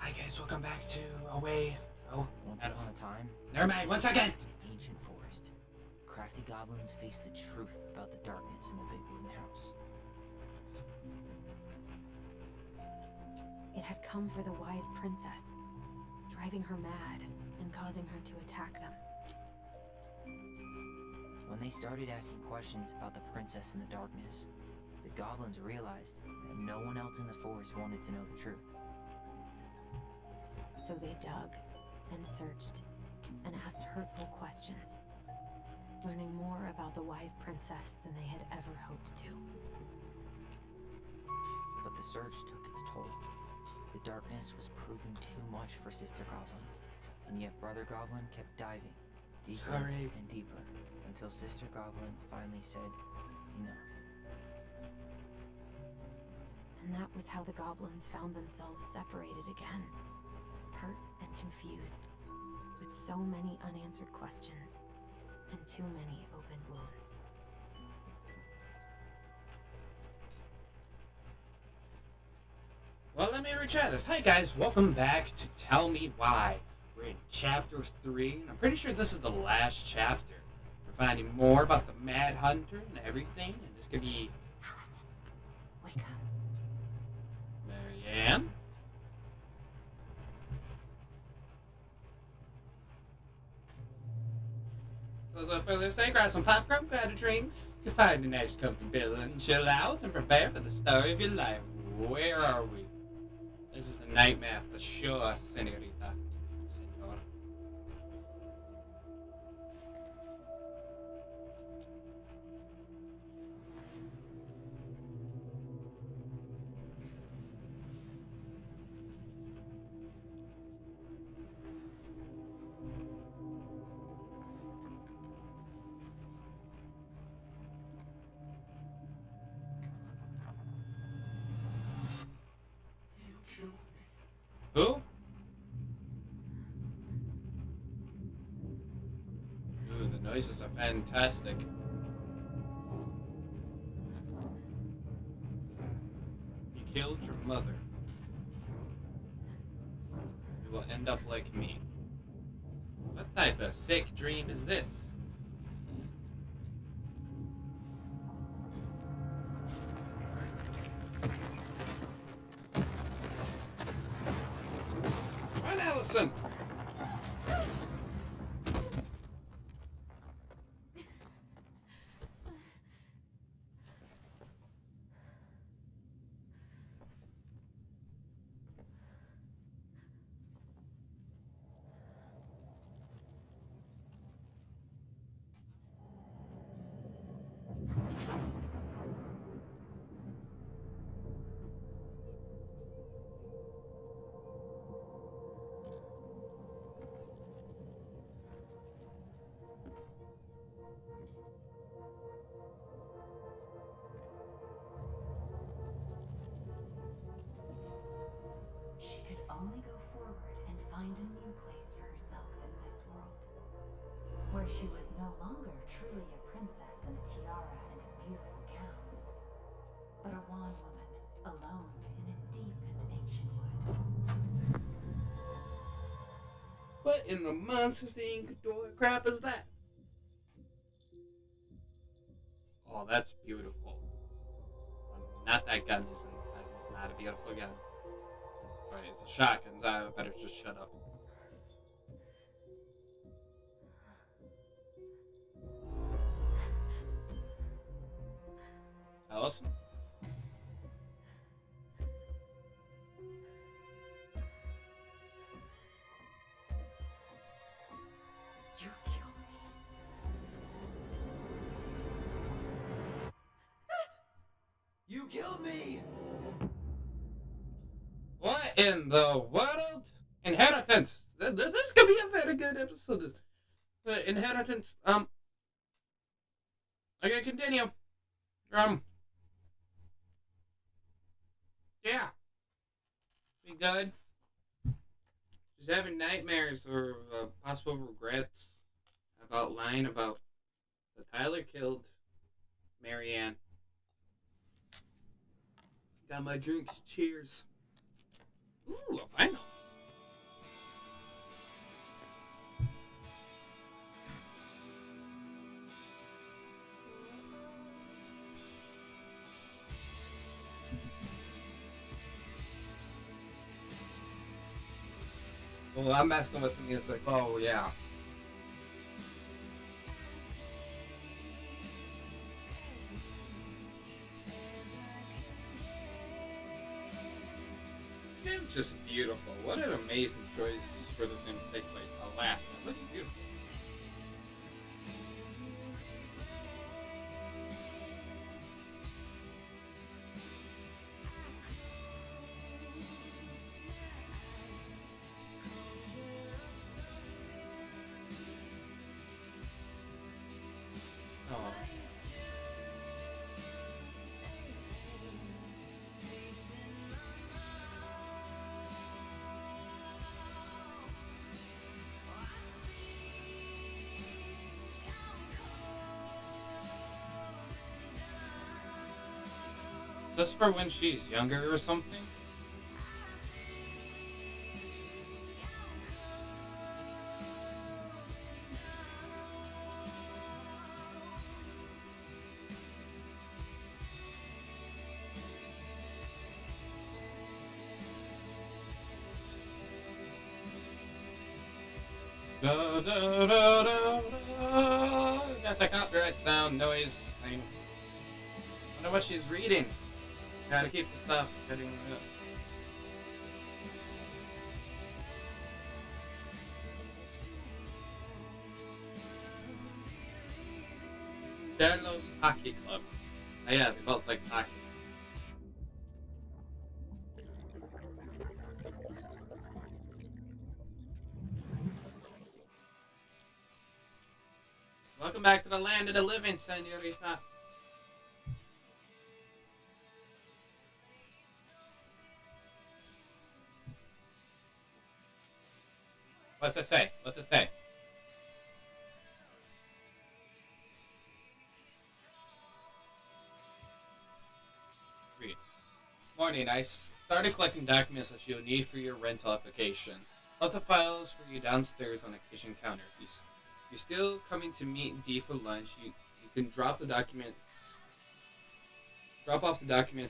Hi guys, welcome back to Away. Oh, Once upon a time, never mind. 1 second. in an ancient forest, crafty goblins faced the truth about the darkness in the big wooden house. It had come for the wise princess, driving her mad and causing her to attack them. When they started asking questions about the princess in the darkness, the goblins realized that no one else in the forest wanted to know the truth. So they dug and searched and asked hurtful questions, learning more about the wise princess than they had ever hoped to. But the search took its toll. The darkness was proving too much for Sister Goblin, and yet Brother Goblin kept diving deeper and deeper until Sister Goblin finally said enough. And that was how the goblins found themselves separated again, hurt and confused, with so many unanswered questions and too many open wounds. Well, let me retry this. Hi guys, welcome back to Tell Me Why. We're in chapter 3, and I'm pretty sure this is the last chapter. We're finding more about the Mad Hunter and everything, and this could be Allison, wake up. Marianne. So without further ado, grab some popcorn, grab the drinks, you find a nice comfy pillow and chill out and prepare for the story of your life. Where are we? This is a nightmare for sure, senorita. Senor. Who? Ooh, the noises are fantastic. You killed your mother. You will end up like me. What type of sick dream is this? Run, Allison! She could only go forward and find a new place for herself in this world, where she was no longer truly a princess in a tiara and a beautiful gown, but a wan woman, alone in a deep and ancient wood. What in the Monsters Inc. crap is that? Oh, that's beautiful. Not that gun isn't. That is not a beautiful gun. Right, it's a shotgun. I better just shut up. Allison? You killed me. You killed me! What in the world? Inheritance! This could be a very good episode. Inheritance, okay, continue. Yeah. Be good. She's having nightmares or possible regrets about lying about that Tyler killed Marianne. Got my drinks. Cheers. Ooh, a vinyl. Well, I'm messing with the music. Oh, yeah. This game's just beautiful. What an amazing choice for this game to take place. Alaska. It looks beautiful. Oh. Just for when she's younger or something? Da, da, da, da, da. Got the copyright sound noise thing. Wonder what she's reading. Gotta keep the stuff getting up. Carlos Hockey Club. Oh yeah, they both like hockey. Welcome back to the land of the living, senorita. What's it say? What's it say? Read. Morning, I started collecting documents that you'll need for your rental application. Left the files for you downstairs on the kitchen counter. You're still coming to meet Dee for lunch. You can drop off the documents,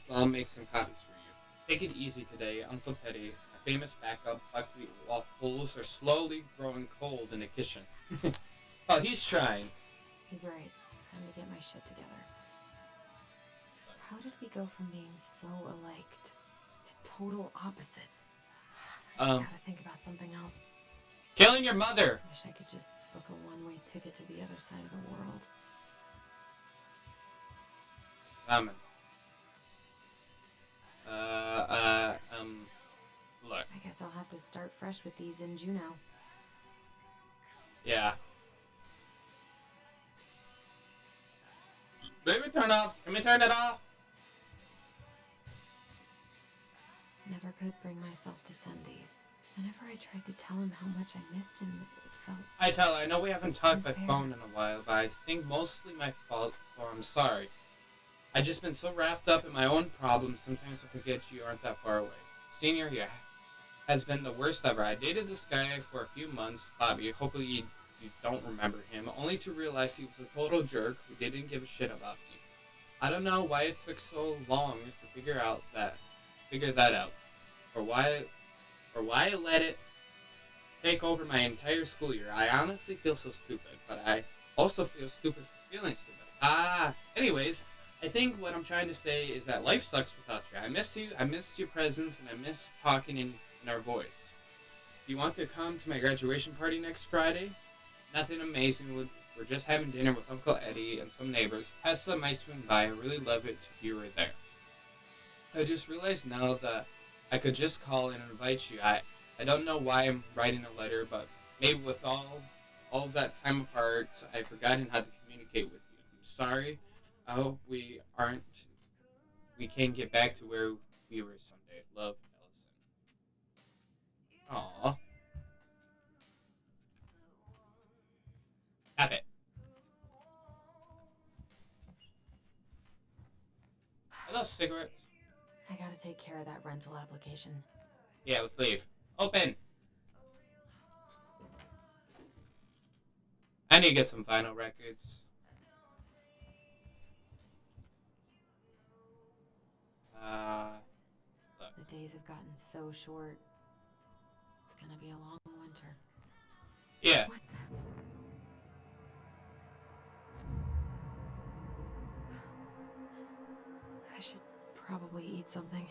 and I'll make some copies for you. Take it easy today, Uncle Teddy. My famous backup buckwheat waffles are slowly growing cold in the kitchen. Oh, he's trying. He's right. Time to get my shit together. How did we go from being so alike to total opposites? I gotta think about something else. Killing your mother! Wish I could just book a one-way ticket to the other side of the world. Look. I guess I'll have to start fresh with these in Juneau. Yeah. Baby, turn off. Can we turn it off? Never could bring myself to send these. Whenever I tried to tell him how much I missed him, it felt... I tell her, I know we haven't talked by unfair. phone in a while, but I think mostly my fault, or I'm sorry. I've just been so wrapped up in my own problems, sometimes I forget you aren't that far away. Senior year has been the worst ever. I dated this guy for a few months, Bobby. Hopefully you don't remember him, only to realize he was a total jerk who didn't give a shit about me. I don't know why it took so long to figure that out, or why I let it take over my entire school year. I honestly feel so stupid, but I also feel stupid for feeling stupid. Anyways, I think what I'm trying to say is that life sucks without you. I miss you, I miss your presence, and I miss talking in our voice. Do you want to come to my graduation party next Friday? Nothing amazing. We're just having dinner with Uncle Eddie and some neighbors. Tessa might swing by. I really love it if you were there. I just realized now that I could just call and invite you. I don't know why I'm writing a letter, but maybe with all of that time apart, I've forgotten how to communicate with you. I'm sorry. I hope we can get back to where we were someday. Love, Ellison. Aww. Have it. Are those cigarettes? I gotta take care of that rental application. Yeah, let's leave. Open! I need to get some vinyl records. Look. The days have gotten so short. It's gonna be a long winter. Yeah. What the? I should probably eat something.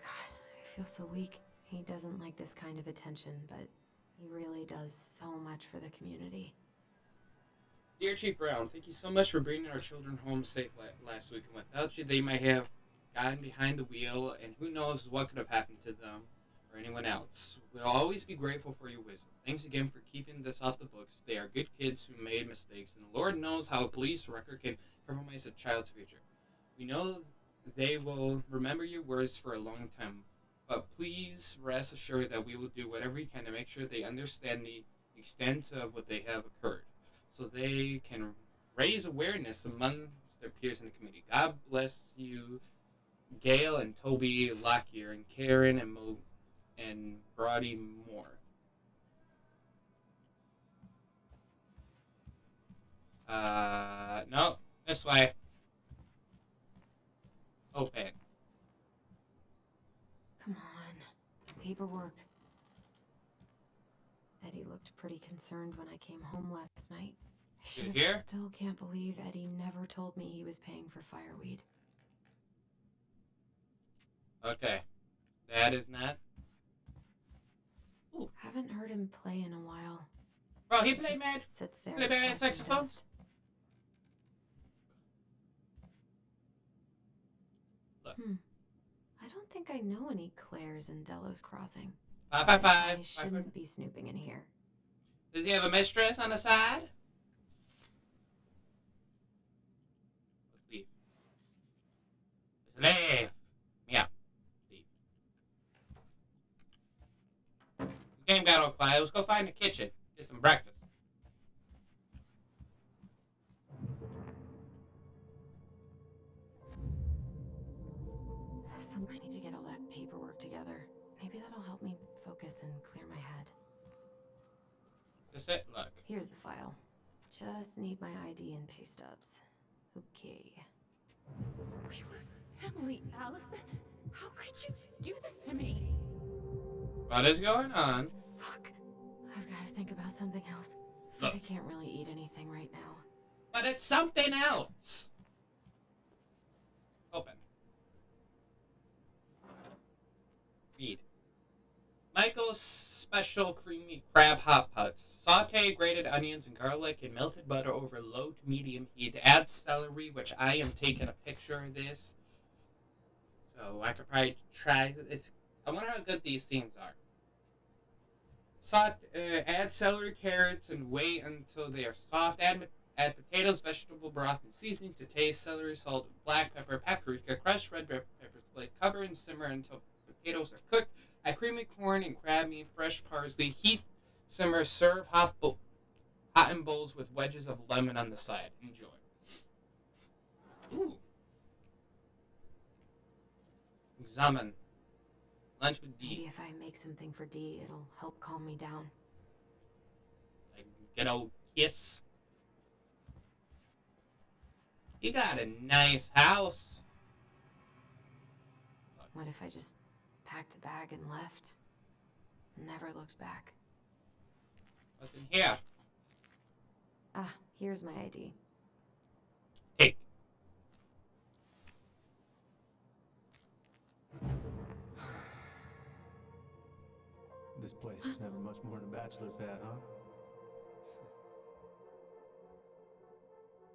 God, I feel so weak. He doesn't like this kind of attention, but he really does so much for the community. Dear Chief Brown, thank you so much for bringing our children home safe last week. And without you, they might have gotten behind the wheel, and who knows what could have happened to them or anyone else. We'll always be grateful for your wisdom. Thanks again for keeping this off the books. They are good kids who made mistakes, and the Lord knows how a police record can compromise a child's future. We know they will remember your words for a long time, but please rest assured that we will do whatever we can to make sure they understand the extent of what they have occurred, so they can raise awareness among their peers in the community. God bless you, Gail and Toby Lockyer and Karen and Brody Moore. No, this way. Open. Come on. Paperwork. Eddie looked pretty concerned when I came home last night. You here? Still can't believe Eddie never told me he was paying for fireweed. Okay. That is not... Ooh. Haven't heard him play in a while. Bro, he played mad. Sits there. Play bad saxophone? Dust. Look. I don't think I know any Claires in Delos Crossing. 555. I shouldn't be snooping in here. Does he have a mistress on the side? Let's leave. Let's leave. Yeah. Leave. The game got all quiet. Let's go find the kitchen. Get some breakfast. I need to get all that paperwork together. Maybe that'll help me focus and clear my head. That's it? Look. Here's the file. Just need my ID and pay stubs. Okay. We were family, Allison. How could you do this to me? What is going on? Fuck. I've got to think about something else. Look. I can't really eat anything right now. But it's something else. Open. Read. Michael's special creamy crab hot pots. Saute grated onions and garlic and melted butter over low to medium heat. Add celery, which I am taking a picture of this, so I could probably try. I wonder how good these things are. Add celery, carrots, and wait until they are soft. Add potatoes, vegetable broth, and seasoning to taste. Celery, salt, black pepper, paprika, crushed red peppers. Cover and simmer until potatoes are cooked. Add creamy corn and crab meat, fresh parsley. Heat, simmer, serve hot in bowls with wedges of lemon on the side. Enjoy. Ooh. Examine. Lunch with Maybe D. if I make something for D, it'll help calm me down. Like, good old kiss. You got a nice house. What if I just packed a bag and left? Never looked back. What's in here? Ah, here's my ID. Take. This place was never much more than a bachelor pad, huh?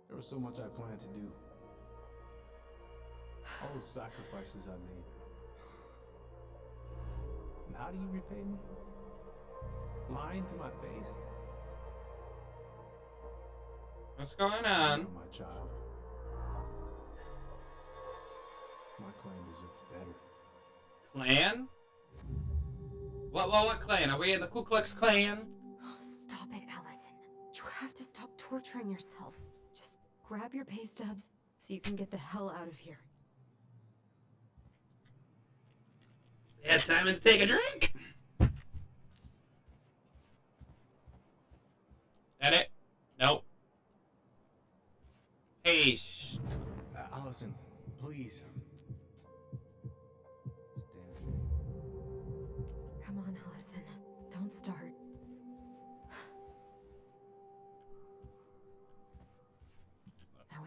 There was so much I planned to do. All those sacrifices I made. And how do you repay me? Lying to my face? What's going on? No, my child. My clan deserves better. Clan? What clan? Are we in the Ku Klux Klan? Oh, stop it, Allison. You have to stop torturing yourself. Just grab your pay stubs so you can get the hell out of here. Yeah, time to take a drink. That it? Nope. Hey, Allison, please. It's damn shame. Come on, Allison.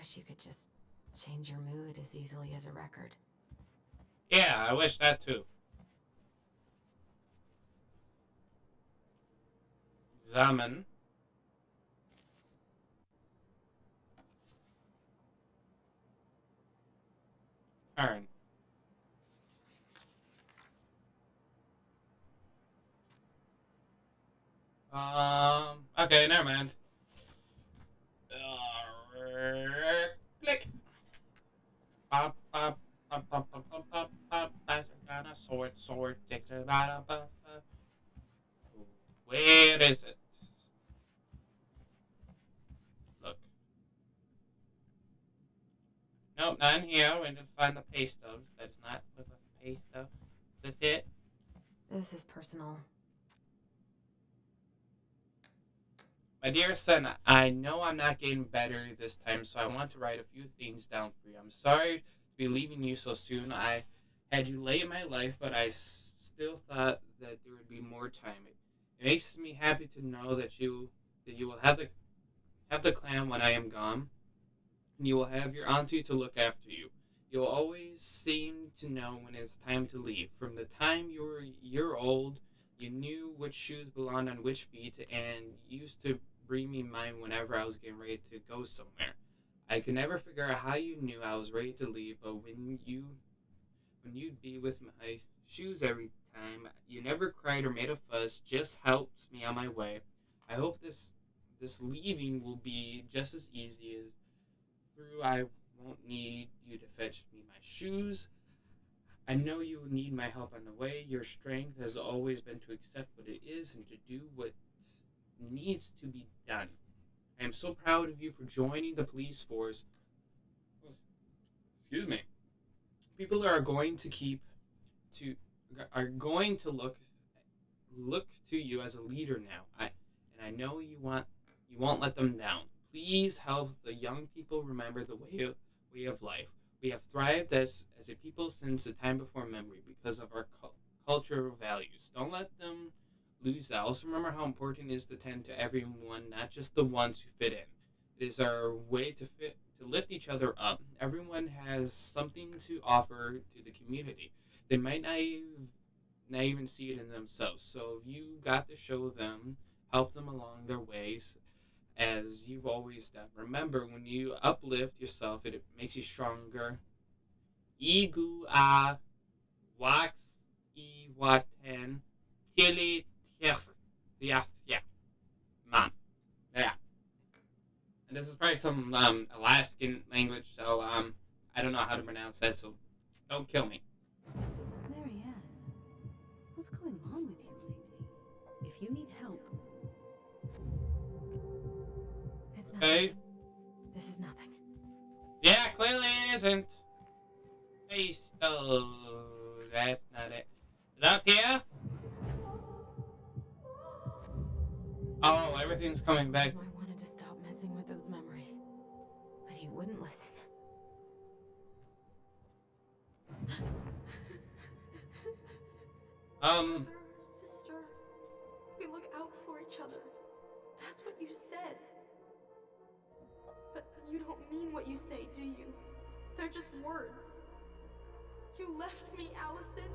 wish you could just change your mood as easily as a record. Yeah, I wish that too. Examine. Turn. Okay, never mind. Click. Pop, pop, pop, pop, pop, pop, pop, pop. I got a sword, Where is it? Look. Nope, not in here. We need to find the pay stubs. That's not with the pay stub. Is this it? This is personal. My dear son, I know I'm not getting better this time, so I want to write a few things down for you. I'm sorry to be leaving you so soon. I had you late in my life, but I still thought that there would be more time. It makes me happy to know that you will have the clan when I am gone, and you will have your auntie to look after you. You'll always seem to know when it's time to leave. From the time you were a year old, you knew which shoes belonged on which feet, and used to bring me mine whenever I was getting ready to go somewhere. I could never figure out how you knew I was ready to leave, but when you'd be with my shoes every time, you never cried or made a fuss, just helped me on my way. I hope this leaving will be just as easy as through. I won't need you to fetch me my shoes. I know you will need my help on the way. Your strength has always been to accept what it is and to do what needs to be done. I am so proud of you for joining the police force. Excuse me. People are going to look to you as a leader now. I know you won't let them down. Please help the young people remember the way of life. We have thrived as a people since the time before memory because of our cultural values. Don't let them lose that. Also remember how important it is to tend to everyone, not just the ones who fit in. It is our way to lift each other up. Everyone has something to offer to the community. They might not even see it in themselves. So you got to show them, help them along their ways, as you've always done. Remember, when you uplift yourself, it makes you stronger. Igu a wax I waten kili yeah. Man. Yeah. And this is probably some Alaskan language, so I don't know how to pronounce that, so don't kill me. Marianne, what's going on with you lately? If you need help, It's Okay. nothing. This is nothing. Yeah, clearly it isn't. Face though. That's not it. Is it up here? Oh, everything's coming back. I wanted to stop messing with those memories, but he wouldn't listen. Brother, sister, we look out for each other. That's what you said. But you don't mean what you say, do you? They're just words. You left me, Allison,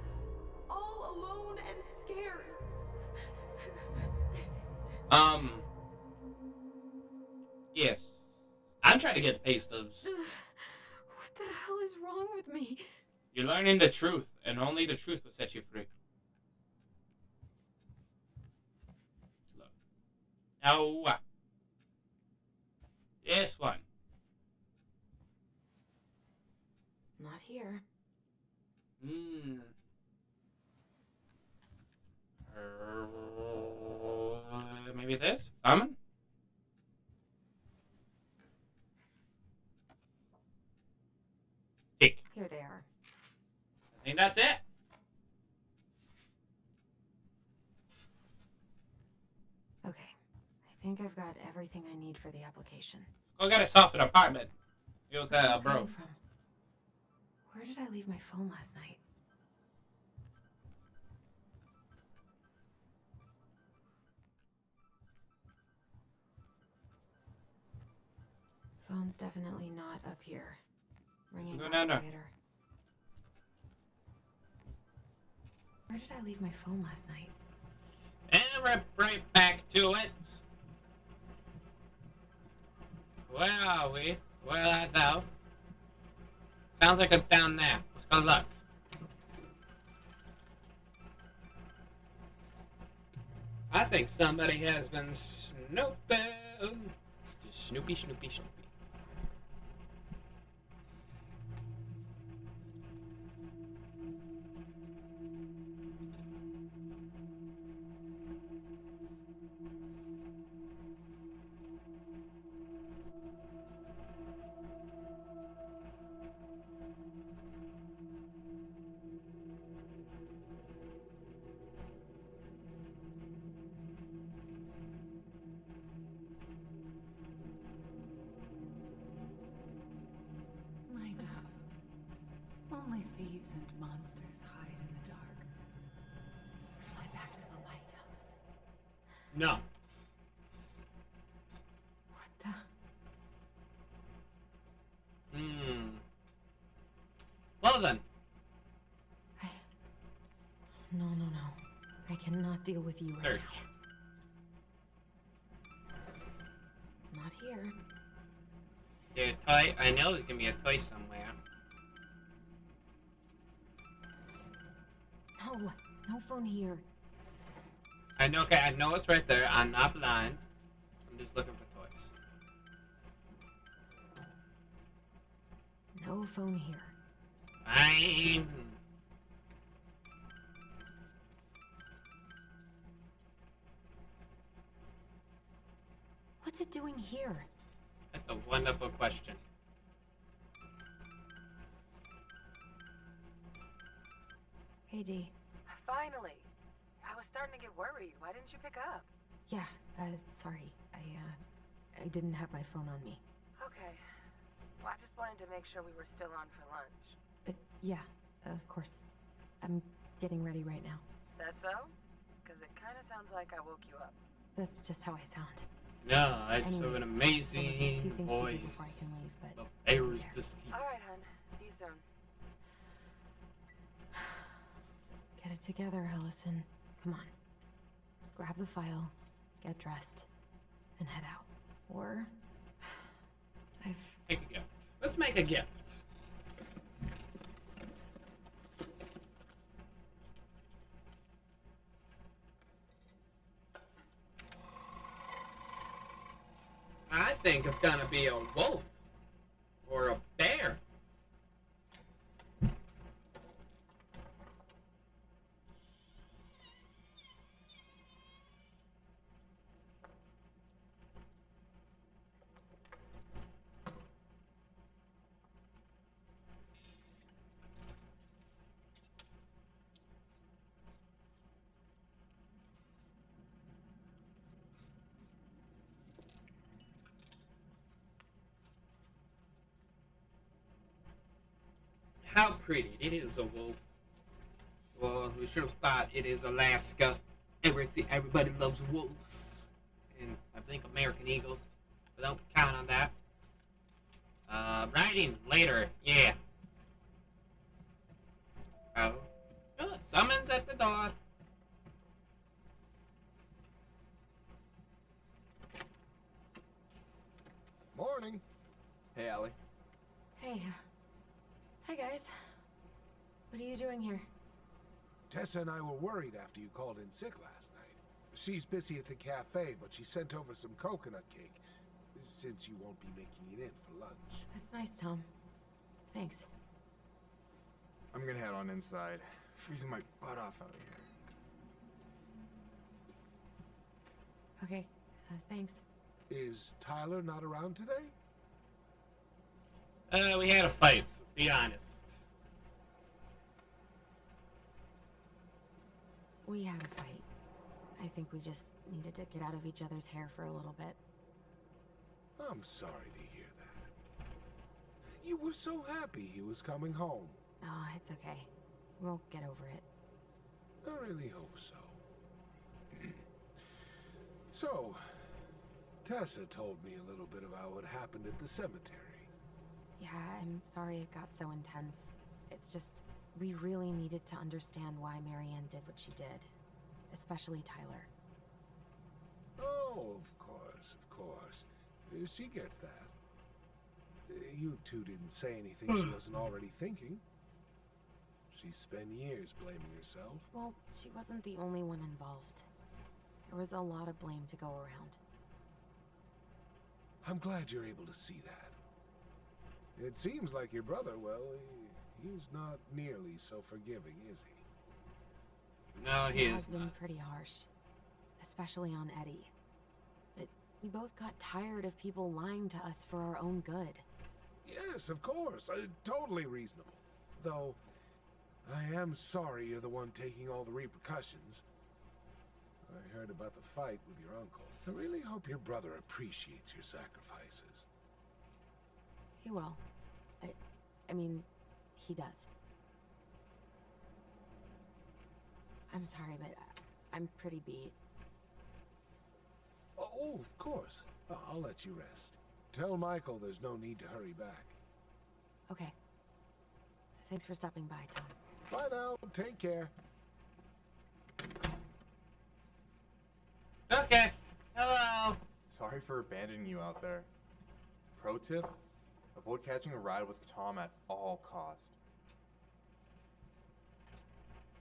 all alone and scared. Yes. I'm trying to get the pay stubs. What the hell is wrong with me? You're learning the truth, and only the truth will set you free. Look. Now, this one. Not here. Maybe this? Common? Tick. Here they are. I think that's it. Okay. I think I've got everything I need for the application. Go get yourself an apartment. You with Where's it bro. coming from? Where did I leave my phone last night? Phone phone's definitely not up here. Ringing Go down there. operator. Where did I leave my phone last night? And we're right back to it. Where are we? Where art thou? Sounds like it's down there. Let's go look. I think somebody has been snooping. Just snoopy, snoopy, snoopy. My dove. Only thieves and monsters hide in the dark. Fly back to the lighthouse. No. What the? Well then. No. I cannot deal with you right Search. now. Not here. There's a toy. I know there's gonna be a toy somewhere. No phone here. I know. Okay, I know it's right there. I'm not blind. I'm just looking for toys. No phone here. Fine. What's it doing here? That's a wonderful question. Hey, Dee. Finally. I was starting to get worried. Why didn't you pick up? Yeah, sorry. I didn't have my phone on me. Okay. Well, I just wanted to make sure we were still on for lunch. Yeah, of course. I'm getting ready right now. That so? Because it kind of sounds like I woke you up. That's just how I sound. No, I just have an Anyways, I have a few amazing things to do voice. before I can leave, but The bears to sleep. All right, hun. See you soon. get it together, Allison. Come on. Grab the file, get dressed, and head out. Or Make a gift. Let's make a gift. I think it's gonna be a wolf or a bear. How pretty. It is a wolf. Well, we should have thought it is Alaska. Everybody loves wolves. And I think American eagles. But don't count on that. Writing later. Yeah. Oh. Oh, summons at the door. Morning. Hey, Allie. Hey. Hi, guys. What are you doing here? Tessa and I were worried after you called in sick last night. She's busy at the cafe, but she sent over some coconut cake, since you won't be making it in for lunch. That's nice, Tom. Thanks. I'm gonna head on inside. Freezing my butt off out here. Okay, thanks. Is Tyler not around today? We had a fight, so be honest. We had a fight. I think we just needed to get out of each other's hair for a little bit. I'm sorry to hear that. You were so happy he was coming home. Oh, it's okay. We'll get over it. I really hope so. So, Tessa told me a little bit about what happened at the cemetery. Yeah, I'm sorry it got so intense. It's just, we really needed to understand why Marianne did what she did. Especially Tyler. Oh, of course, of course. She gets that. You two didn't say anything she wasn't already thinking. She spent years blaming herself. Well, she wasn't the only one involved. There was a lot of blame to go around. I'm glad you're able to see that. It seems like your brother, well, he's not nearly so forgiving, is he? No, he has is been not. pretty harsh. Especially on Eddie. But we both got tired of people lying to us for our own good. Yes, of course. Totally reasonable. Though, I am sorry you're the one taking all the repercussions. I heard about the fight with your uncle. I really hope your brother appreciates your sacrifices. He will. I mean, he does. I'm sorry, but I'm pretty beat. Oh, of course. I'll let you rest. Tell Michael there's no need to hurry back. Okay. Thanks for stopping by, Tom. Bye now. Take care. Okay. Hello. Sorry for abandoning you out there. Pro tip? Avoid catching a ride with Tom at all cost.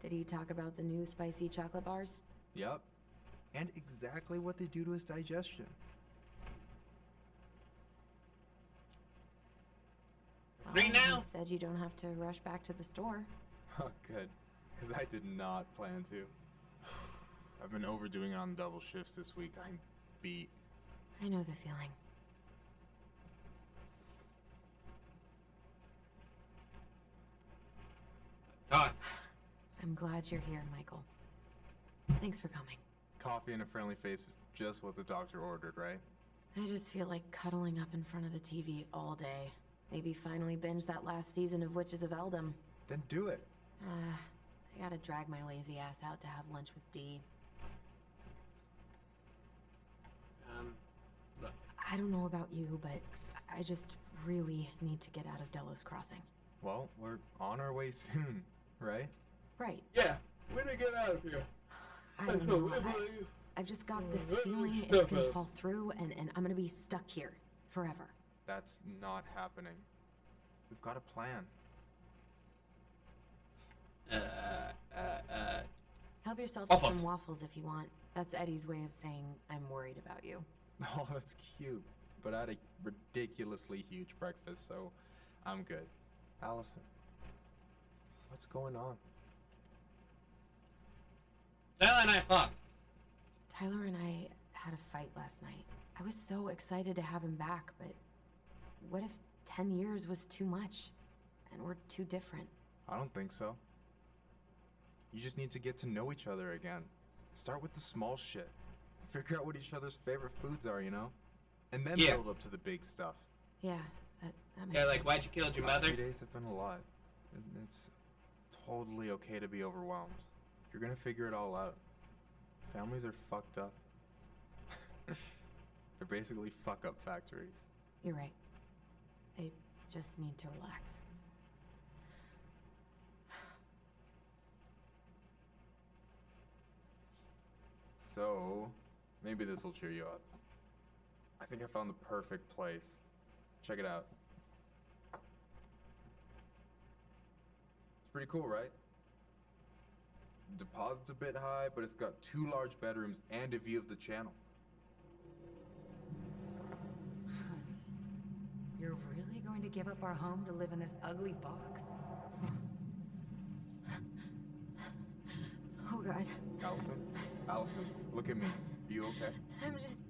Did he talk about the new spicy chocolate bars? Yep. And exactly what they do to his digestion. Free now? He said you don't have to rush back to the store. Oh, good. Because I did not plan to. I've been overdoing it on double shifts this week. I'm beat. I know the feeling. Talk. I'm glad you're here, Michael. Thanks for coming. Coffee and a friendly face is just what the doctor ordered, right? I just feel like cuddling up in front of the TV all day. Maybe finally binge that last season of Witches of Eldom. Then do it. I gotta drag my lazy ass out to have lunch with Dee. Look. I don't know about you, but I just really need to get out of Delos Crossing. Well, we're on our way soon, right? Right. Yeah. When do we get out of here? I don't know. I've just got this feeling it's gonna fall through and I'm gonna be stuck here forever. That's not happening. We've got a plan. Help yourself to Waffles. some waffles if you want. That's Eddie's way of saying I'm worried about you. Oh, that's cute. But I had a ridiculously huge breakfast, so I'm good. Allison, what's going on? Tyler and I fought. Tyler and I had a fight last night. I was so excited to have him back, but what if 10 years was too much and we're too different? I don't think so. You just need to get to know each other again. Start with the small shit. Figure out what each other's favorite foods are, you know? And then Yeah. build up to the big stuff. Yeah, that makes Yeah, like sense. why'd you kill your Last mother? 3 days have been a lot. And it's totally okay to be overwhelmed. You're gonna figure it all out. Families are fucked up. They're basically fuck-up factories. You're right. I just need to relax. So, maybe this will cheer you up. I think I found the perfect place. Check it out. It's pretty cool, right? Deposit's a bit high, but it's got 2 large bedrooms and a view of the channel. You're really going to give up our home to live in this ugly box? Oh god. Allison, look at me. You okay? I'm just...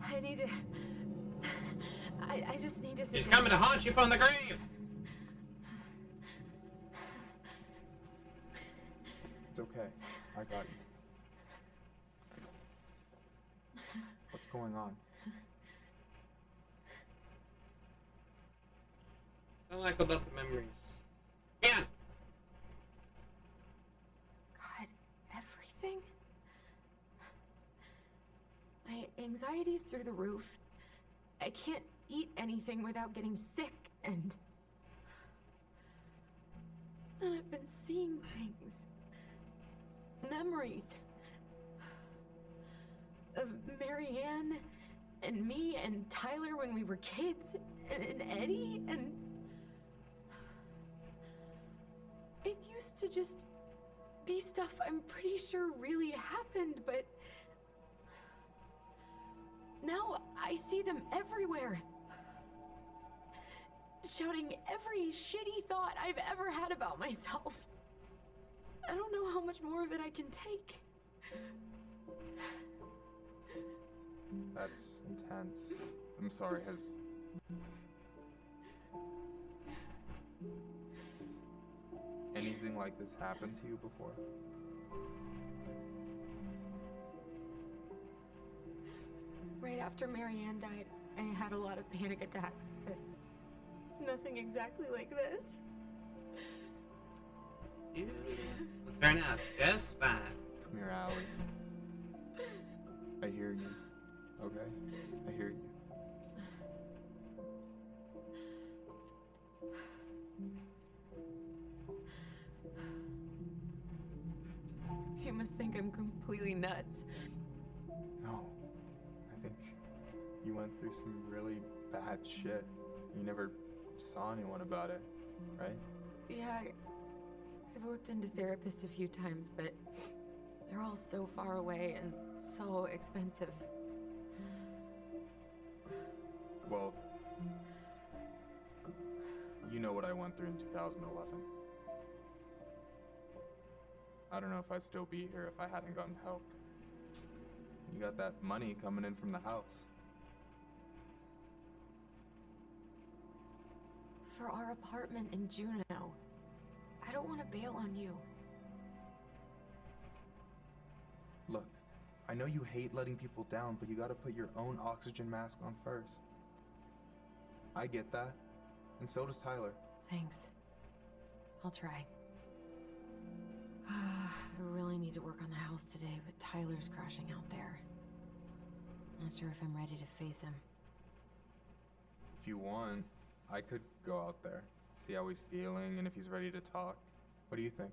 I need to... I just need to sit He's down. coming to haunt you from the grave. It's okay. I got you. What's going on? I don't like about the memories. Yeah. God, everything? I anxiety's through the roof. I can't eat anything without getting sick, and I've been seeing things. Memories. Of Marianne, and me, and Tyler when we were kids, and Eddie, and... It used to just be stuff I'm pretty sure really happened, but... Now I see them everywhere. Shouting every shitty thought I've ever had about myself. I don't know how much more of it I can take. That's intense. I'm sorry, has... anything like this happened to you before? Right after Marianne died, I had a lot of panic attacks, but nothing exactly like this. You will turn out just fine. Come here, Allie. I hear you. Okay? I hear you. You must think I'm completely nuts. No. I think you went through some really bad shit. You never saw anyone about it, right? Yeah, I've looked into therapists a few times, but they're all so far away and so expensive. Well, you know what I went through in 2011. I don't know if I'd still be here if I hadn't gotten help. You got that money coming in from the house. For our apartment in Juneau. I don't want to bail on you. Look, I know you hate letting people down, but you gotta put your own oxygen mask on first. I get that, and so does Tyler. Thanks. I'll try. I really need to work on the house today, but Tyler's crashing out there. Not sure if I'm ready to face him. If you want, I could go out there, see how he's feeling, and if he's ready to talk. What do you think?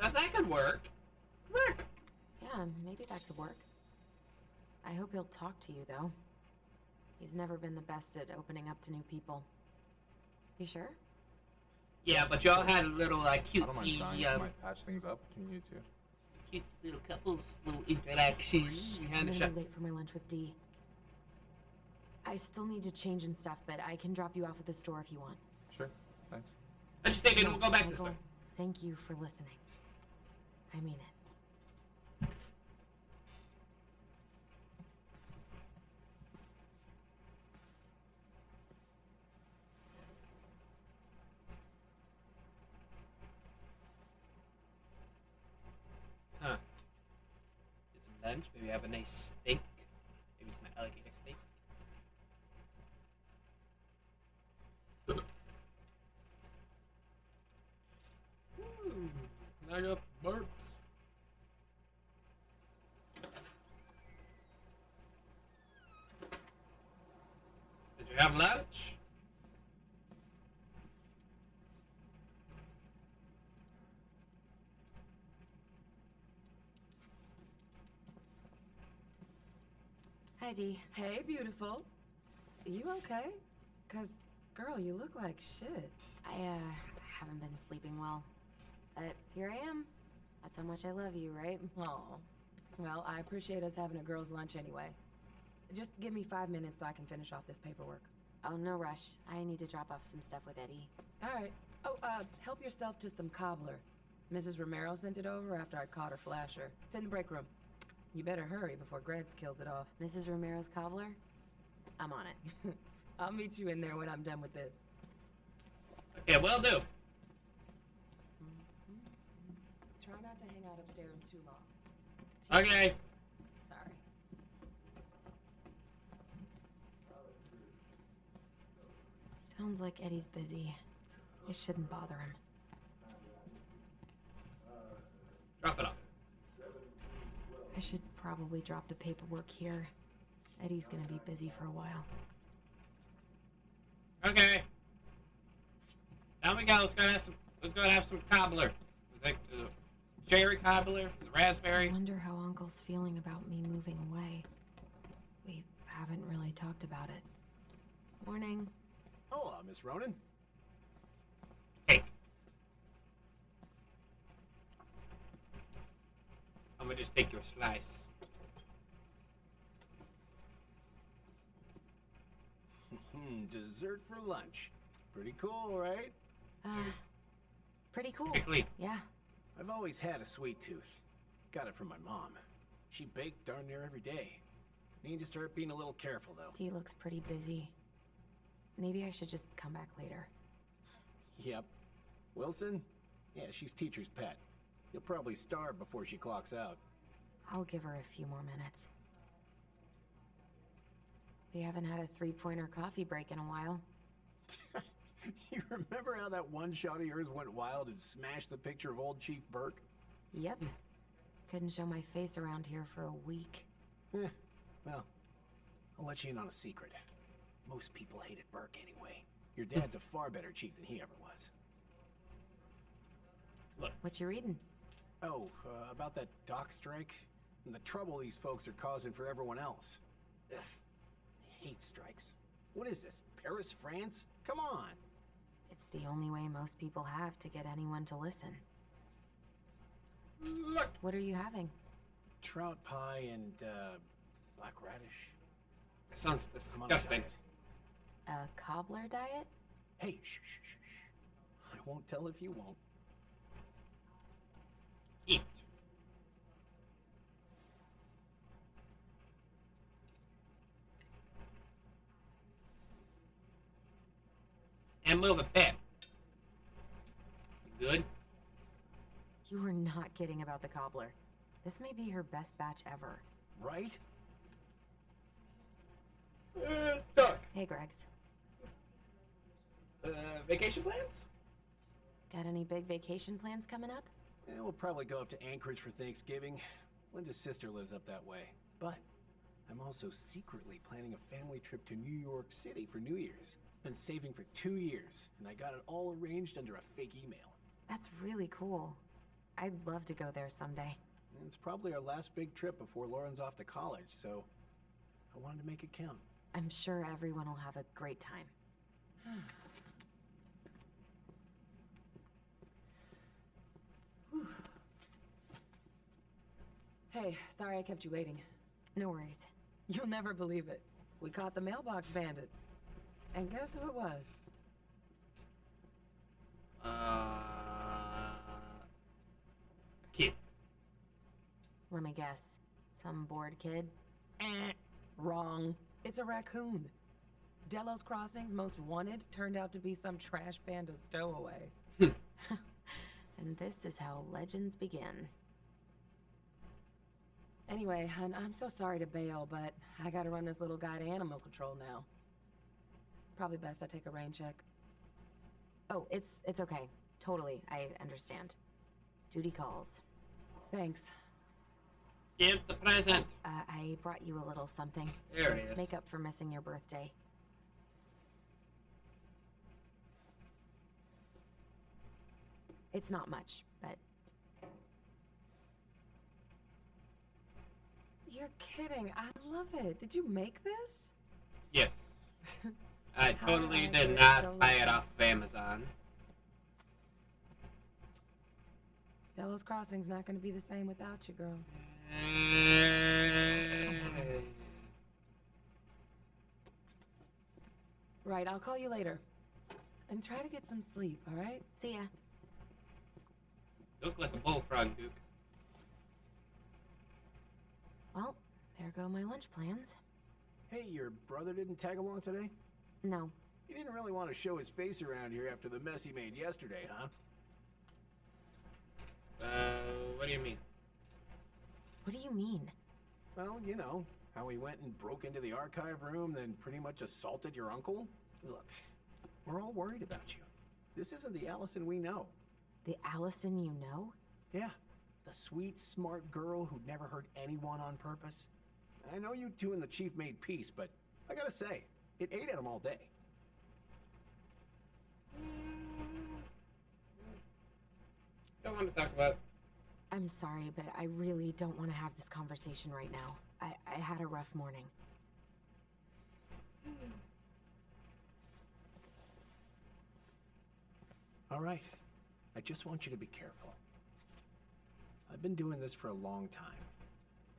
That could work. Work! Yeah, maybe that could work. I hope he'll talk to you, though. He's never been the best at opening up to new people. You sure? Yeah, but y'all had a little, I don't mind cutesy, trying. I might patch things up between you two. cute little couples, little interaction. You I'm had a gonna shot. be late for my lunch with Dee. I still need to change and stuff, but I can drop you off at the store if you want. Sure, thanks. I just think we'll go back to Michael, store. thank you for listening. I mean it. Huh. Get some lunch, maybe have a nice steak. Maybe some alligator steak. I got burps. Did you have lunch? Hi, Dee. Hey, beautiful. You okay? 'Cause, girl, you look like shit. I haven't been sleeping well. But here I am. That's how much I love you, right? Oh. Well, I appreciate us having a girls' lunch anyway. Just give me 5 minutes so I can finish off this paperwork. Oh, no rush. I need to drop off some stuff with Eddie. Alright. Oh, help yourself to some cobbler. Mrs. Romero sent it over after I caught her flasher. It's in the break room. You better hurry before Greggs kills it off. Mrs. Romero's cobbler? I'm on it. I'll meet you in there when I'm done with this. Okay, will do. Try not to hang out upstairs too long. Okay. Sorry. Sounds like Eddie's busy. It shouldn't bother him. Drop it off. I should probably drop the paperwork here. Eddie's gonna be busy for a while. Okay. Down we go. Let's go have some cobbler. Like cherry cobbler, the raspberry. I wonder how Uncle's feeling about me moving away. We haven't really talked about it. Morning. Hello, Miss Ronan. Cake. I'm gonna just take your slice. Dessert for lunch. Pretty cool, right? Pretty cool. Quickly. Yeah. I've always had a sweet tooth. Got it from my mom. She baked darn near every day. Need to start being a little careful, though. Dee looks pretty busy. Maybe I should just come back later. Yep. Wilson? Yeah, she's teacher's pet. You'll probably starve before she clocks out. I'll give her a few more minutes. We haven't had a three-pointer coffee break in a while. You remember how that one shot of yours went wild and smashed the picture of old Chief Burke? Yep. Couldn't show my face around here for a week. Well, I'll let you in on a secret. Most people hated Burke anyway. Your dad's a far better chief than he ever was. Look. What you reading? Oh, about that dock strike and the trouble these folks are causing for everyone else. Ugh, I hate strikes. What is this, Paris, France? Come on! It's the only way most people have to get anyone to listen. Look. What are you having? Trout pie and, black radish. That sounds I'm on a disgusting. diet. A cobbler diet? Hey, shh, shh, shh, shh. I won't tell if you won't. Eat. And move a bit. You good? You were not kidding about the cobbler. This may be her best batch ever. Right? Duck. Hey, Gregs. Vacation plans? Got any big vacation plans coming up? Yeah, we'll probably go up to Anchorage for Thanksgiving. Linda's sister lives up that way. But I'm also secretly planning a family trip to New York City for New Year's. Been saving for 2 years, and I got it all arranged under a fake email. That's really cool. I'd love to go there someday. And it's probably our last big trip before Lauren's off to college, so I wanted to make it count. I'm sure everyone will have a great time. Hey, sorry I kept you waiting. No worries. You'll never believe it. We caught the mailbox bandit. And guess who it was? Kid. Let me guess. Some bored kid? Wrong. It's a raccoon. Delos Crossing's most wanted turned out to be some trash panda stowaway. And this is how legends begin. Anyway, I'm so sorry to bail, but I gotta run this little guy to animal control now. Probably best I take a rain check. Oh, it's okay. Totally, I understand. Duty calls. Thanks. Give the present. I brought you a little something. There it is. Make up for missing your birthday. It's not much, but... You're kidding. I love it. Did you make this? Yes. I totally Hi, did you're not so buy it lucky. off of Amazon. Delos Crossing's not gonna be the same without you, girl. Right, I'll call you later. And try to get some sleep, alright? See ya. You look like a bullfrog, Duke. Well, there go my lunch plans. Hey, your brother didn't tag along today? No. He didn't really want to show his face around here after the mess he made yesterday, huh? What do you mean? What do you mean? Well, you know, how he went and broke into the archive room, then pretty much assaulted your uncle. Look, we're all worried about you. This isn't the Allison we know. The Allison you know? Yeah, The sweet, smart girl who'd never hurt anyone on purpose? I know you two and the chief made peace, but I gotta say, it ate at him all day. Don't want to talk about it. I'm sorry, but I really don't want to have this conversation right now. I had a rough morning. All right. I just want you to be careful. I've been doing this for a long time.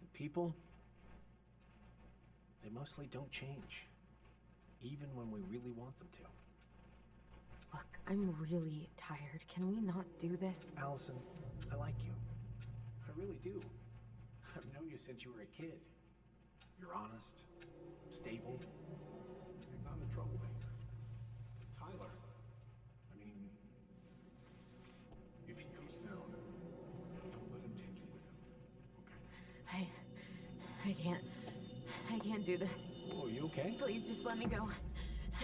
And people, they mostly don't change. Even when we really want them to. Look, I'm really tired. Can we not do this? Allison, I like you. I really do. I've known you since you were a kid. You're honest, stable, you're not a troublemaker. Tyler, I mean, if he goes down, don't let him take you with him, okay? I can't do this. Oh, you okay? Please just let me go.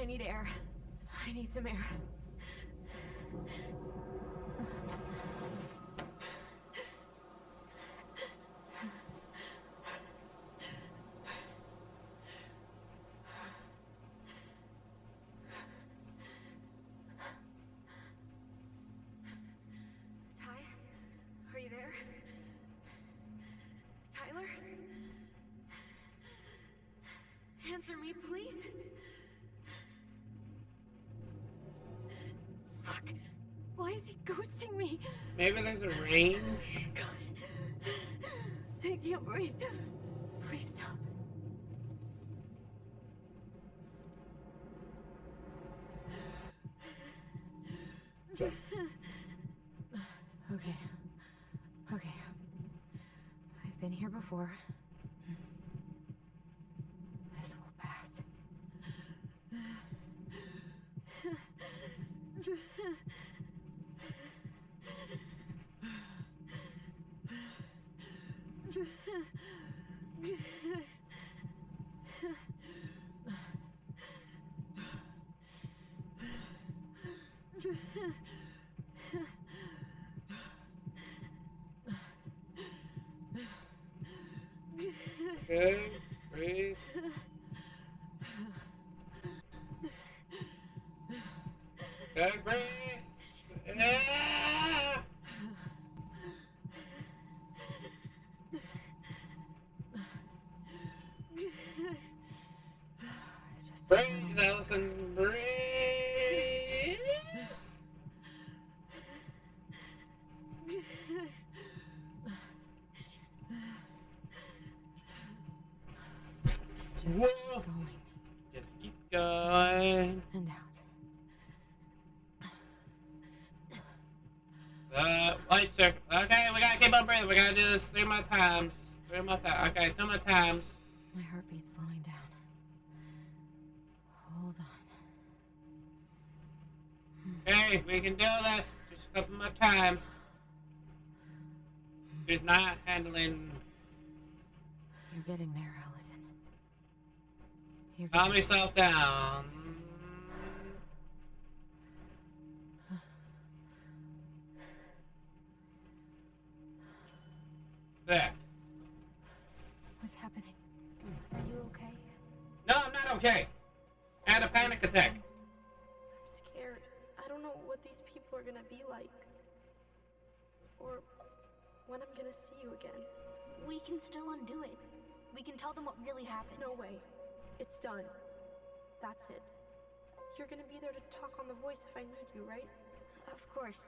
I need air. I need some air. Ty? Are you there? Tyler? Answer me, please. Fuck. Why is he ghosting me? Maybe there's a range. God. I can't breathe. Please stop. Okay. Okay. I've been here before. This will pass. Okay, breathe. Okay, breathe. Ah! Breathe, Allison, breathe. Just Whoa. keep going Just keep going. and out. Light circle. Okay, we gotta keep on breathing. We gotta do this 3 more times. 3 more times. Okay, 2 more times. My heartbeat's slowing down. Hold on. Okay, we can do this. Just a couple more times. He's not handling. You're getting there, Allison. You're Calm getting yourself down. There. What's happening? Are you okay? No, I'm not okay. I had a panic attack. I'm scared. I don't know what these people are gonna be like. Or when I'm gonna see you again. We can still undo it. We can tell them what really happened. No way. It's done. That's it. You're gonna be there to talk on the voice if I need you, right? Of course.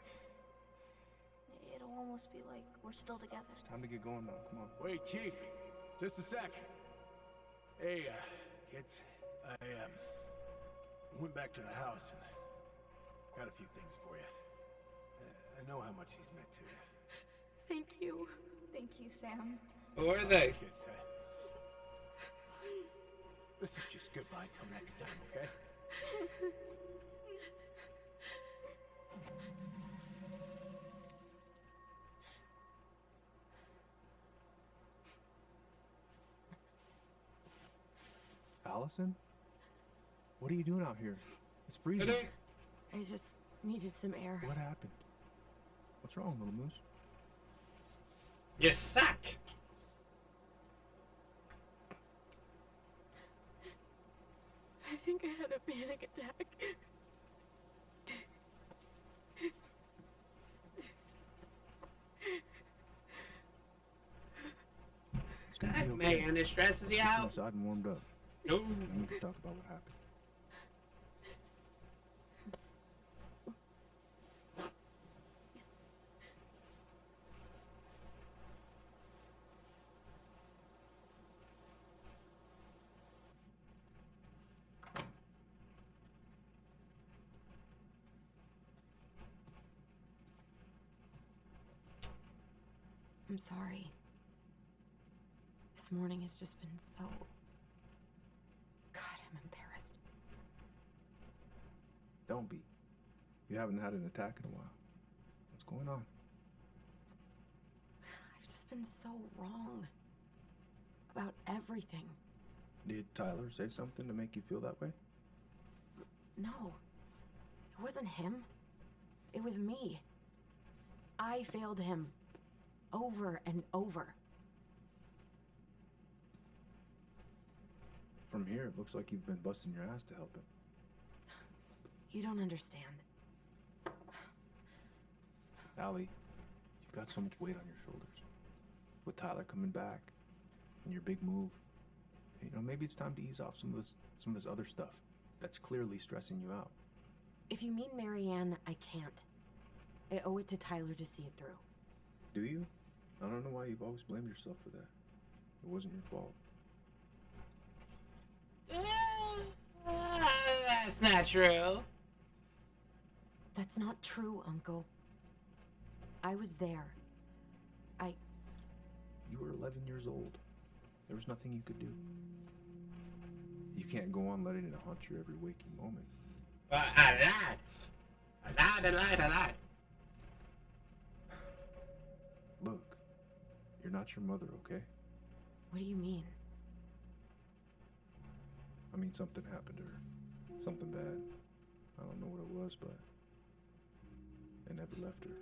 It'll almost be like we're still together. It's time to get going now. Come on. Wait, Chief. Just a sec. Hey, kids. I went back to the house and got a few things for you. I know how much he's meant to you. Thank you. Thank you, Sam. Who are they? Kids, this is just goodbye till next time, okay? Allison? What are you doing out here? It's freezing. Hey, I just needed some air. What happened? What's wrong, little moose? You suck! I think I had a panic attack. It's gonna be That okay. man, it stresses you Get out. inside and warmed up. No. Then we can talk about what happened. I'm sorry. This morning has just been so... God, I'm embarrassed. Don't be. You haven't had an attack in a while. What's going on? I've just been so wrong. About everything. Did Tyler say something to make you feel that way? No. It wasn't him. It was me. I failed him. Over and over. From here, it looks like you've been busting your ass to help him. You don't understand. Allie, you've got so much weight on your shoulders. With Tyler coming back, and your big move, you know, maybe it's time to ease off some of this other stuff that's clearly stressing you out. If you mean Marianne, I can't. I owe it to Tyler to see it through. Do you? I don't know why you've always blamed yourself for that. It wasn't your fault. That's not true. That's not true, Uncle. I was there. You were 11 years old. There was nothing you could do. You can't go on letting it haunt your every waking moment. But I lied. Look, you're not your mother, okay? What do you mean? I mean, something happened to her. Something bad. I don't know what it was, but it never left her.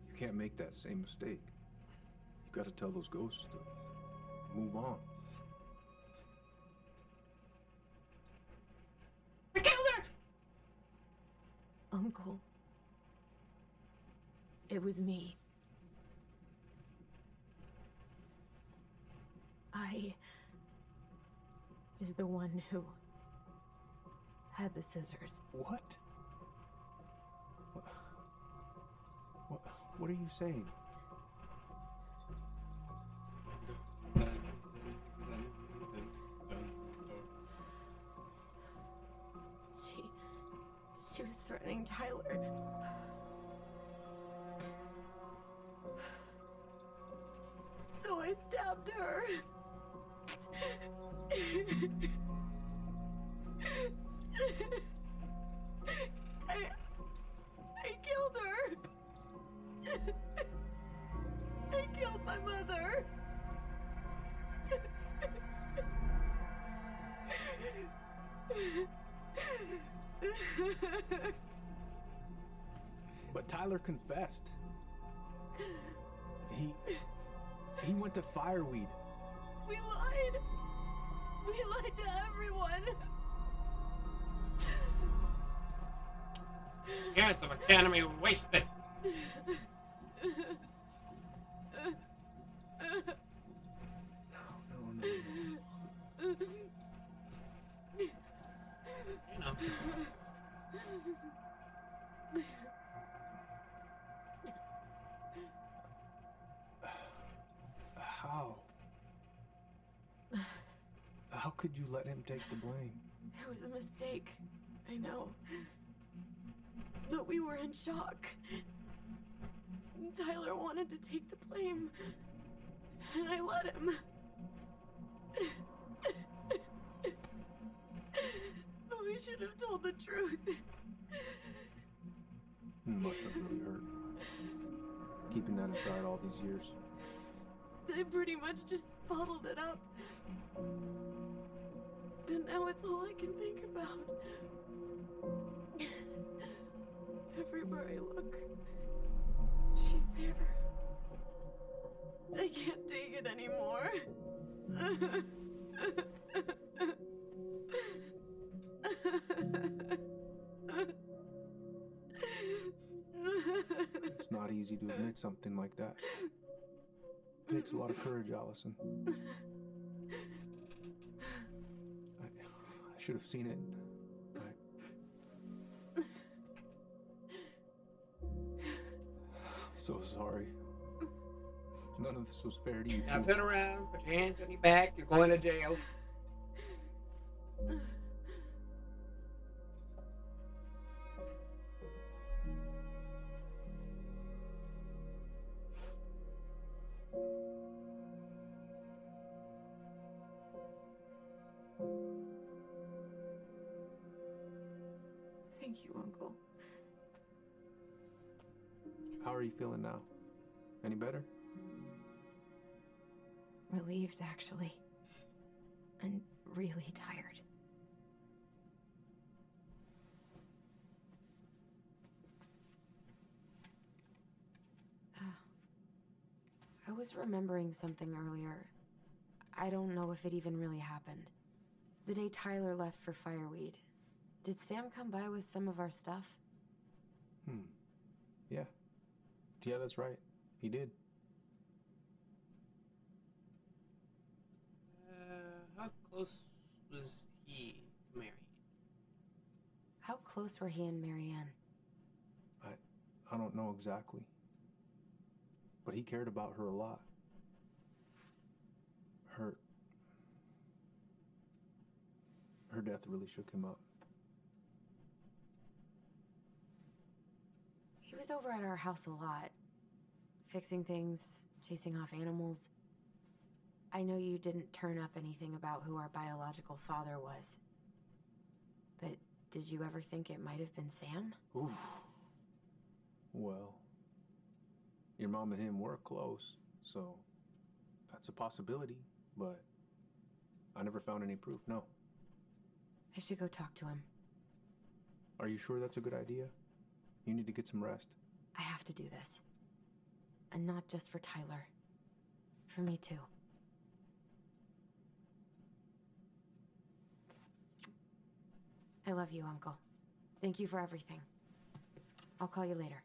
You can't make that same mistake. You gotta tell those ghosts to move on. I killed her! Uncle. It was me. I was the one who had the scissors. What? What are you saying? She was threatening Tyler. So I stabbed her. I killed her. I killed my mother. But Tyler confessed. He went to Fireweed. We lied. We lied to everyone. Years of academy wasted. No. You know. How could you let him take the blame? It was a mistake. I know. But we were in shock. Tyler wanted to take the blame. And I let him. But we should have told the truth. Must have really hurt. Keeping that inside all these years. They pretty much just bottled it up. And now it's all I can think about. Everywhere I look, she's there. It's not easy to admit something like that. It takes a lot of courage, Allison. I should have seen it. I'm so sorry. None of this was fair to you, Now too. turn around, put your hands on your back, you're going to jail. Thank you, Uncle. How are you feeling now? Any better? Relieved, actually. And really tired. I was remembering something earlier. I don't know if it even really happened. The day Tyler left for Fireweed, did Sam come by with some of our stuff? Yeah. Yeah, that's right. He did. How close was he to Marianne? How close were he and Marianne? I don't know exactly. But he cared about her a lot. Her death really shook him up. He was over at our house a lot. Fixing things, chasing off animals. I know you didn't turn up anything about who our biological father was. But did you ever think it might have been Sam? Oof. Well, your mom and him were close, so that's a possibility, but I never found any proof, no. I should go talk to him. Are you sure that's a good idea? You need to get some rest. I have to do this. And not just for Tyler. For me too. I love you, Uncle. Thank you for everything. I'll call you later.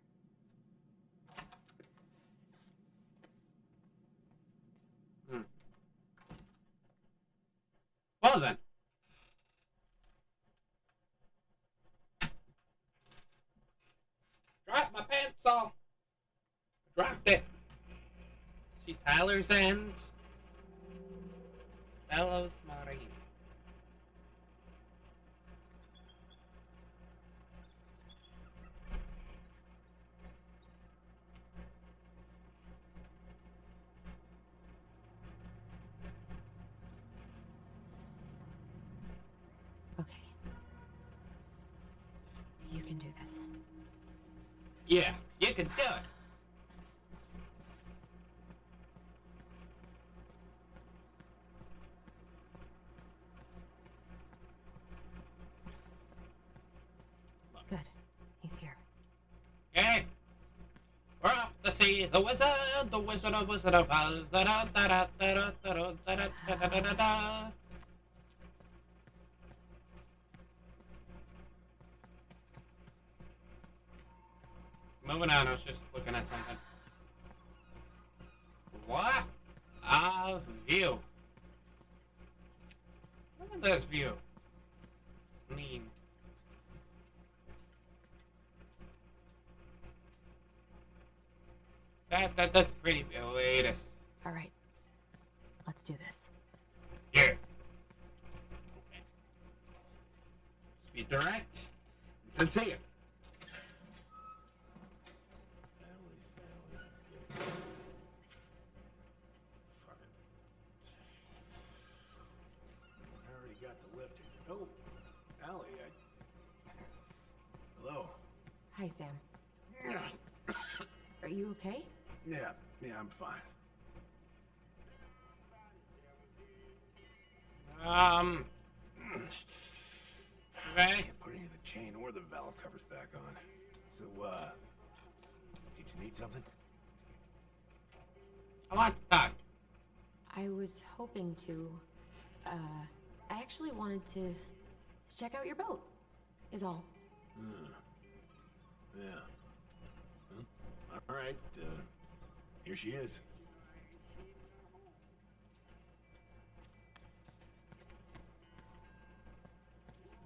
Well then. Drop my pants off. Dropped it. See Tyler's end. Delos Marine. Okay. You can do this. Yeah, you can do it. Good. He's here. Okay. We're off to see the Wizard of Wizard of Oz. Da da da da da da da da da da da da. Moving on, I was just looking at something. What a view. Look at this view. I mean, that's a pretty view. Wait a All right. Let's do this. Yeah. Okay. Let's be direct and sincere. I already got the lift. Oh, Allie, Hello. Hi, Sam. Are you okay? Yeah, I'm fine. Okay. Can't put any of the chain or the valve covers back on. So, did you need something? I want to talk. I was hoping to. I actually wanted to check out your boat, is all. Yeah. Well, all right, here she is.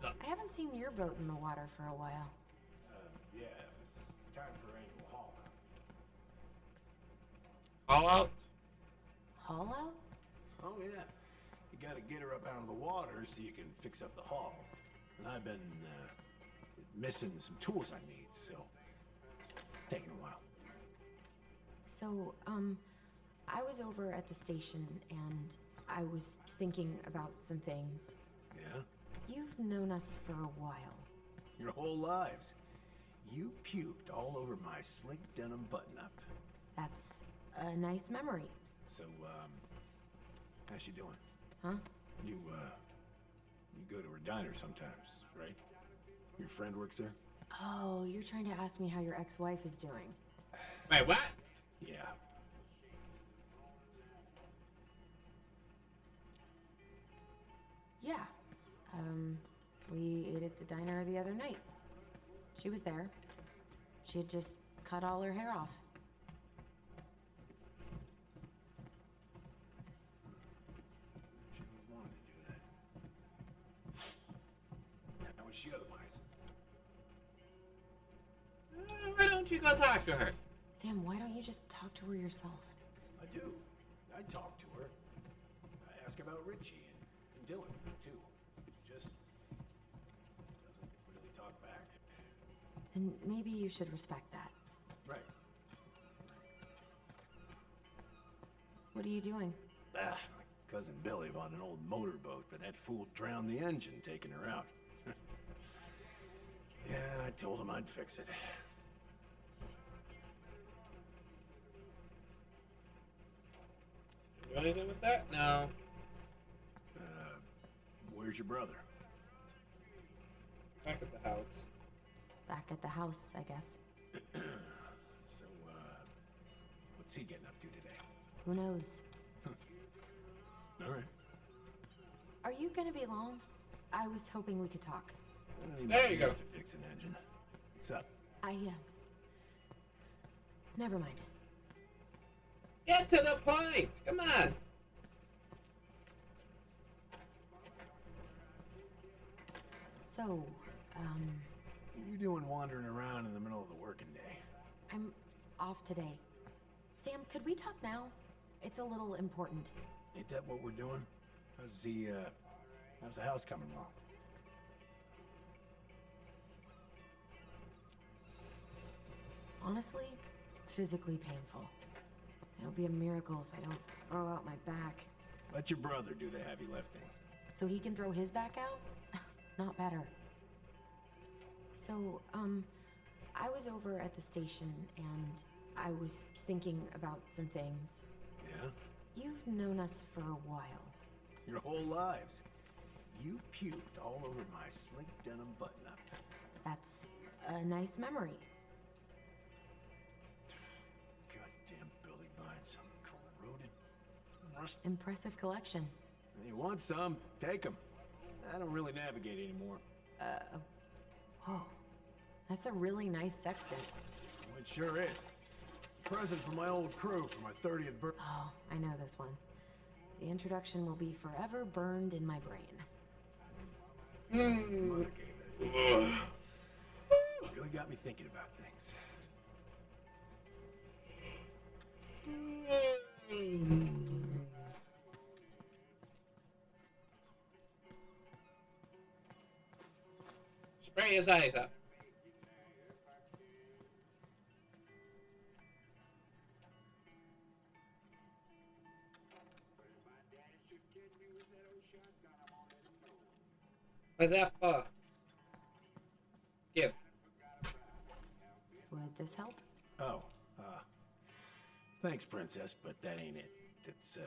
I haven't seen your boat in the water for a while. Yeah, it was time for annual haul out. All out? Haul out? Oh, yeah. You gotta get her up out of the water so you can fix up the hull. And I've been, missing some tools I need, so it's taking a while. So, I was over at the station and I was thinking about some things. Yeah? You've known us for a while. Your whole lives. You puked all over my slick denim button-up. That's a nice memory. So, how's she doing? Huh? You go to her diner sometimes, right? Your friend works there? Oh, you're trying to ask me how your ex-wife is doing. Wait, what? Yeah. Yeah. We ate at the diner the other night. She was there. She had just cut all her hair off. She wanted to do that. How was she otherwise? Why don't you go talk to her? Sam, why don't you just talk to her yourself? I do. I talk to her. I ask about Richie and Dylan, too. She just doesn't really talk back. Then maybe you should respect that. Right. What are you doing? My cousin Billy bought an old motorboat, but that fool drowned the engine taking her out. Yeah, I told him I'd fix it. Do anything with that? No. Where's your brother? Back at the house. Back at the house, I guess. So, what's he getting up to today? Who knows? All right. Are you gonna be long? I was hoping we could talk. I don't need There my you go. ears to fix an engine. What's up? Never mind. Get to the point! Come on! So, What are you doing wandering around in the middle of the working day? I'm off today. Sam, could we talk now? It's a little important. Ain't that what we're doing? How's the house coming along? Honestly, physically painful. It'll be a miracle if I don't throw out my back. Let your brother do the heavy lifting. So he can throw his back out? Not better. So, I was over at the station and I was thinking about some things. Yeah? You've known us for a while. Your whole lives. You puked all over my slick denim button-up. That's a nice memory. Goddamn Billy buying some corroded rust. Impressive collection. You want some? Take them. I don't really navigate anymore. Oh, that's a really nice sextant. Well, it sure is. It's a present from my old crew for my 30th birthday. Oh, I know this one. The introduction will be forever burned in my brain. Mother gave that. Really got me thinking about things. Spray his eyes up. What's that for? Give. Would this help? Oh, thanks, Princess, but that ain't it. It's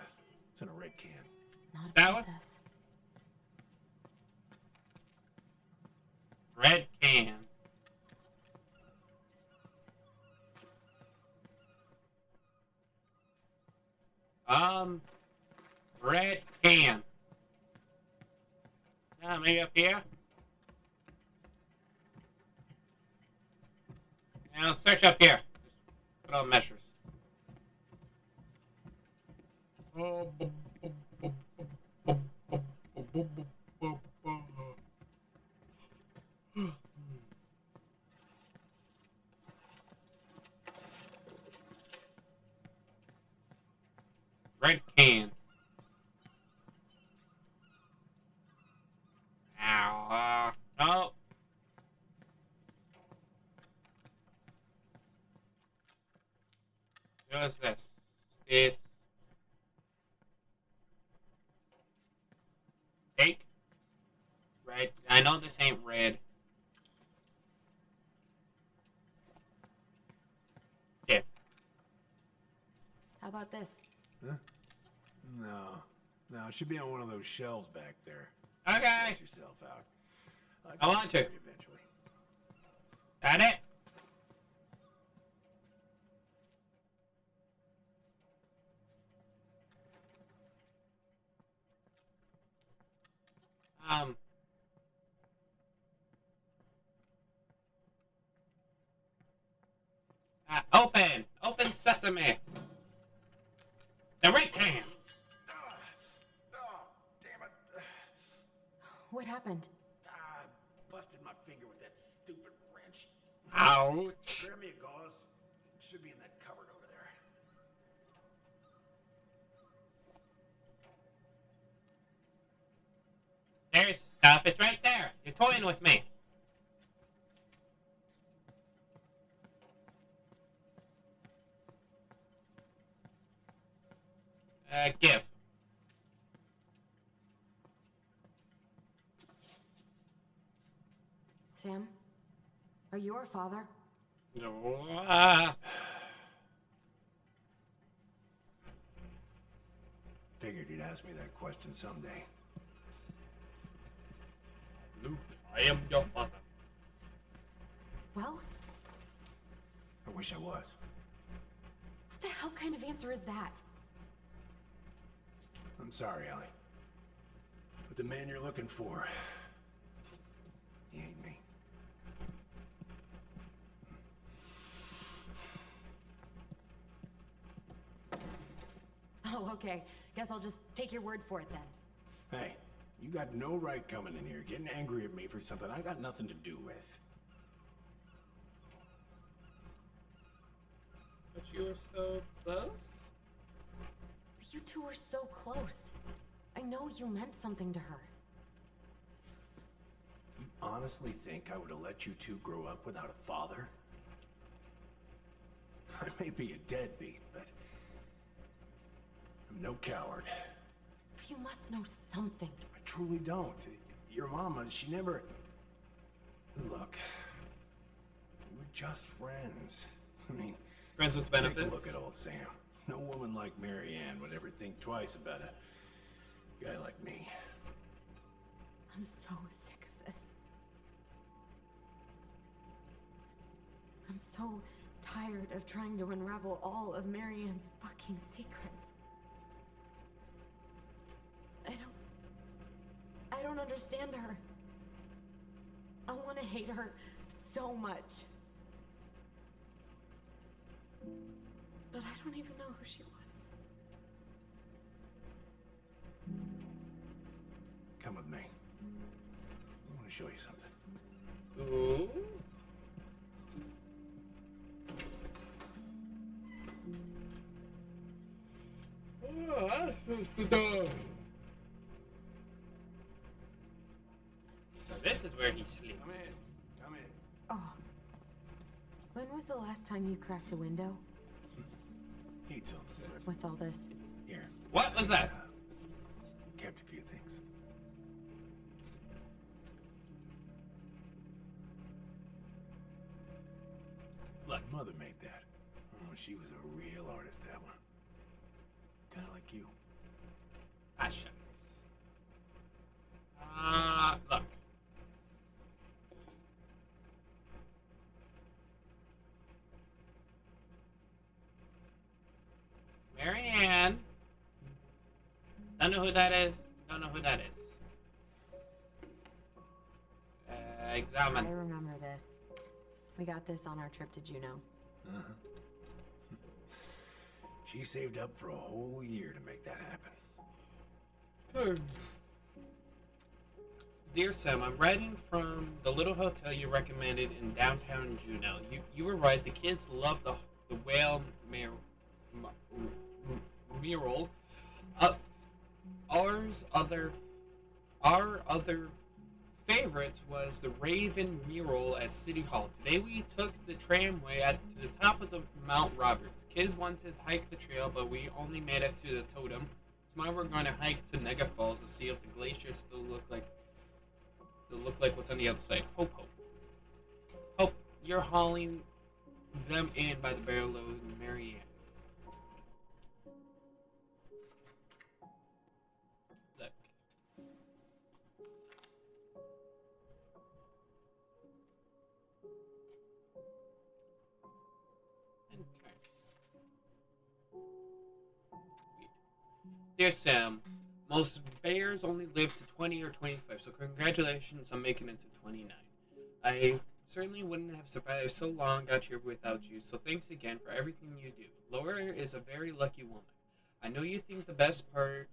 in a red can. Not a That one? princess. Red can. maybe up here? Now search up here. Just put on measures. Red can. Ow. No. What's this? This. Cake? Right. I know this ain't red. Yeah. How about this? Huh? No. No, it should be on one of those shelves back there. Okay. Get yourself out. I want to. Eventually. Got it? Open! Open sesame! The red can! Oh, damn it. What happened? I busted my finger with that stupid wrench. Ouch! Grab me a gauze. It should be in that cupboard over there. There's stuff. It's right there. You're toying with me. Give. Sam? Are you our father? No. Figured you'd ask me that question someday. Luke, I am your father. Well, I wish I was. what the hell kind of answer is that? I'm sorry, Ellie. But the man you're looking for, he ain't me. Oh, okay. Guess I'll just take your word for it then. Hey, you got no right coming in here getting angry at me for something I got nothing to do with. But you were so close? You two were so close. I know you meant something to her. You honestly think I would have let you two grow up without a father? I may be a deadbeat, but I'm no coward. But you must know something. I truly don't. Your mama, she never... Look, we're just friends. I mean, friends with benefits? Take a look at old Sam. No woman like Mary Ann would ever think twice about a guy like me. I'm so sick of this. I'm so tired of trying to unravel all of Mary Ann's fucking secrets. I don't understand her. I want to hate her so much. But I don't even know who she was. Come with me. I want to show you something. Ooh. Oh, that's the door. So this is where he sleeps. Come in. Come in. Oh. When was the last time you cracked a window? Eat some. What's all this? Here. What was that? Kept a few things. Look. My mother made that. Oh, she was a real artist, that one. Kind of like you. Passions. Look. Mary Ann. Don't know who that is. Don't know who that is. I examine. remember this. We got this on our trip to Juneau. Uh-huh. She saved up for a whole year to make that happen. Good. Dear Sam, I'm writing from the little hotel you recommended in downtown Juneau. You were right. The kids love the whale mural. Our other favorite was the Raven mural at City Hall. Today we took the tramway to the top of the Mount Roberts. Kids wanted to hike the trail, but we only made it to the totem. Tomorrow we're going to hike to Nega Falls to see if the glaciers still look like what's on the other side. Hope. Hope you're hauling them in by the barrel load, Marianne. Look. Okay. Dear Sam, most bears only live to 20 or 25, so congratulations on making it to 29. I certainly wouldn't have survived so long out here without you, so thanks again for everything you do. Laura is a very lucky woman. I know you think the best part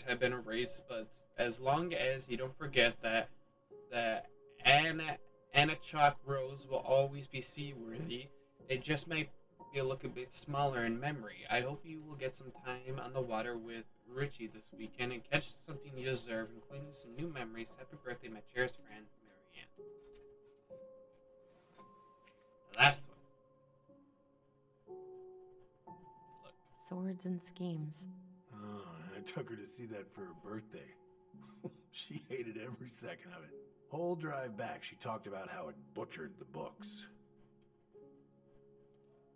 have been erased, but as long as you don't forget that Anachok Rose will always be seaworthy, it just might look a bit smaller in memory. I hope you will get some time on the water with Richie this weekend and catch something you deserve, including some new memories. Happy birthday, my cherished friend, Marianne. The last one. Look. Swords and schemes. Oh, I took her to see that for her birthday. She hated every second of it. Whole drive back, she talked about how it butchered the books.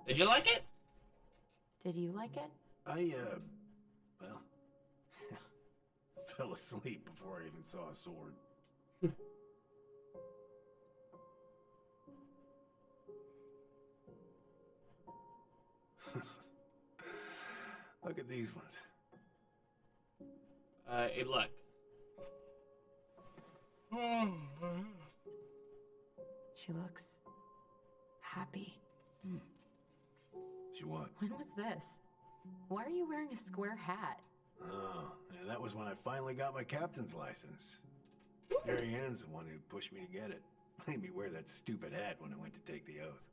Did you like it? Did you like it? Well, fell asleep before I even saw a sword. Look at these ones. Hey, look. She looks happy. She what? When was this? Why are you wearing a square hat? Oh, yeah, that was when I finally got my captain's license. Mary Ann's the one who pushed me to get it. Made me wear that stupid hat when I went to take the oath.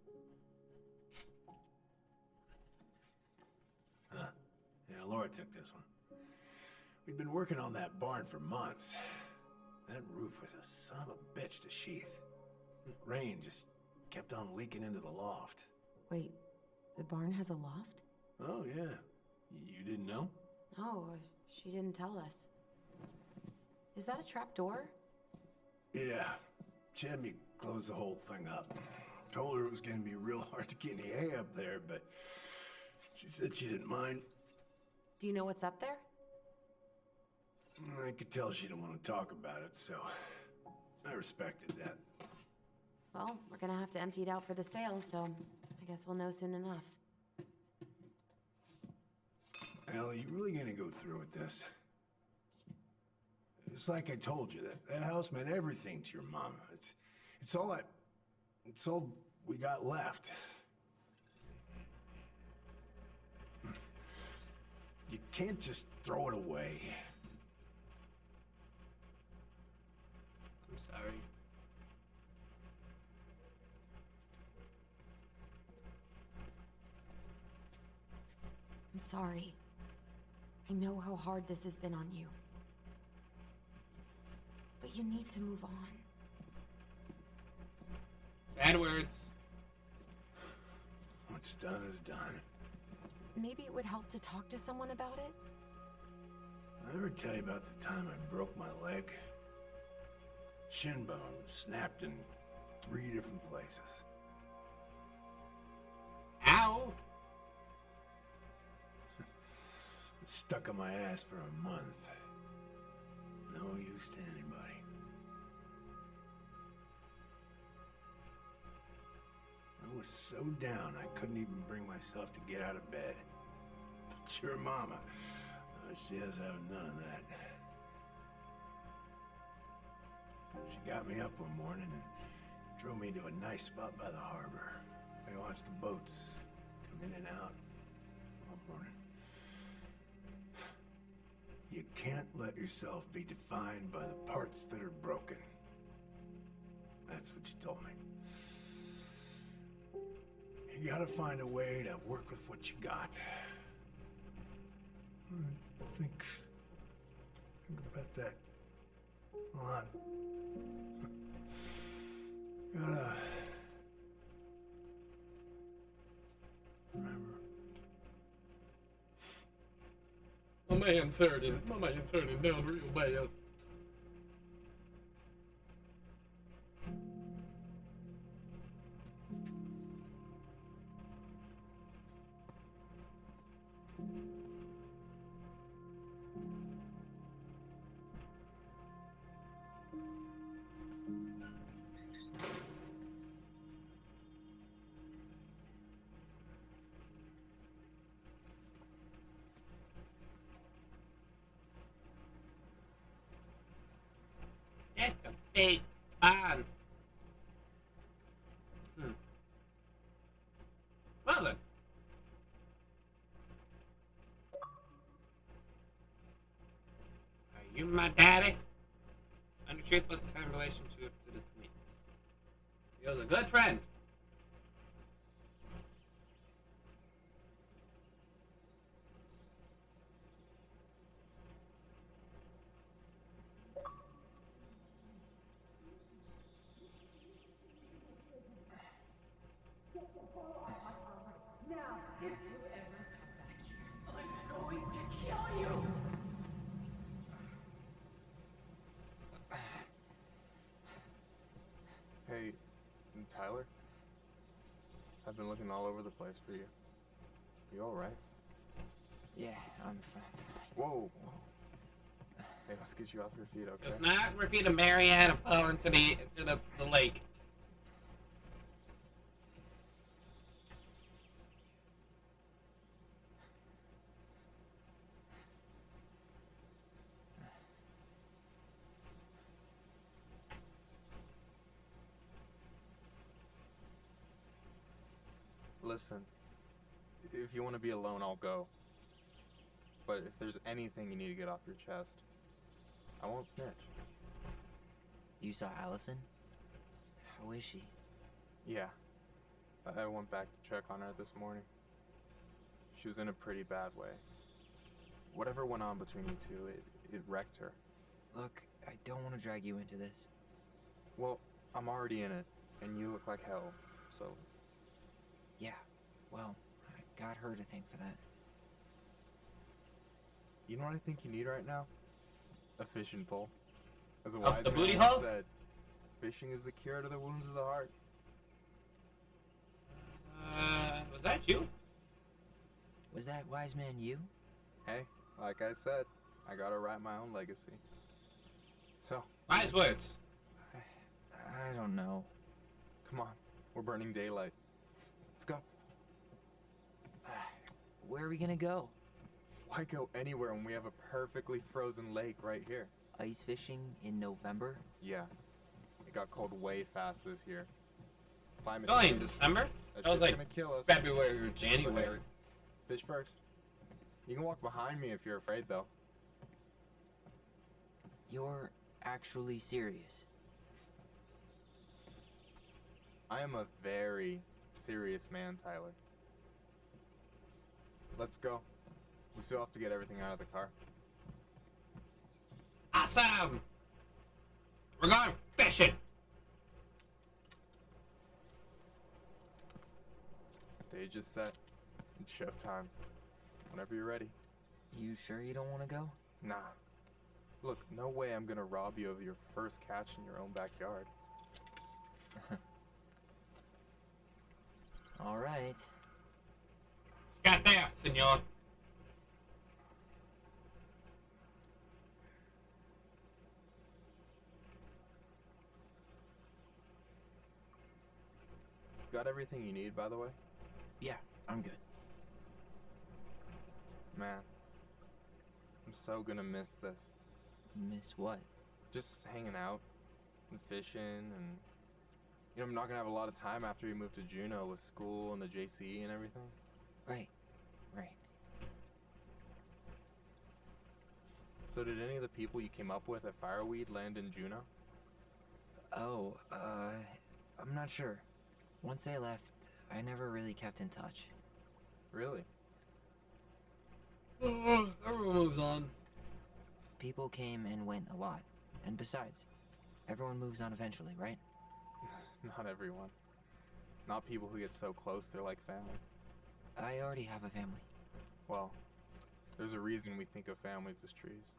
Huh. Yeah, Laura took this one. We'd been working on that barn for months. That roof was a son of a bitch to sheath. Rain just kept on leaking into the loft. Wait, the barn has a loft? Oh, yeah. You didn't know? Oh, she didn't tell us. Is that a trap door? Yeah. She had me close the whole thing up. Told her it was going to be real hard to get any hay up there, but she said she didn't mind. Do you know what's up there? I could tell she didn't want to talk about it, so I respected that. Well, we're gonna have to empty it out for the sale, so I guess we'll know soon enough. Al, you really gonna go through with this? It's like I told you, that house meant everything to your mama. It's all we got left. You can't just throw it away. I'm sorry. I'm sorry. I know how hard this has been on you. But you need to move on. Bad words. What's done is done. Maybe it would help to talk to someone about it? I ever tell you about the time I broke my leg? Shin bone snapped in 3 different places. Ow! It stuck on my ass for a month. No use to anybody. I was so down I couldn't even bring myself to get out of bed. But your mama, she has having none of that. She got me up one morning and drove me to a nice spot by the harbor. I watched the boats come in and out all morning. You can't let yourself be defined by the parts that are broken. That's what you told me. You gotta find a way to work with what you got. Think about that a lot. Gotta remember. My man's hurting down real bad. Get the bait on. Well then. Are you my daddy? And the truth, what's the same relationship to the twins? He was a good friend. Hey, Tyler? I've been looking all over the place for you. You alright? Yeah, I'm fine. Whoa, whoa. Hey, let's get you off your feet, okay? Does not repeat a Marianne and fall into the lake. Listen, if you want to be alone, I'll go. But if there's anything you need to get off your chest, I won't snitch. You saw Allison? How is she? Yeah. I went back to check on her this morning. She was in a pretty bad way. Whatever went on between you two, it wrecked her. Look, I don't want to drag you into this. Well, I'm already in it, and you look like hell, so... Yeah, well, I got her to thank for that. You know what I think you need right now? A fishing pole. As a wise the man booty once hole? said, fishing is the cure to the wounds of the heart. Was that you? Was that wise man you? Hey, like I said, I gotta write my own legacy. So, Wise words. I don't know. come on, we're burning daylight. Let's go. Where are we gonna go? Why go anywhere when we have a perfectly frozen lake right here? Ice fishing in November? Yeah. It got cold way fast this year. Climate Only in change. December? That That was shit's like gonna kill us. February or January. But hey, fish first. You can walk behind me if you're afraid, though. You're actually serious. I am a very serious man, Tyler. Let's go. We still have to get everything out of the car. Awesome! We're going fishing! Stage is set. It's showtime. Whenever you're ready. You sure you don't want to go? Nah. Look, no way I'm gonna rob you of your first catch in your own backyard. All right. Got there, senor. Got everything you need, by the way? Yeah, I'm good. Man, I'm so gonna miss this. Miss what? Just hanging out. and fishing, and I'm not gonna have a lot of time after we move to Juneau with school and the JC and everything. Right. So did any of the people you came up with at Fireweed land in Juneau? Oh, I'm not sure. Once they left, I never really kept in touch. Really? Everyone moves on. People came and went a lot. And besides, everyone moves on eventually, right? Not everyone. Not people who get so close they're like family. I already have a family. Well, there's a reason we think of families as trees.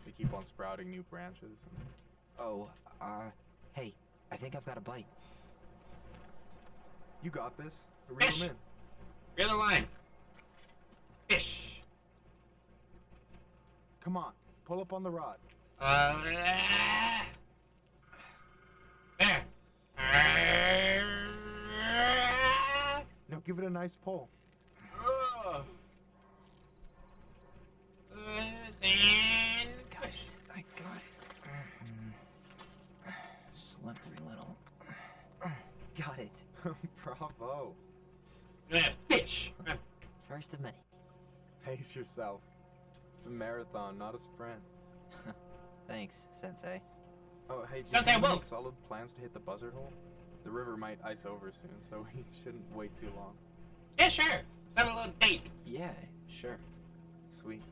They keep on sprouting new branches. Oh, hey, I think I've got a bite. You got this. Reel Fish! them in. Reel the line. Fish. Come on, pull up on the rod. There. Now give it a nice pull. And fish. I got it. Slippery little. Got it. Bravo. Fish. First of many. Pace yourself. It's a marathon, not a sprint. Thanks, Sensei. Oh, hey, do Sensei, you whoa! make solid plans to hit the buzzard hole? The river might ice over soon, so we shouldn't wait too long. Yeah, sure. Let's have a little date. Yeah, sure. Sweet.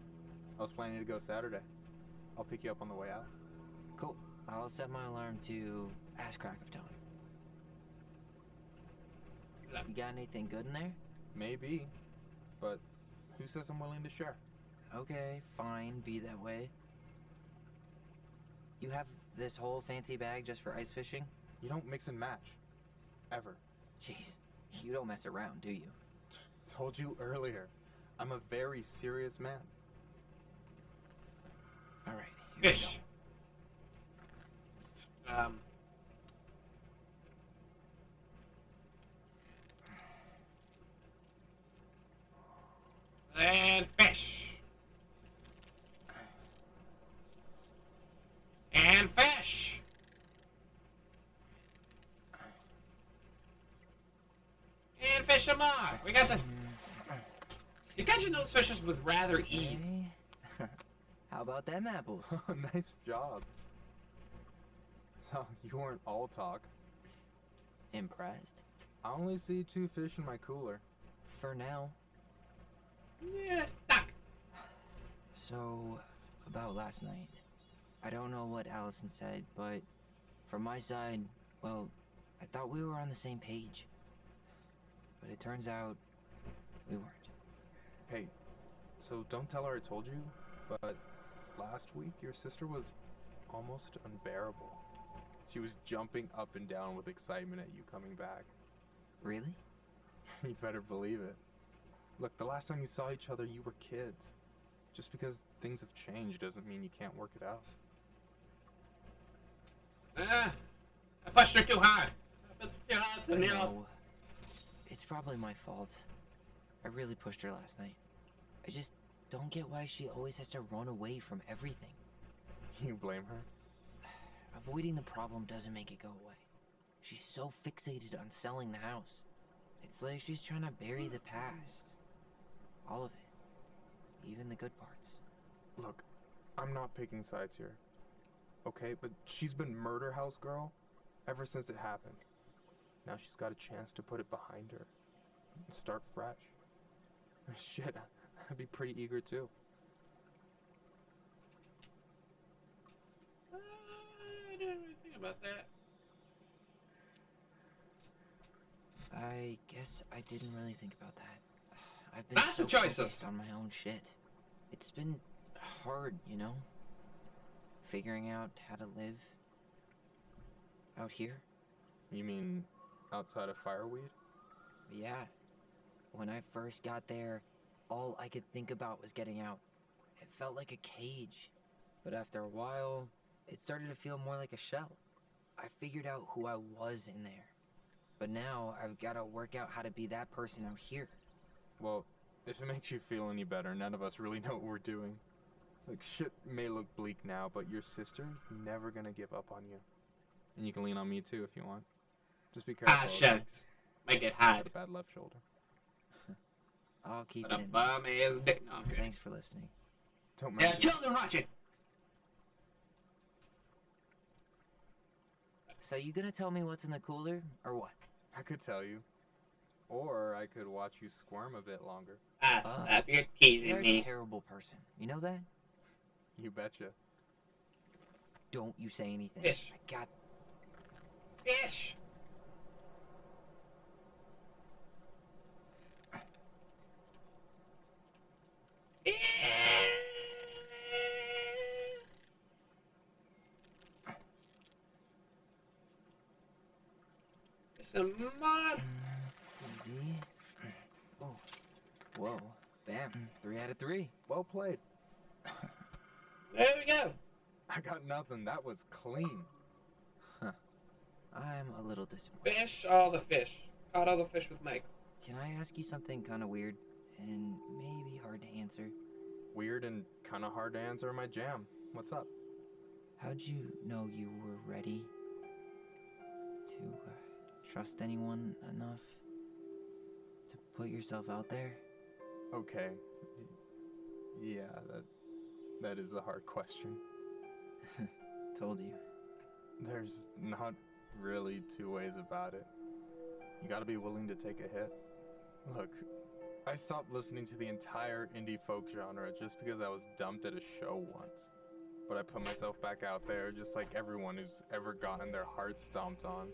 I was planning to go Saturday. I'll pick you up on the way out. Cool. I'll set my alarm to ass crack of dawn. You got anything good in there? Maybe, but who says I'm willing to share? Okay, fine, be that way. You have this whole fancy bag just for ice fishing? You don't mix and match. Ever. Jeez, you don't mess around, do you? Told you earlier. I'm a very serious man. Alright, Fish. And fish. And fish. And fish some more. We got the. You're catching those fishes with rather ease. Okay. How about them apples? Nice job. So, you weren't all talk. Impressed. I only see 2 fish in my cooler. For now. Yeah, duck. So, about last night. I don't know what Allison said, but from my side, well, I thought we were on the same page. But it turns out we weren't. Hey, so don't tell her I told you, but last week your sister was almost unbearable. She was jumping up and down with excitement at you coming back. Really? You better believe it. Look, the last time you saw each other, you were kids. Just because things have changed doesn't mean you can't work it out. I pushed her too hard. I pushed her too hard to I nail. know. It's probably my fault. I really pushed her last night. I just don't get why she always has to run away from everything. You blame her? Avoiding the problem doesn't make it go away. She's so fixated on selling the house. It's like she's trying to bury the past. All of it. Even the good parts. Look, I'm not picking sides here. Okay, but she's been murder house girl ever since it happened. Now she's got a chance to put it behind her and start fresh. Shit, I'd be pretty eager too. I didn't really think about that. I guess I didn't really think about that. I've been Lots so of choices. focused on my own shit. It's been hard, you know? Figuring out how to live out here. You mean outside of Fireweed? Yeah. When I first got there, all I could think about was getting out. It felt like a cage. But after a while, it started to feel more like a shell. I figured out who I was in there. But now I've got to work out how to be that person out here. Well, if it makes you feel any better, none of us really know what we're doing. Like, shit may look bleak now, but your sister's never gonna give up on you. And you can lean on me too if you want. Just be careful. Ah, shucks. Make it hide. Got a bad left shoulder. I'll keep But it a in. bum ass dick. No, I'm kidding. Thanks for listening. Don't Yeah, mention children watching. So you gonna tell me what's in the cooler, or what? I could tell you. Or I could watch you squirm a bit longer. Ah, stop. You're teasing You're me. a terrible person. You know that? You betcha. Don't you say anything. Fish. I got... Fish. Some mud. Easy. Oh. Whoa. Bam. 3 out of 3. Well played. There we go. I got nothing. That was clean. Huh. I'm a little disappointed. Fish all the fish. Caught all the fish with Michael. Can I ask you something kind of weird and maybe hard to answer? Weird and kind of hard to answer my jam. What's up? How'd you know you were ready to trust anyone enough to put yourself out there? Okay. Yeah, that is a hard question. Told you. There's not really two ways about it. You gotta be willing to take a hit. Look, I stopped listening to the entire indie folk genre just because I was dumped at a show once. But I put myself back out there just like everyone who's ever gotten their heart stomped on.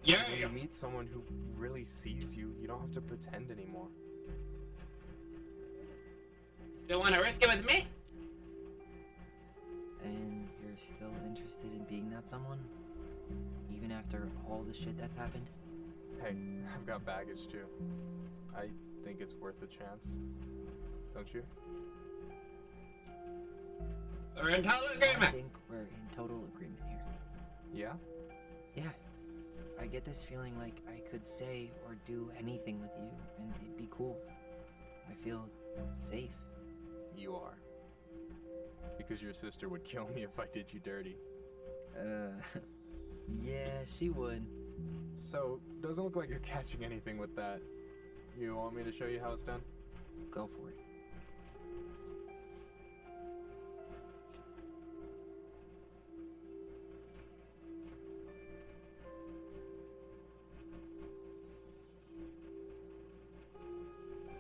Yeah. When you meet someone who really sees you, you don't have to pretend anymore. Still want to risk it with me? And you're still interested in being that someone? Even after all the shit that's happened? Hey, I've got baggage too. I think it's worth a chance. Don't you? So we're in total I agreement. think we're in total agreement here. Yeah? Yeah. I get this feeling like I could say or do anything with you, and it'd be cool. I feel safe. You are. Because your sister would kill me if I did you dirty. Yeah, she would. So, doesn't look like you're catching anything with that. You want me to show you how it's done? Go for it.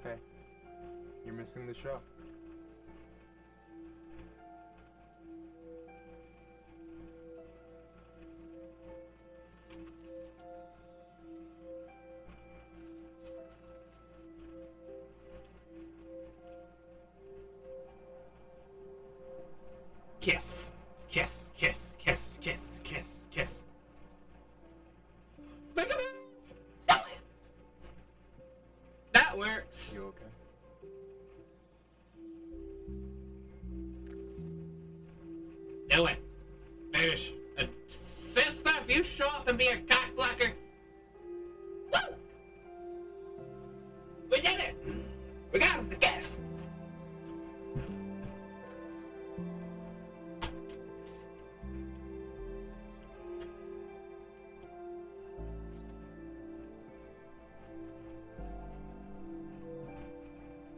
Hey, you're missing the show. Kiss. Kiss. Kiss. Kiss. Kiss. Kiss. Kiss. Make a move. Do it. That works. You okay? Do it. Finish. Sister, if you show up and be a cock blocker. Woo! We did it. We got him to kiss.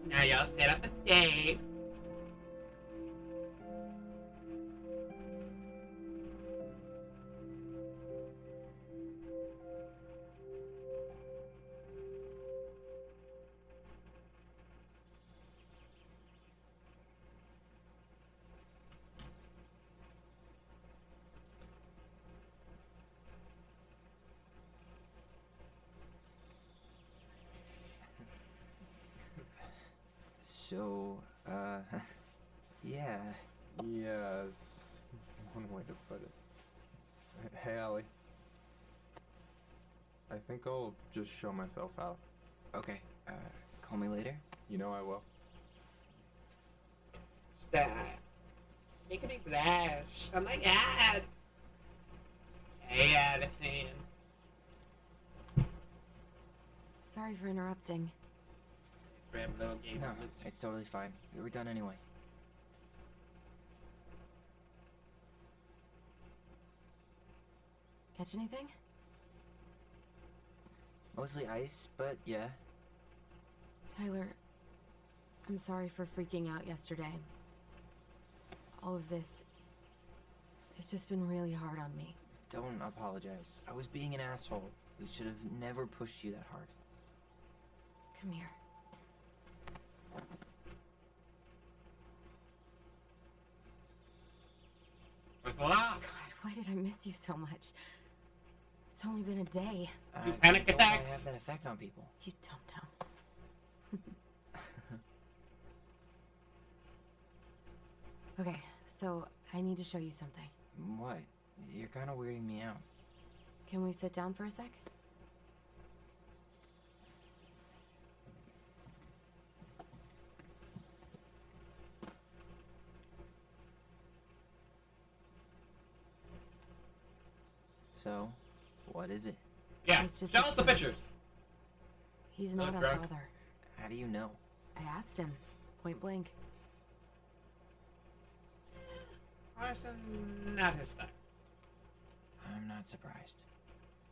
Now y'all set up a date. So, yeah. Yes, one way to put it. Hey, Allie. I think I'll just show myself out. Okay, call me later? You know I will. Stop. Making me blush. Oh my god. Hey, Addison. Sorry for interrupting. Grab a little game. No, it's totally fine. We were done anyway. Catch anything? Mostly ice, but yeah. Tyler, I'm sorry for freaking out yesterday. All of this, it's just been really hard on me. Don't apologize. I was being an asshole. We should have never pushed you that hard. Come here. Where's the laugh? God, why did I miss you so much? It's only been a day. Do panic don't attacks? have that effect on people. You dum-dum. Okay, so I need to show you something. What? You're kind of weirding me out. Can we sit down for a sec? So, what is it? Yeah, It's just show a us the chance. pictures. He's not our drunk? father. How do you know? I asked him, point blank. Arson's not his style. I'm not surprised.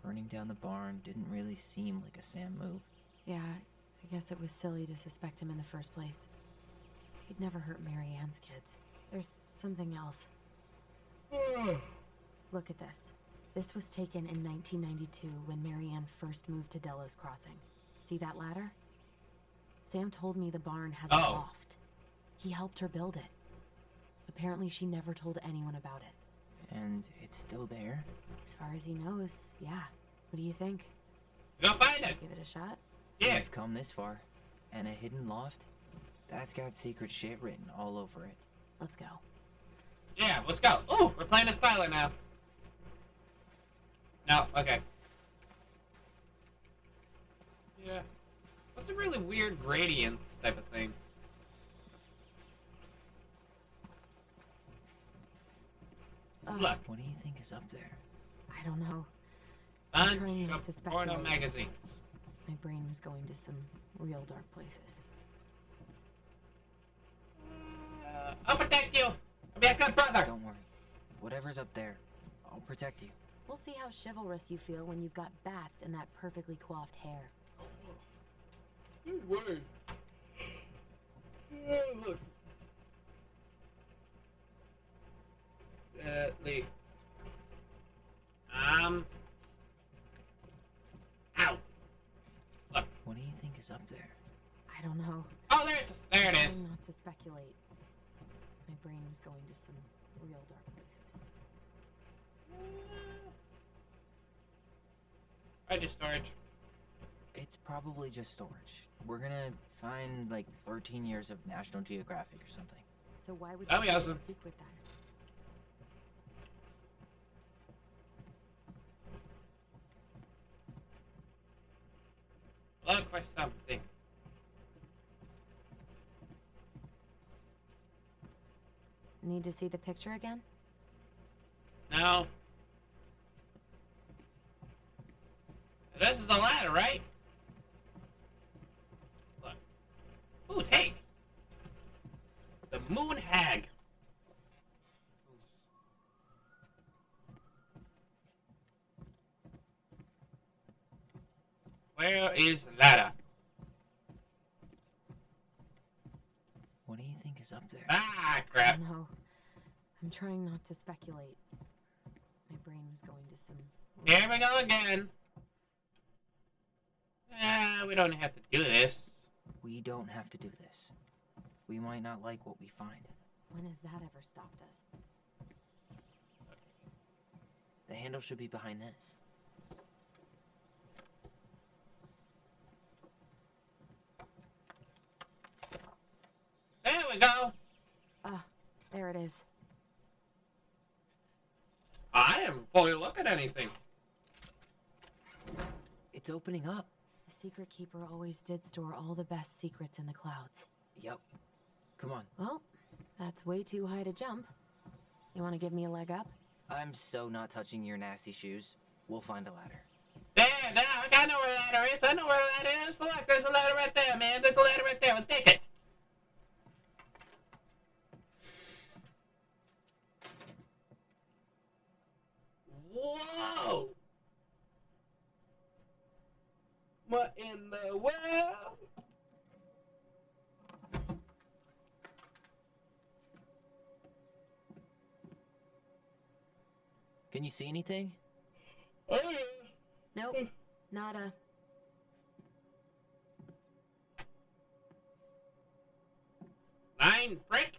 Burning down the barn didn't really seem like a Sam move. Yeah, I guess it was silly to suspect him in the first place. He'd never hurt Mary Ann's kids. There's something else. Look at this. This was taken in 1992 when Mary Ann first moved to Delos Crossing. See that ladder? Sam told me the barn has a loft. He helped her build it. Apparently she never told anyone about it. And it's still there? As far as he knows, yeah. What do you think? Go find it! Give it a shot? Yeah. We've come this far. And a hidden loft? That's got secret shit written all over it. Let's go. Yeah, let's go. Oh, we're playing a styler now. No, okay. Yeah. What's a really weird gradient type of thing? Look. What do you think is up there? I don't know. I'm trying not to Bunch of porno speculate. magazines. My brain was going to some real dark places. I'll protect you! I'll be a good brother! Don't worry. Whatever's up there, I'll protect you. We'll see how chivalrous you feel when you've got bats and that perfectly coiffed hair. Wait. Look. Leave. Ow. Look. What do you think is up there? I don't know. Oh, there it is. Trying not to speculate. My brain was going to some real dark places. I just storage. It's probably just storage. We're gonna find like 13 years of National Geographic or something. So why would That'd you be keep awesome. it a secret then? Look for something. Need to see the picture again? No. This is the ladder, right? Look. Ooh, take! The Moon Hag. Where is the ladder? What do you think is up there? Ah, I crap. don't know. I'm trying not to speculate. My brain was going to some... Here we go again. We don't have to do this. We don't have to do this. We might not like what we find. When has that ever stopped us? The handle should be behind this. There we go. Ah, there it is. I didn't fully look at anything. It's opening up. The Secret Keeper always did store all the best secrets in the clouds. Yep. Come on. Well, that's way too high to jump. You want to give me a leg up? I'm so not touching your nasty shoes. We'll find a ladder. There, now, I know where the ladder is. I know where the ladder is. Look, there's a ladder right there, man. There's a ladder right there. Let's take it. Whoa! What in the world? Can you see anything? Oh yeah. Nope. Nada. Nine brick.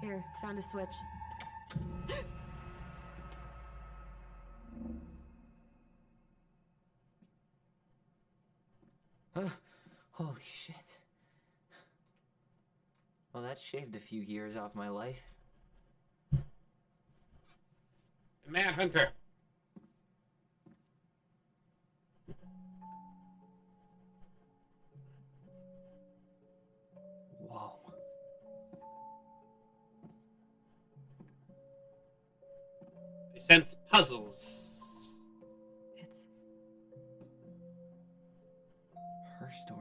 Here, found a switch. Holy shit. Well, that shaved a few years off my life. Mad Hunter. Whoa. They sense puzzles. It's Her story.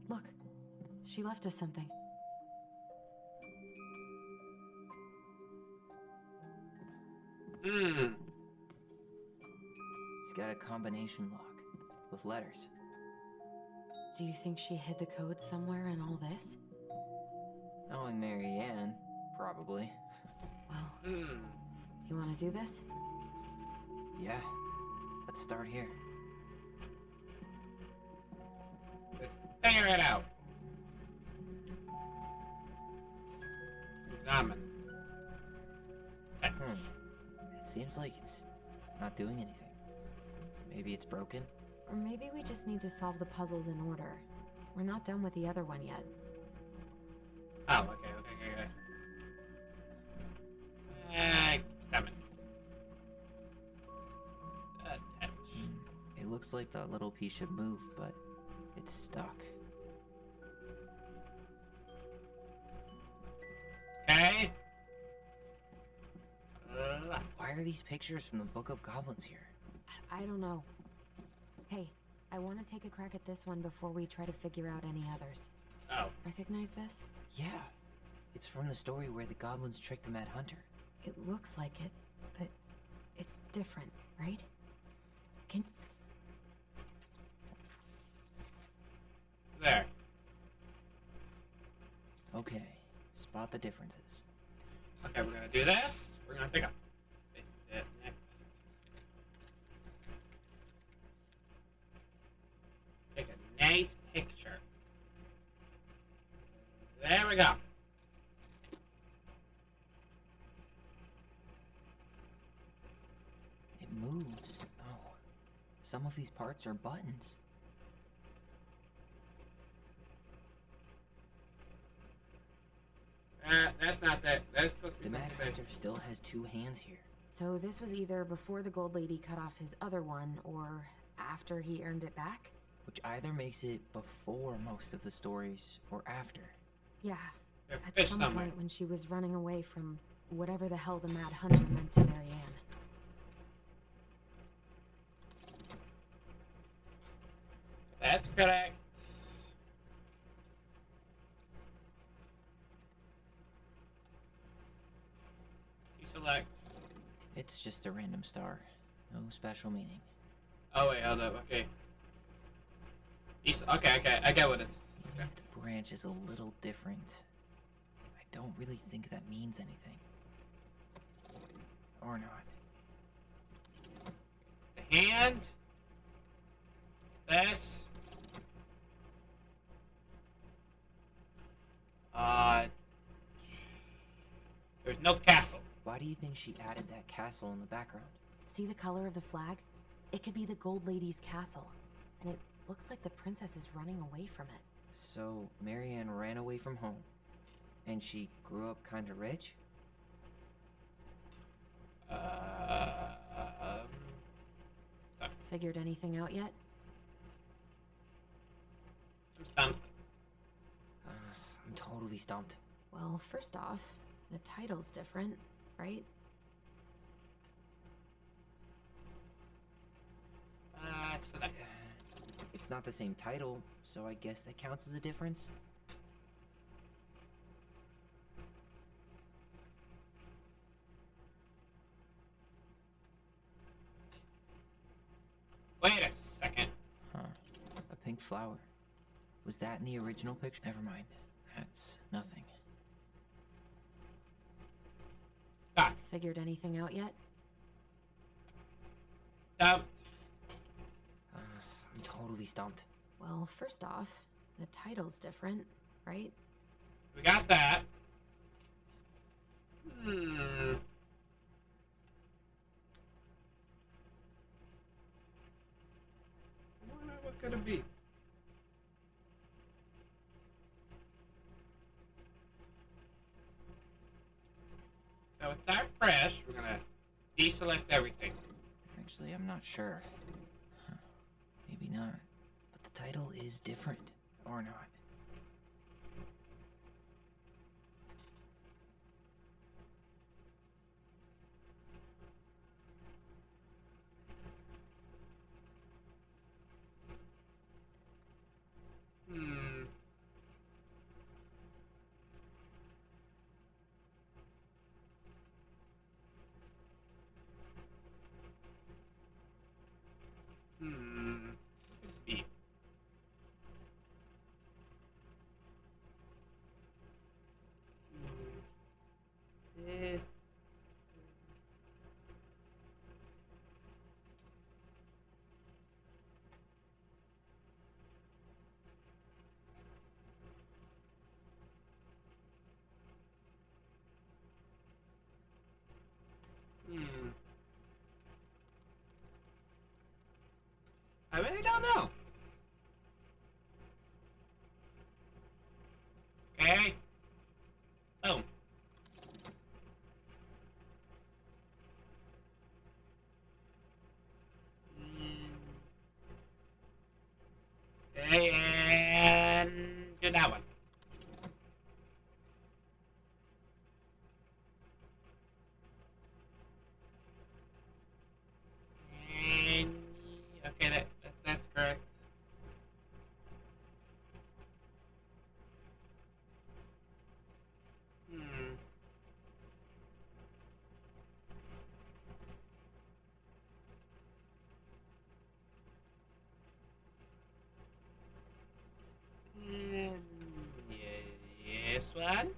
look. She left us something. Hmm. It's got a combination lock with letters. Do you think she hid the code somewhere in all this? Knowing Marianne, probably. Well, Hmm. you want to do this? Yeah. Let's start here. Let's figure it out. Examine. It seems like it's not doing anything. Maybe it's broken? Or maybe we just need to solve the puzzles in order. We're not done with the other one yet. Oh, okay. Examine. Attach. It looks like that little piece should move, but it's stuck. Okay. Why are these pictures from the Book of Goblins here? I don't know. Hey, I want to take a crack at this one before we try to figure out any others. Oh. Recognize this? Yeah. It's from the story where the goblins tricked the Mad Hunter. It looks like it, but it's different, right? Can... There. Okay. Spot the differences. Okay, we're gonna do this. We're gonna take a fix it next. Take a nice picture. There we go. It moves. Oh. Some of these parts are buttons. That's not that. That's supposed to be The Mad something. Hunter still has two hands here. So this was either before the Gold Lady cut off his other one, or after he earned it back? Which either makes it before most of the stories, or after. Yeah, There's at fish some somewhere. point when she was running away from whatever the hell the Mad Hunter meant to Marianne. That's correct. You select. It's just a random star. No special meaning. Oh wait, hold up. Okay. Okay. I get what it's. Even if the branch is a little different, I don't really think that means anything. Or not. The hand. This. There's no castle. Why do you think she added that castle in the background? See the color of the flag? It could be the Gold Lady's castle. And it looks like the princess is running away from it. So, Marianne ran away from home. And she grew up kinda rich? Figured anything out yet? I'm stumped. I'm totally stumped. Well, first off, the title's different, right? Select. It's it's not the same title, so I guess that counts as a difference. Wait a second. Huh. A pink flower. Was that in the original picture? Never mind. That's nothing. Doc. Figured anything out yet? Stumped. I'm totally stumped. Well, first off, the title's different, right? We got that. Hmm. I wonder what could it be? So with that fresh, we're gonna deselect everything. Actually, I'm not sure. Huh. Maybe not. But the title is different. Or not. Hmm. Hmm. B. This. Hmm. I really don't know. Okay. Oh. Okay, and do that one. And okay, that's correct. Hmm. And yes, one.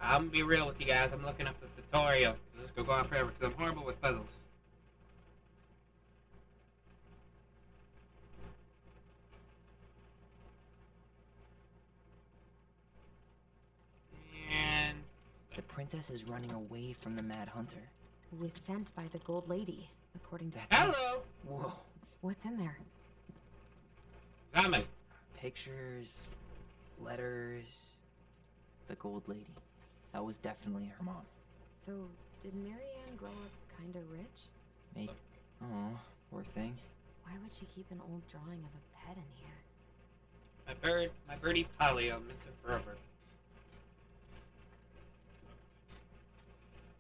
I'm gonna be real with you guys. I'm looking up the tutorial. This is gonna go on forever because I'm horrible with puzzles. And The princess is running away from the Mad Hunter. Who was sent by the Gold Lady, according to... hello. Whoa. What's in there? Examine. Pictures, letters, the Gold Lady. That was definitely her mom. So, did Marianne grow up kinda rich? Make. Oh, poor thing. Why would she keep an old drawing of a pet in here? My birdie Polly, I'll miss her forever.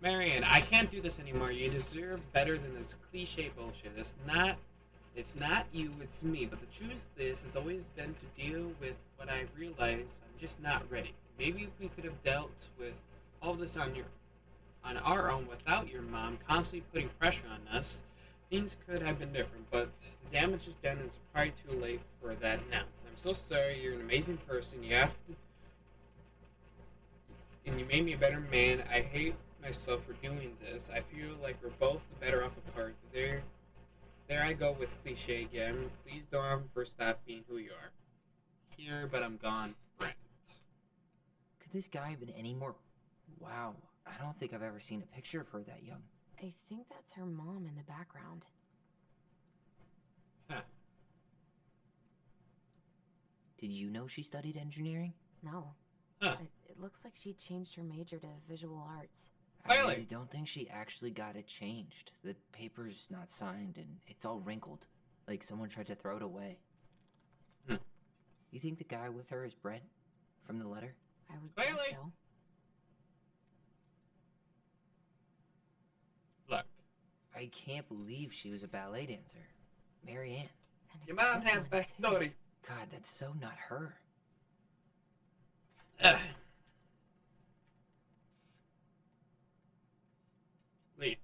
Marianne, I can't do this anymore. You deserve better than this cliche bullshit. It's not you, it's me. But the truth is, has always been to deal with what I realize I'm just not ready. Maybe if we could have dealt with all this on our own without your mom constantly putting pressure on us, things could have been different. But the damage is done and it's probably too late for that now. I'm so sorry. You're an amazing person. You have to... And you made me a better man. I hate myself for doing this. I feel like we're both better off apart. There I go with cliche again. Please don't ever stop being who you are. Here, but I'm gone, Brent. Could this guy have been any more... Wow, I don't think I've ever seen a picture of her that young. I think that's her mom in the background. Huh. Did you know she studied engineering? No. Huh. It looks like she changed her major to visual arts. Really? I don't think she actually got it changed. The paper's not signed and it's all wrinkled. Like someone tried to throw it away. You think the guy with her is Brent? From the letter? I would Clearly. guess so. I can't believe she was a ballet dancer. Marianne. Your mom has backstory. God, that's so not her. Leave.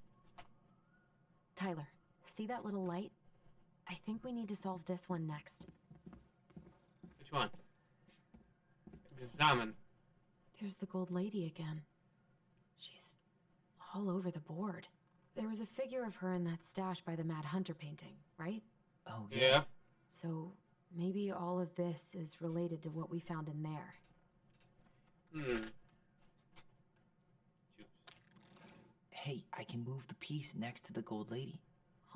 Tyler, see that little light? I think we need to solve this one next. Which one? Examine. There's the gold lady again. She's all over the board. There was a figure of her in that stash by the Mad Hunter painting, right? Oh, Yeah. So maybe all of this is related to what we found in there. Hey, I can move the piece next to the gold lady.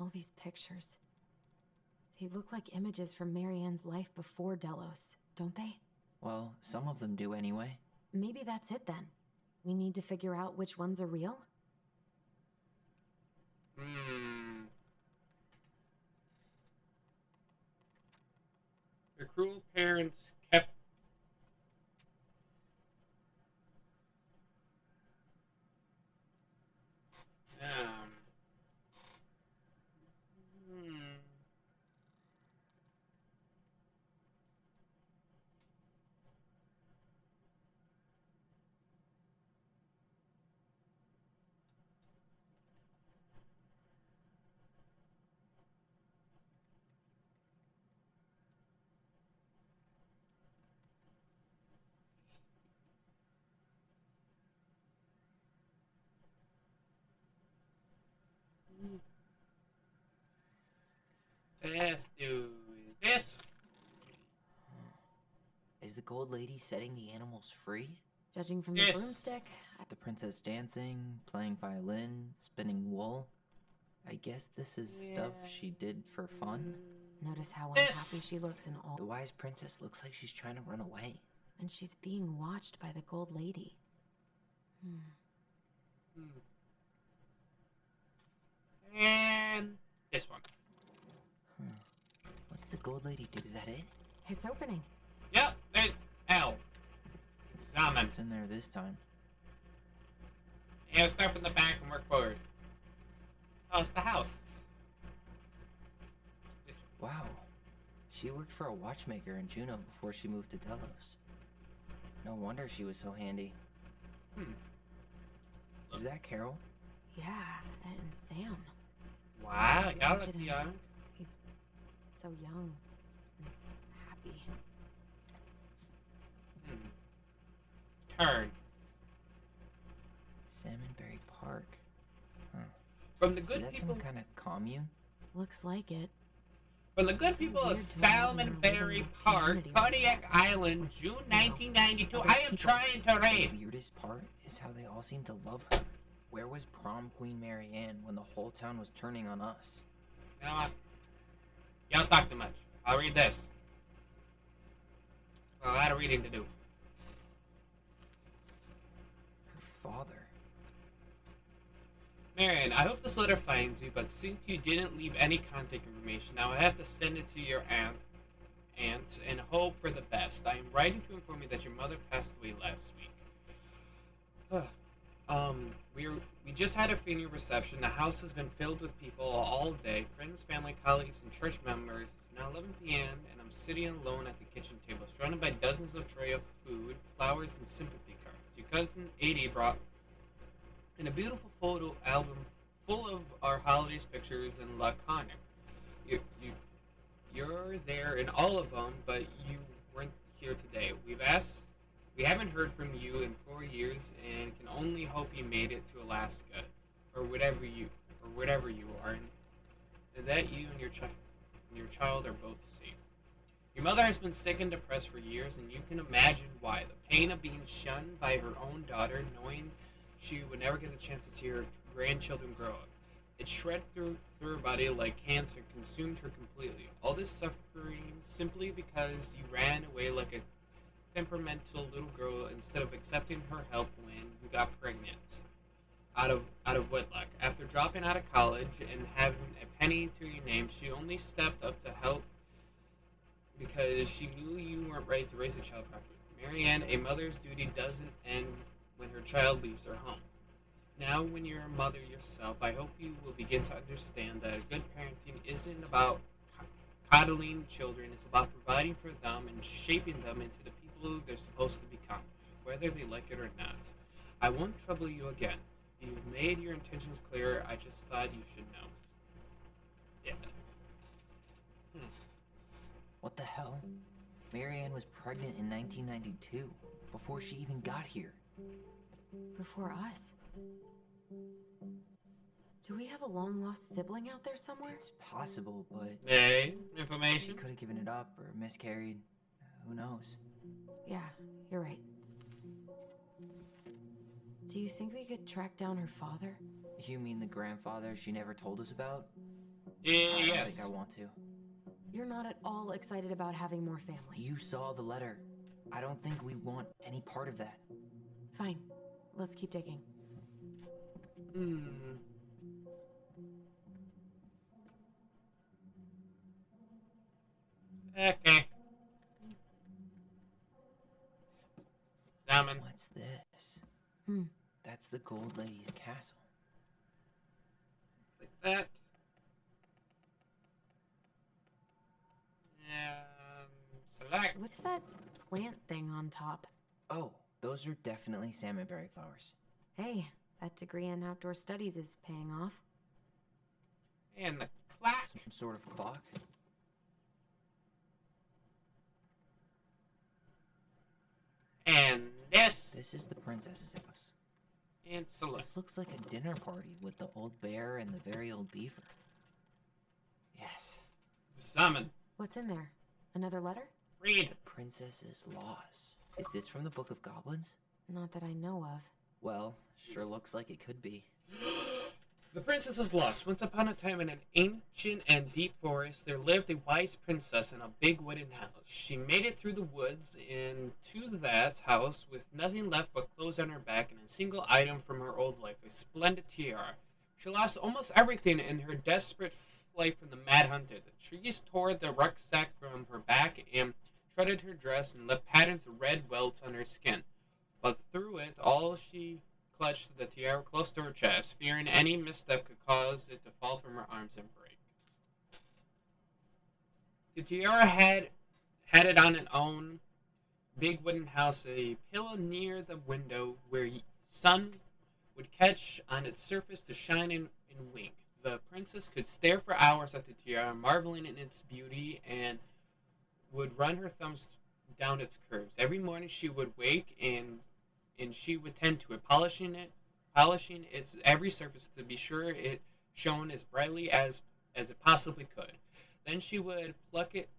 All these pictures. They look like images from Marianne's life before Delos, don't they? Well, some of them do anyway. Maybe that's it then. We need to figure out which ones are real? Her cruel parents kept... Let's do this. Is the gold lady setting the animals free? Judging from the Yes. broomstick, The princess dancing, playing violin, spinning wool. I guess this is stuff she did for fun. notice how Yes. unhappy she looks in all. The wise princess looks like she's trying to run away. And she's being watched by the gold lady. And this one. What's the gold lady do? Is that it? It's opening. Yep, there. L. Examine. What's in there this time? Yeah, start from the back and work forward. Oh, it's the house. This one. Wow. She worked for a watchmaker in Juneau before she moved to Delos. No wonder she was so handy. Is that Carol? Yeah, and Sam. Wow, y'all Look look at him. young. He's so young and happy. Turn. Salmonberry Park. Huh. From the Is good that people. some kind of commune? Looks like it. From the good So people of weird to imagine her Salmonberry living in a Park, community like Kodiak that. Island, June 1992. other I am people. trying to The read. weirdest part is how they all seem to love her. Where was prom queen Marianne when the whole town was turning on us? You know what? Y'all talk too much. I'll read this. A lot of reading to do. Her father. Marion, I hope this letter finds you, but since you didn't leave any contact information, now I have to send it to your aunt, and hope for the best. I am writing to inform you that your mother passed away last week. We just had a funeral reception. The house has been filled with people all day, friends, family, colleagues, and church members. It's now 11 p.m., and I'm sitting alone at the kitchen table, surrounded by dozens of trays of food, flowers, and sympathy cards. Your cousin, Adie, brought in a beautiful photo album full of our holidays pictures and La Connor. You're there in all of them, but you weren't here today. We haven't heard from you in 4 years, and can only hope you made it to Alaska, or whatever you are, and that you and your child are both safe. Your mother has been sick and depressed for years, and you can imagine why. The pain of being shunned by her own daughter, knowing she would never get the chance to see her grandchildren grow up. It shred through her body like cancer, consumed her completely. All this suffering simply because you ran away like a temperamental little girl instead of accepting her help when you got pregnant out of wedlock. After dropping out of college and having a penny to your name, she only stepped up to help because she knew you weren't ready to raise a child properly. Marianne, a mother's duty doesn't end when her child leaves her home. Now, when you're a mother yourself, I hope you will begin to understand that good parenting isn't about coddling children. It's about providing for them and shaping them into the people they're supposed to become, whether they like it or not. I won't trouble you again. You've made your intentions clear. I just thought you should know. Damn it. What the hell? Marianne was pregnant in 1992, before she even got here. Before us? Do we have a long-lost sibling out there somewhere? It's possible, but... Hey, information? She could have given it up or miscarried. Who knows? Yeah, you're right. Do you think we could track down her father? You mean the grandfather she never told us about? Yes. I don't think I want to. You're not at all excited about having more family. You saw the letter. I don't think we want any part of that. Fine. Let's keep digging. Okay. Salmon. What's this? Hmm. That's the Gold Lady's castle. Like that. And select. What's that plant thing on top? Oh, those are definitely salmonberry flowers. Hey, that degree in outdoor studies is paying off. And the clock. Some sort of clock. And this. This is the princess's house. And select. This looks like a dinner party with the old bear and the very old beaver. Yes. Summon. What's in there? Another letter? Read. The princess's laws. Is this from the Book of Goblins? Not that I know of. Well, sure looks like it could be. The princess is lost. Once upon a time in an ancient and deep forest, there lived a wise princess in a big wooden house. She made it through the woods into that house with nothing left but clothes on her back and a single item from her old life, a splendid tiara. She lost almost everything in her desperate flight from the Mad Hunter. The trees tore the rucksack from her back and shredded her dress and left patterns of red welts on her skin. But through it all, she clutched the tiara close to her chest, fearing any misstep could cause it to fall from her arms and break. The tiara had it on its own big wooden house, a pillow near the window where sun would catch on its surface to shine and wink. The princess could stare for hours at the tiara, marveling in its beauty, and would run her thumbs down its curves. Every morning she would wake and she would tend to it, polishing its every surface to be sure it shone as brightly as it possibly could. Then she would pluck it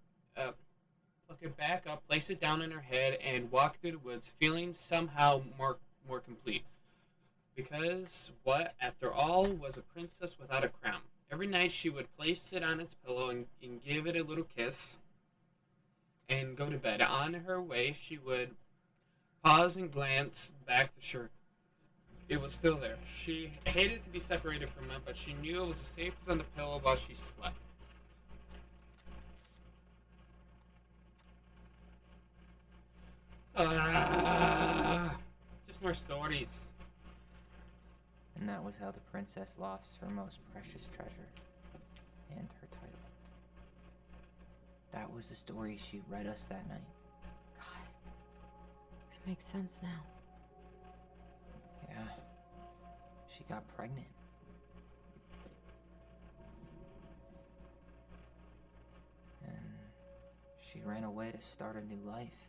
back up, place it down on her head, and walk through the woods, feeling somehow more complete. Because what, after all, was a princess without a crown? Every night she would place it on its pillow and give it a little kiss and go to bed. On her way, she would pause and glance back to sure it was still there. She hated to be separated from it, but she knew it was the safest on the pillow while she slept. Just more stories. And that was how the princess lost her most precious treasure and her title. That was the story she read us that night. God. It makes sense now. Yeah. She got pregnant. And she ran away to start a new life.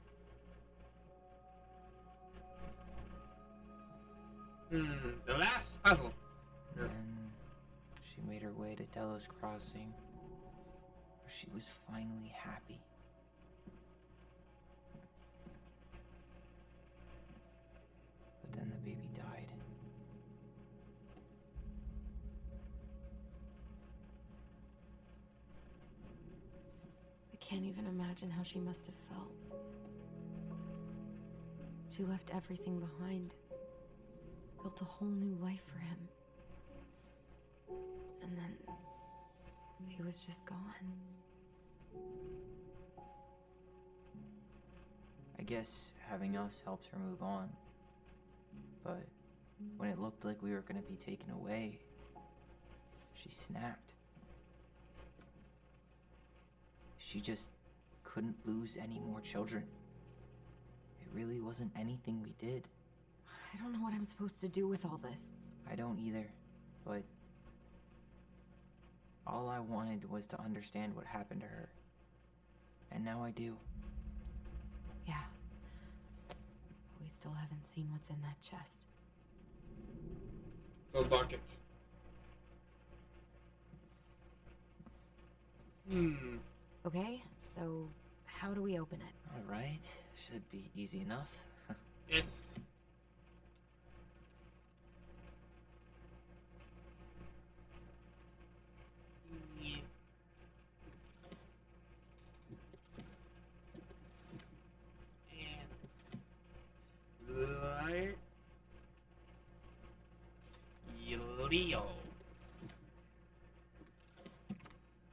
The last puzzle. And she made her way to Delos Crossing, where she was finally happy. But then the baby died. I can't even imagine how she must have felt. She left everything behind. Built a whole new life for him. And then he was just gone. I guess having us helped her move on. But when it looked like we were gonna be taken away, she snapped. She just couldn't lose any more children. It really wasn't anything we did. I don't know what I'm supposed to do with all this. I don't either, but all I wanted was to understand what happened to her. And now I do. Yeah. We still haven't seen what's in that chest. So bucket. Okay, so how do we open it? Alright, should be easy enough. Yes. Leo.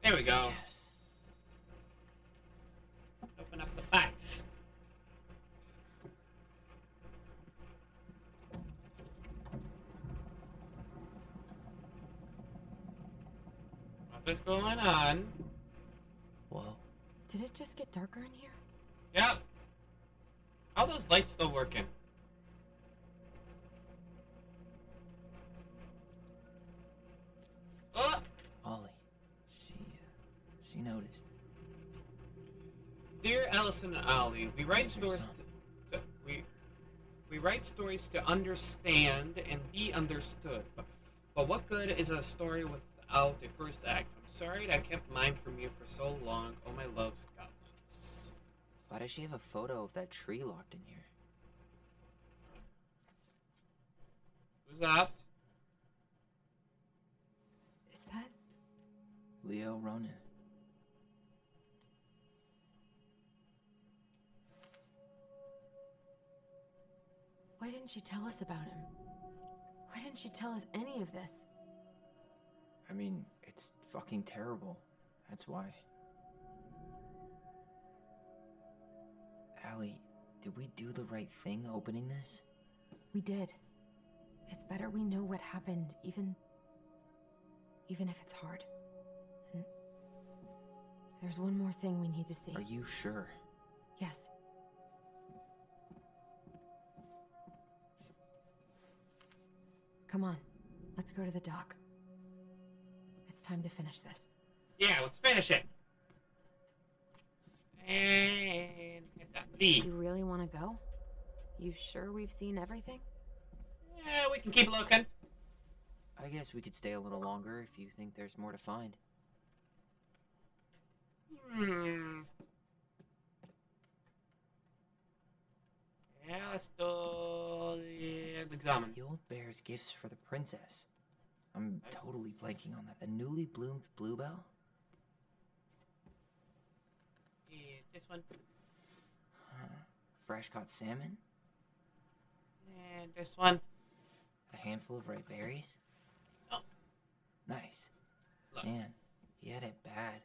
There we go. Yes. Open up the box. What's going on? Whoa. Did it just get darker in here? Yep. All those lights still working. Oh! Ollie. She noticed. Dear Allison and Ollie, we write stories we write stories to understand and be understood. But what good is a story without a first act? I'm sorry that I kept mine from you for so long. Oh my loves, goblins. Why does she have a photo of that tree locked in here? Who's that? Is that? Leo Ronan. Why didn't she tell us about him? Why didn't she tell us any of this? I mean, it's fucking terrible. That's why. Allie, did we do the right thing opening this? We did. It's better we know what happened, even if it's hard. And there's one more thing we need to see. Are you sure? Yes. Come on, let's go to the dock. It's time to finish this. Yeah, let's finish it. And hit that B. You really want to go? You sure we've seen everything? Yeah, we can keep looking. I guess we could stay a little longer if you think there's more to find. Yeah, let's do the examine. The old bear's gifts for the princess. I'm totally blanking on that. The newly bloomed bluebell? Yeah, this one. Fresh caught salmon? And this one. A handful of ripe berries? Oh. Nice. Look. Man, he had it bad.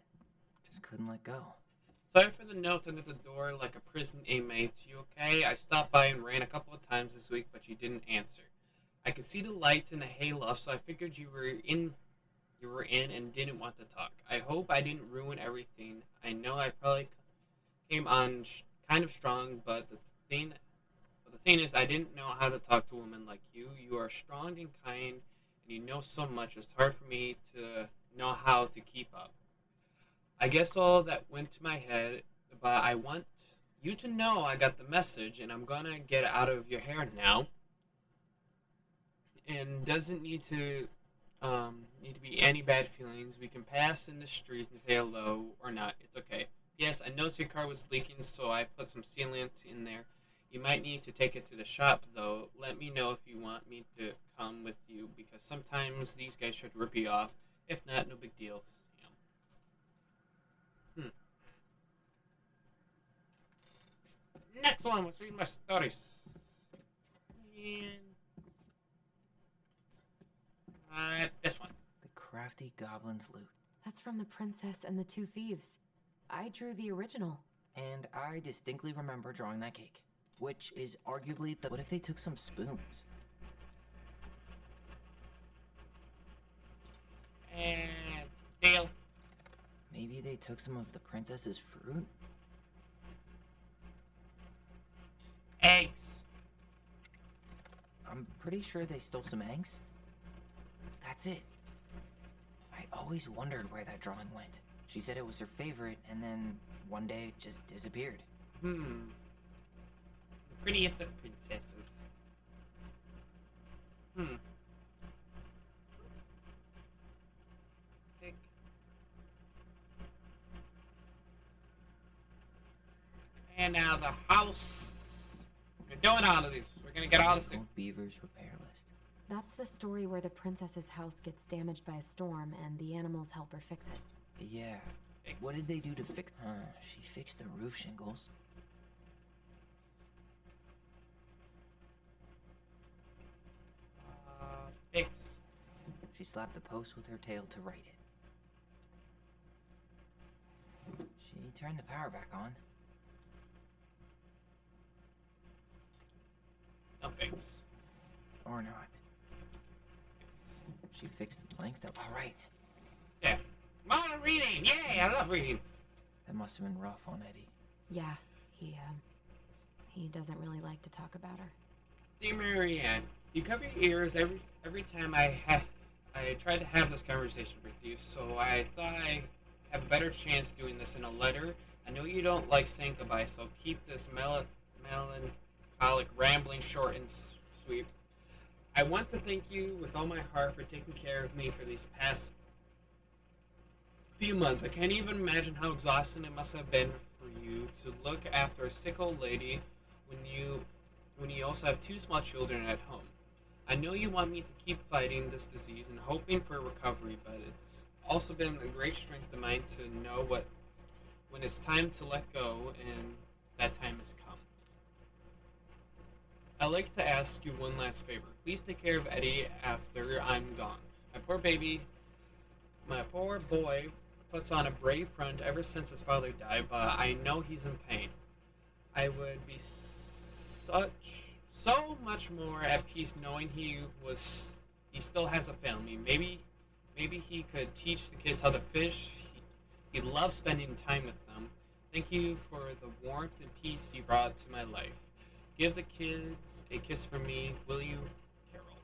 Just couldn't let go. Sorry for the note under the door like a prison inmate. You okay? I stopped by and ran a couple of times this week, but you didn't answer. I could see the light in the hayloft, so I figured you were in and didn't want to talk. I hope I didn't ruin everything. I know I probably came on kind of strong, but the thing is, I didn't know how to talk to a woman like you. You are strong and kind, and you know so much. It's hard for me to know how to keep up. I guess all that went to my head, but I want you to know I got the message, and I'm gonna get out of your hair now. And doesn't need to be any bad feelings. We can pass in the streets and say hello or not. It's okay. Yes, I noticed your car was leaking, so I put some sealant in there. You might need to take it to the shop, though. Let me know if you want me to come with you, because sometimes these guys try to rip you off. If not, no big deal. Next one, let's read my stories. And this one. The crafty goblin's loot. That's from The Princess and the Two Thieves. I drew the original. And I distinctly remember drawing that cake. Which is arguably the... What if they took some spoons? Maybe they took some of the princess's fruit? Eggs. I'm pretty sure they stole some eggs. That's it. I always wondered where that drawing went. She said it was her favorite, and then one day it just disappeared. The prettiest of princesses. Thick. And now the house. We're doing all of these. We're gonna get all this. Old Beaver's repair list. That's the story where the princess's house gets damaged by a storm and the animals help her fix it. Yeah. What did they do to fix? She fixed the roof shingles. Fix. She slapped the post with her tail to right it. She turned the power back on. No fix. Or not. She fixed the planks that. All right. Yeah. More reading. Yay! I love reading. That must have been rough on Eddie. Yeah, he doesn't really like to talk about her. Dear Marianne, you cover your ears every time I tried to have this conversation with you, so I thought I have a better chance doing this in a letter. I know you don't like saying goodbye, so keep this melancholic rambling short and sweet. I want to thank you with all my heart for taking care of me for these past few months. I can't even imagine how exhausting it must have been for you to look after a sick old lady when you also have two small children at home. I know you want me to keep fighting this disease and hoping for recovery, but it's also been a great strength of mine to know when it's time to let go, and that time has come. I'd like to ask you one last favor. Please take care of Eddie after I'm gone. My poor boy puts on a brave front ever since his father died, but I know he's in pain. I would be so much more at peace knowing he still has a family. Maybe he could teach the kids how to fish. He loves spending time with them. Thank you for the warmth and peace you brought to my life. Give the kids a kiss from me, will you, Carol?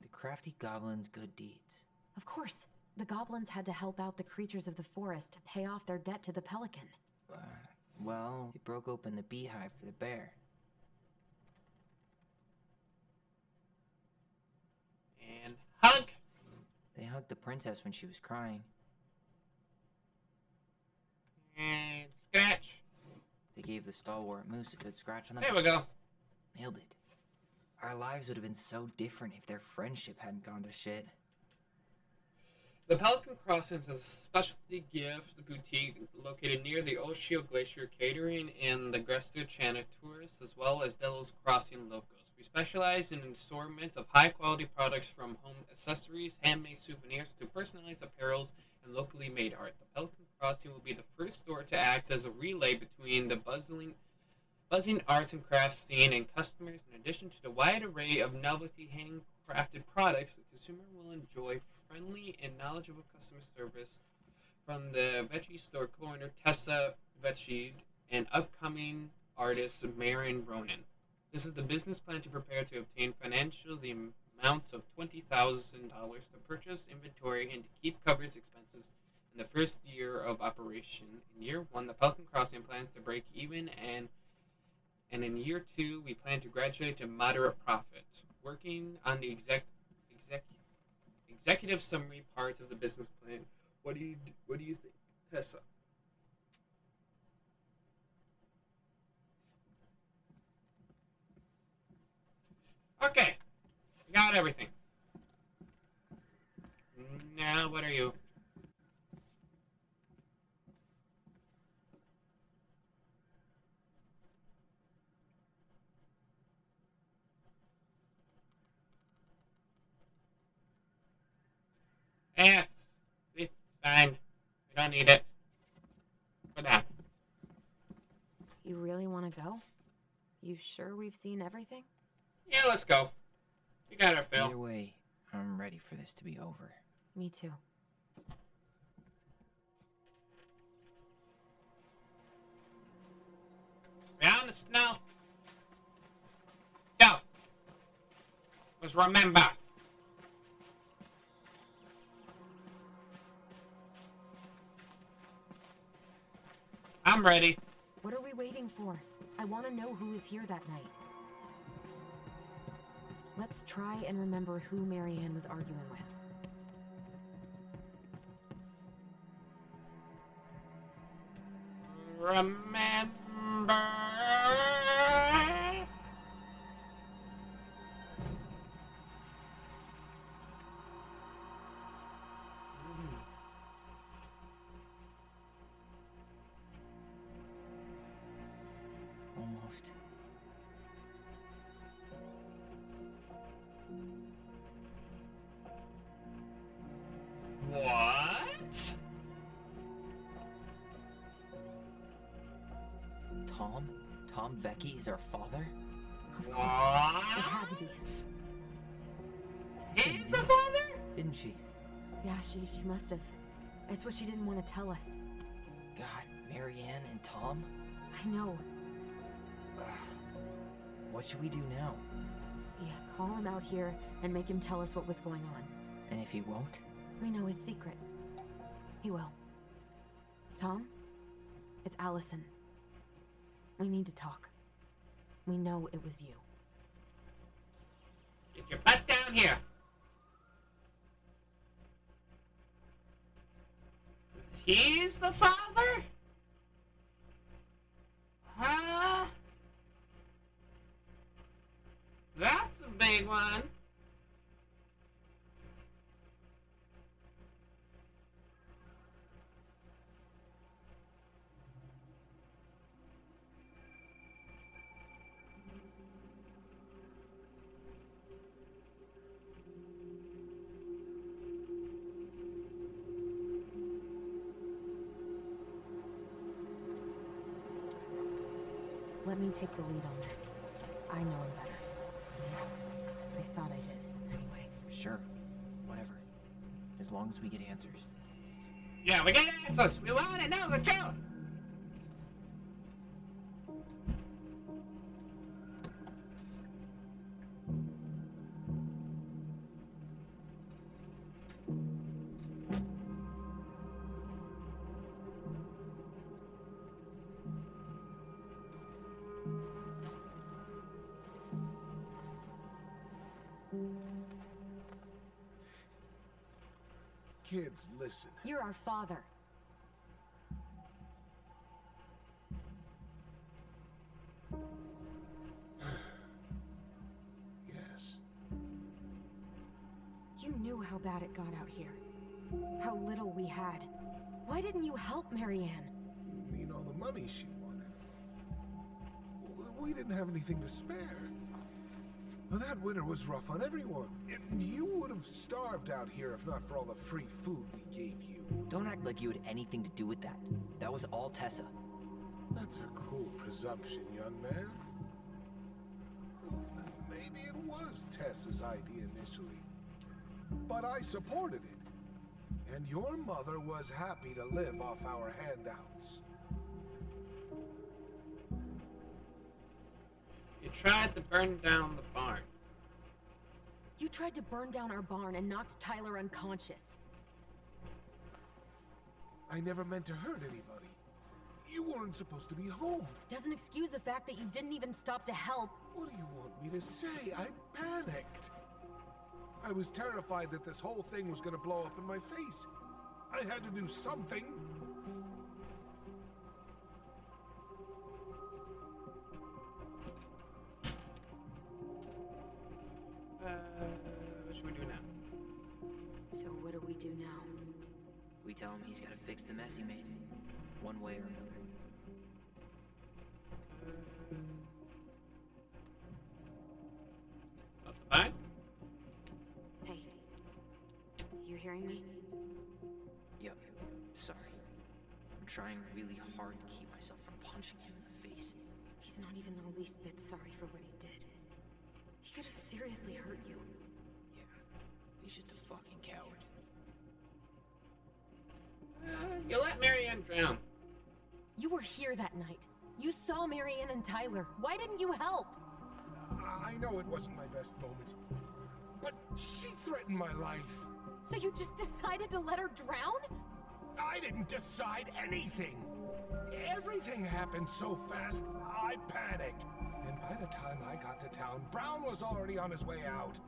The crafty goblin's good deeds. Of course, the goblins had to help out the creatures of the forest to pay off their debt to the pelican. Well, he broke open the beehive for the bear. And hug! They hugged the princess when she was crying. And scratch! They gave the stalwart moose a good scratch on the There we go. Nailed it. Our lives would have been so different if their friendship hadn't gone to shit. The Pelican Crossing is a specialty gift boutique located near the Oshio Glacier, catering in the Gresta Chana tourists as well as Delos Crossing locals. We specialize in an assortment of high-quality products from home accessories, handmade souvenirs, to personalized apparels and locally made art. The Pelican Crossing will be the first store to act as a relay between the buzzing arts and crafts scene and customers, in addition to the wide array of novelty handcrafted products. The consumer will enjoy friendly and knowledgeable customer service from the veggie store owner Tessa Veggie and upcoming artist Marin Ronan. This is the business plan to prepare to obtain financial the amount of $20,000 to purchase inventory and to keep coverage expenses in the first year of operation. In year 1, the Pelican Crossing plans to break even, and in year 2, we plan to graduate to moderate profits. Working on the executive summary part of the business plan. What do you think, Tessa? Okay, we got everything. Now, what are you? Yeah, it's fine. We don't need it. Put down. You really want to go? You sure we've seen everything? Yeah, let's go. We got our fill. Either way, I'm ready for this to be over. Me too. Be honest now. Go. Let's remember. I'm ready. What are we waiting for? I want to know who was here that night. Let's try and remember who Marianne was arguing with. Remember. Almost. What? Tom? Tom Vecchi is our father? Of course. It had to be. He's the father? Didn't she? Yeah, she must have. It's what she didn't want to tell us. God, Marianne and Tom? I know. Ugh. What should we do now? Yeah, call him out here and make him tell us what was going on. And if he won't? We know his secret. He will. Tom? It's Allison. We need to talk. We know it was you. Get your butt down here. He's the father? Huh? That's a big one. Let me take the lead on this. I know him better. I thought I did, anyway. Sure. Whatever. As long as we get answers. Yeah, we get answers. We want to know the truth. Kids, listen. You're our father. Yes. You knew how bad it got out here. How little we had. Why didn't you help Marianne? You mean all the money she wanted? We didn't have anything to spare. Well, that winter was rough on everyone. You would have starved out here if not for all the free food we gave you. Don't act like you had anything to do with that. That was all Tessa. That's a cruel presumption, young man. Maybe it was Tessa's idea initially. But I supported it. And your mother was happy to live off our handouts. You tried to burn down the barn. You tried to burn down our barn and knocked Tyler unconscious. I never meant to hurt anybody. You weren't supposed to be home. Doesn't excuse the fact that you didn't even stop to help. What do you want me to say? I panicked. I was terrified that this whole thing was going to blow up in my face. I had to do something. What should we do now? So what do we do now? We tell him he's gotta fix the mess he made. One way or another. Up the back? Hey. You hearing me? Yep. Sorry. I'm trying really hard to keep myself from punching him in the face. He's not even the least bit sorry for what he did. He could seriously hurt you. Yeah, he's just a fucking coward. You let Marianne drown. You were here that night. You saw Marianne and Tyler. Why didn't you help? I know it wasn't my best moment, but she threatened my life. So you just decided to let her drown? I didn't decide anything. Everything happened so fast, I panicked. And by the time I got to town, Brown was already on his way out.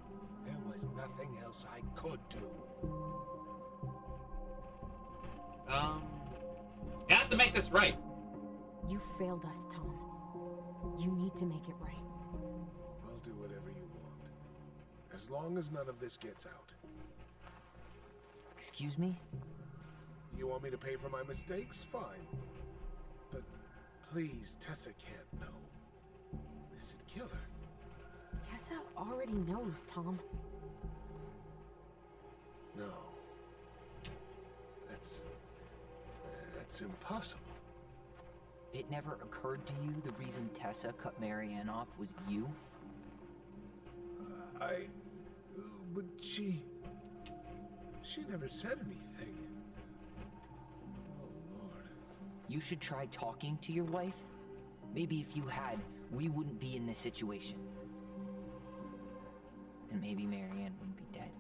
There was nothing else I could do. You have to make this right. You failed us, Tom. You need to make it right. I'll do whatever you want, as long as none of this gets out. Excuse me? You want me to pay for my mistakes? Fine. But please, Tessa can't know. This'd kill her. Tessa already knows, Tom. No. That's impossible. It never occurred to you the reason Tessa cut Marianne off was you? But she never said anything. Oh, Lord. You should try talking to your wife. Maybe if you had, we wouldn't be in this situation. And maybe Marianne wouldn't be dead.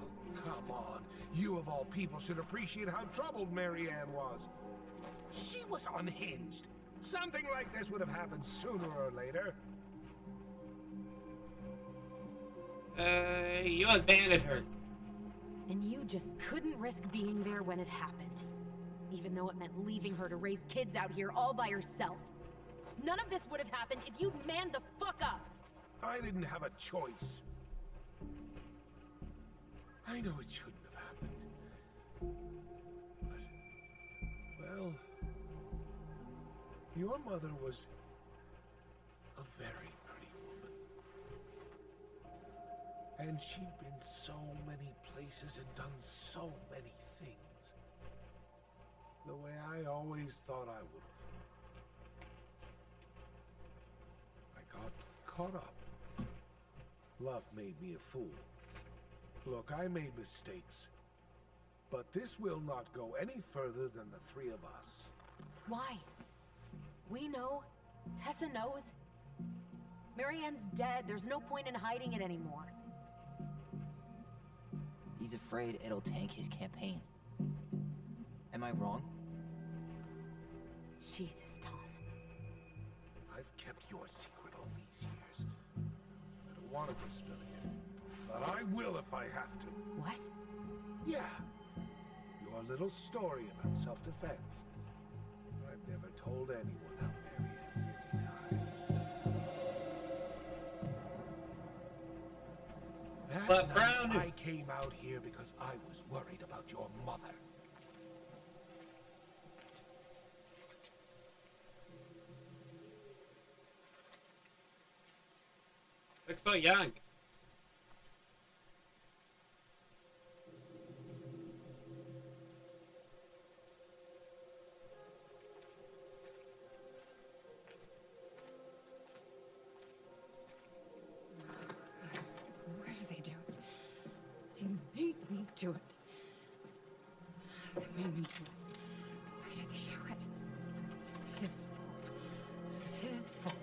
Oh, come on. You of all people should appreciate how troubled Marianne was. She was unhinged. Something like this would have happened sooner or later. You abandoned her. And you just couldn't risk being there when it happened. Even though it meant leaving her to raise kids out here all by herself. None of this would have happened if you'd manned the fuck up! I didn't have a choice. I know it shouldn't have happened. But, well, your mother was a very pretty woman. And she'd been so many places and done so many things. The way I always thought I would have. I got caught up. Love made me a fool. Look, I made mistakes. But this will not go any further than the three of us. Why? We know. Tessa knows. Marianne's dead. There's no point in hiding it anymore. He's afraid it'll tank his campaign. Am I wrong? Jesus, Tom. I've kept your secret all these years. I don't want to be spilling it. But I will if I have to. What? Yeah. Your little story about self-defense. I've never told anyone how Marianne really died. That But night, Brown... I came out here because I was worried about your mother. Look so young. Why do they do it? They made me do it. They made me do it. Why did they do it? It's his fault. It's his fault.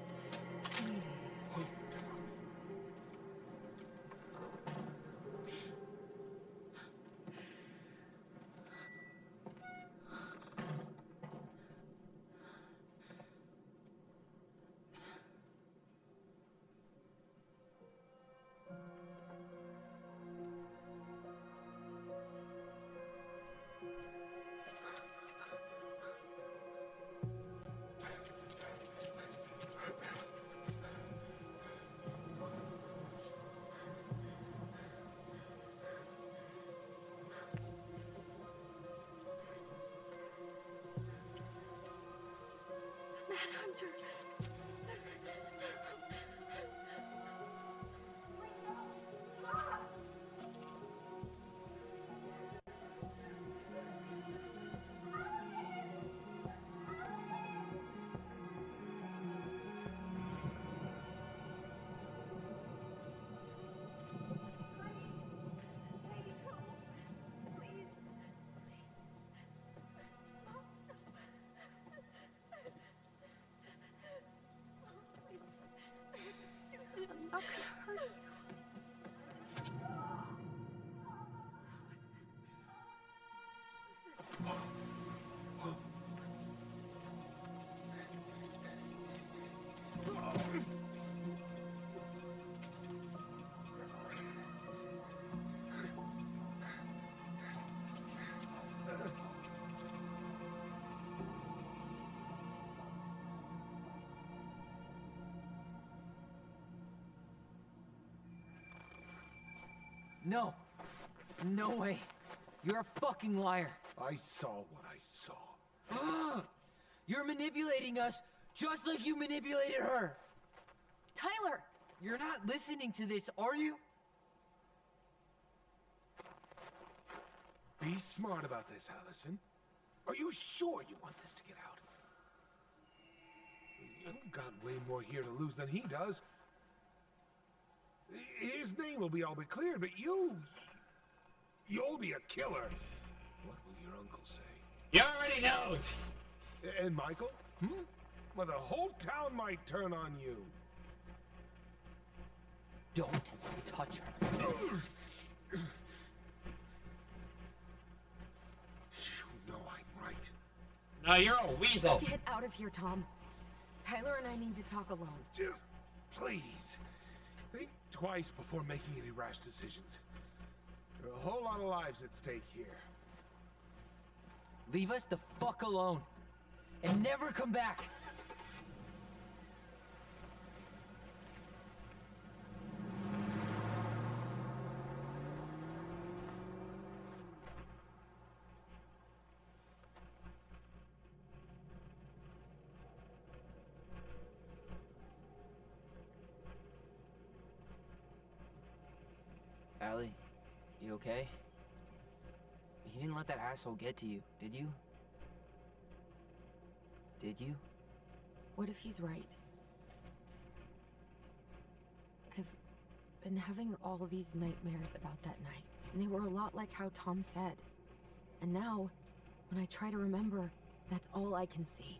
Manhunter. No. No way. You're a fucking liar. I saw what I saw. You're manipulating us just like you manipulated her. Tyler! You're not listening to this, are you? Be smart about this, Allison. Are you sure you want this to get out? You've got way more here to lose than he does. His name will be all but cleared, but you'll be a killer. What will your uncle say? He already knows. And Michael? Well, the whole town might turn on you. Don't touch her. You know I'm right. No, you're a weasel. Get out of here, Tom. Tyler and I need to talk alone. Just please, think twice before making any rash decisions. There are a whole lot of lives at stake here. Leave us the fuck alone. And never come back. Allie, you okay? You didn't let that asshole get to you, did you? Did you? What if he's right? I've been having all these nightmares about that night, and they were a lot like how Tom said. And now, when I try to remember, that's all I can see.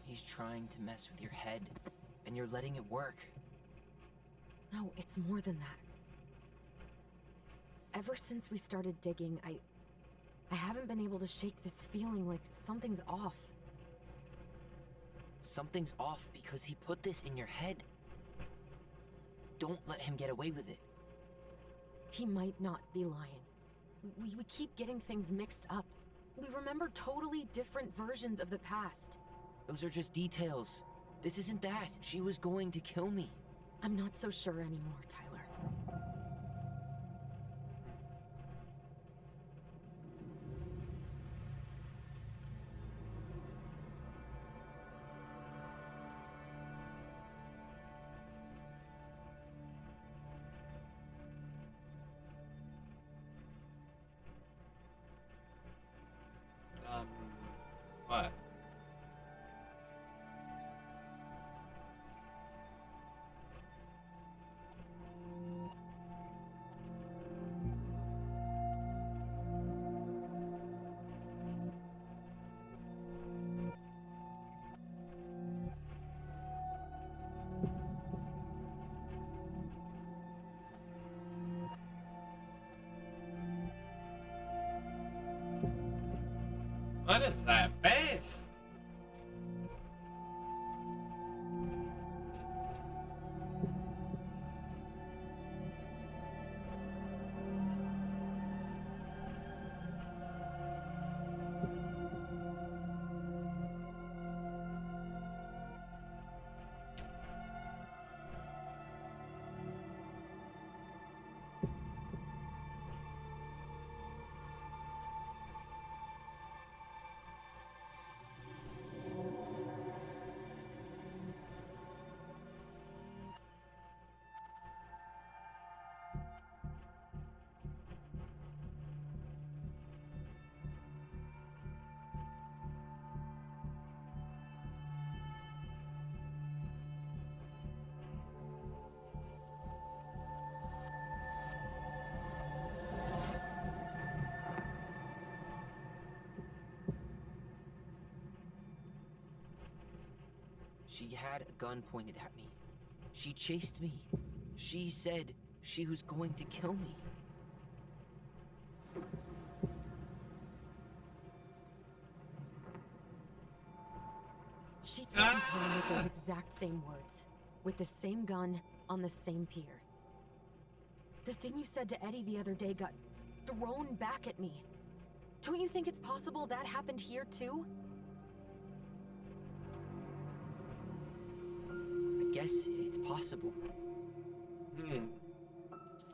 He's trying to mess with your head, and you're letting it work. No, it's more than that. Ever since we started digging, I haven't been able to shake this feeling like something's off. Something's off because he put this in your head. Don't let him get away with it. He might not be lying. We keep getting things mixed up. We remember totally different versions of the past. Those are just details. This isn't that. She was going to kill me. I'm not so sure anymore, Tyler. What? What is that face? She had a gun pointed at me. She chased me. She said she was going to kill me. She threatened Tom with those exact same words. With the same gun, on the same pier. The thing you said to Eddie the other day got thrown back at me. Don't you think it's possible that happened here too? I guess it's possible.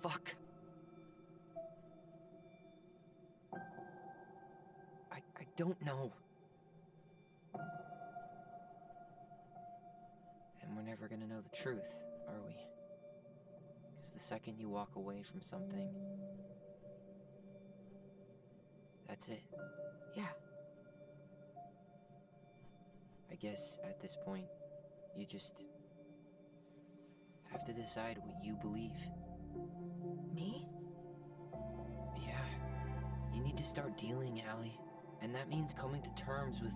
Fuck. I don't know. And we're never gonna know the truth, are we? Because the second you walk away from something, that's it. Yeah. I guess at this point, you just have to decide what you believe. Me? Yeah. You need to start dealing, Allie. And that means coming to terms with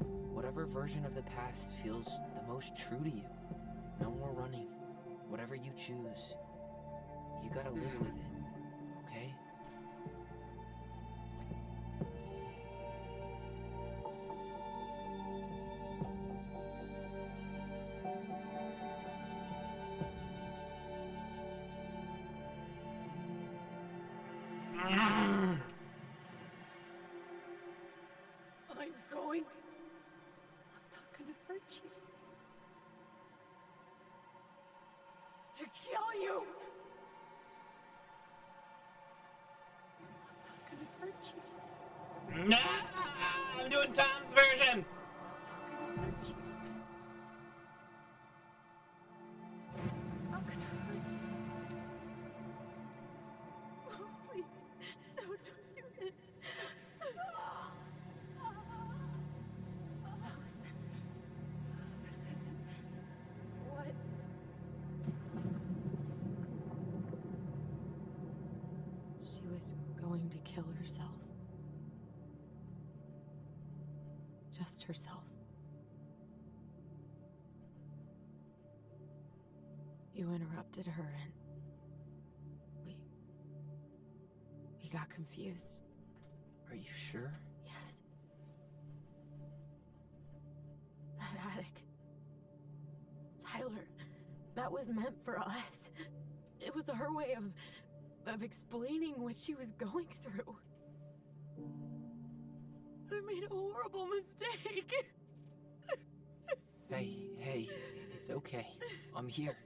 whatever version of the past feels the most true to you. No more running. Whatever you choose, you gotta live with it, okay? I'm going to. I'm not gonna hurt you. To kill you! I'm not gonna hurt you. No! I'm doing Tom's version! I'm not gonna hurt you. I'm not gonna hurt you. Oh, please. No, don't do this. Allison. This isn't what. She was going to kill herself. Just herself. You interrupted her and we got confused. Are you sure? Yes. That attic. Tyler, that was meant for us. It was her way of explaining what she was going through. I made a horrible mistake. Hey, it's okay. I'm here.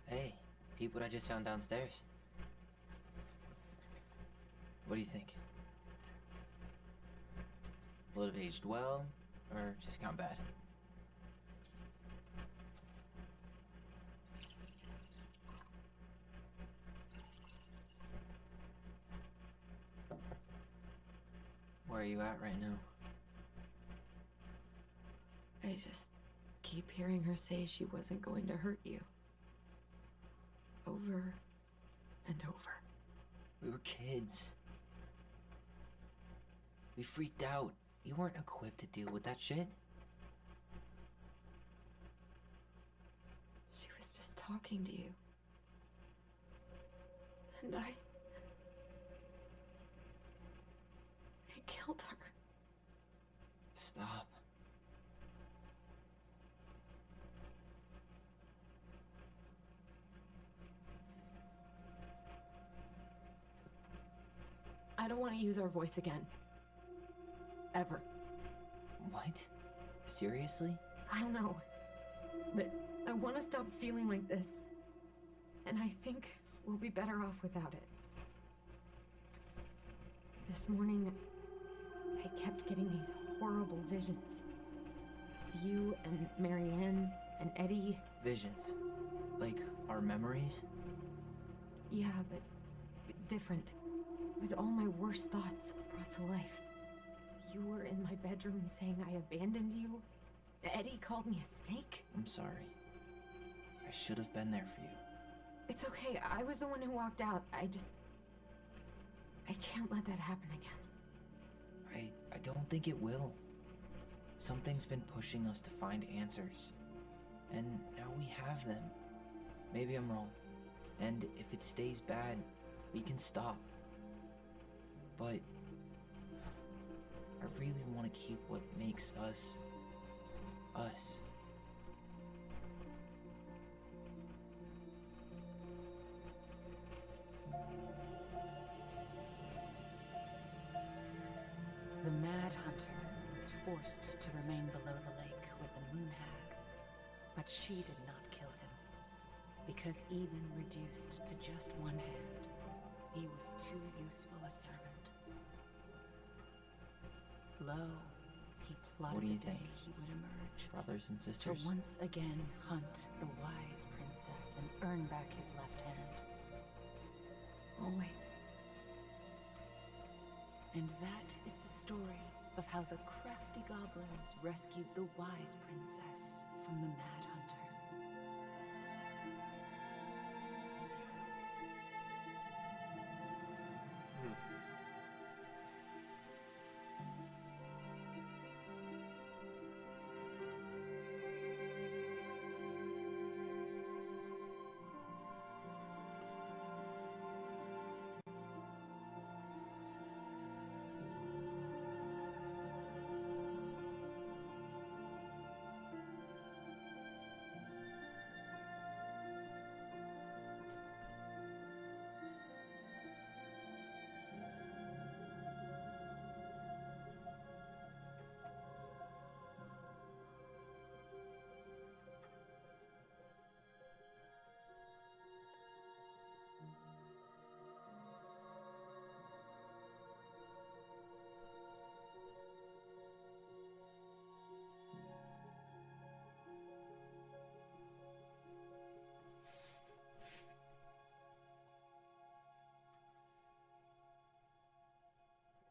Hey, peep what I just found downstairs. What do you think? Will it have aged well, or just gone bad? Where are you at right now? I just keep hearing her say she wasn't going to hurt you. Over and over. We were kids. We freaked out. You weren't equipped to deal with that shit. She was just talking to you. And I killed her. Stop. I don't want to use our voice again. Ever. What? Seriously? I don't know. But I want to stop feeling like this. And I think we'll be better off without it. This morning, I kept getting these horrible visions. Of you and Marianne and Eddie. Visions? Like our memories? Yeah, but different. It was all my worst thoughts brought to life. You were in my bedroom saying I abandoned you. Eddie called me a snake. I'm sorry. I should have been there for you. It's okay. I was the one who walked out. I can't let that happen again. I don't think it will. Something's been pushing us to find answers. And now we have them. Maybe I'm wrong. And if it stays bad, we can stop. But I really want to keep what makes us, us. The Mad Hunter was forced to remain below the lake with the Moon Hag, but she did not kill him, because even reduced to just one hand, he was too useful a servant. Lo, he plotted What do you the day think? he would emerge. Brothers and To sisters? once again hunt the wise princess and earn back his left hand. Always. And that is the story of how the crafty goblins rescued the wise princess from the Mad Hunter.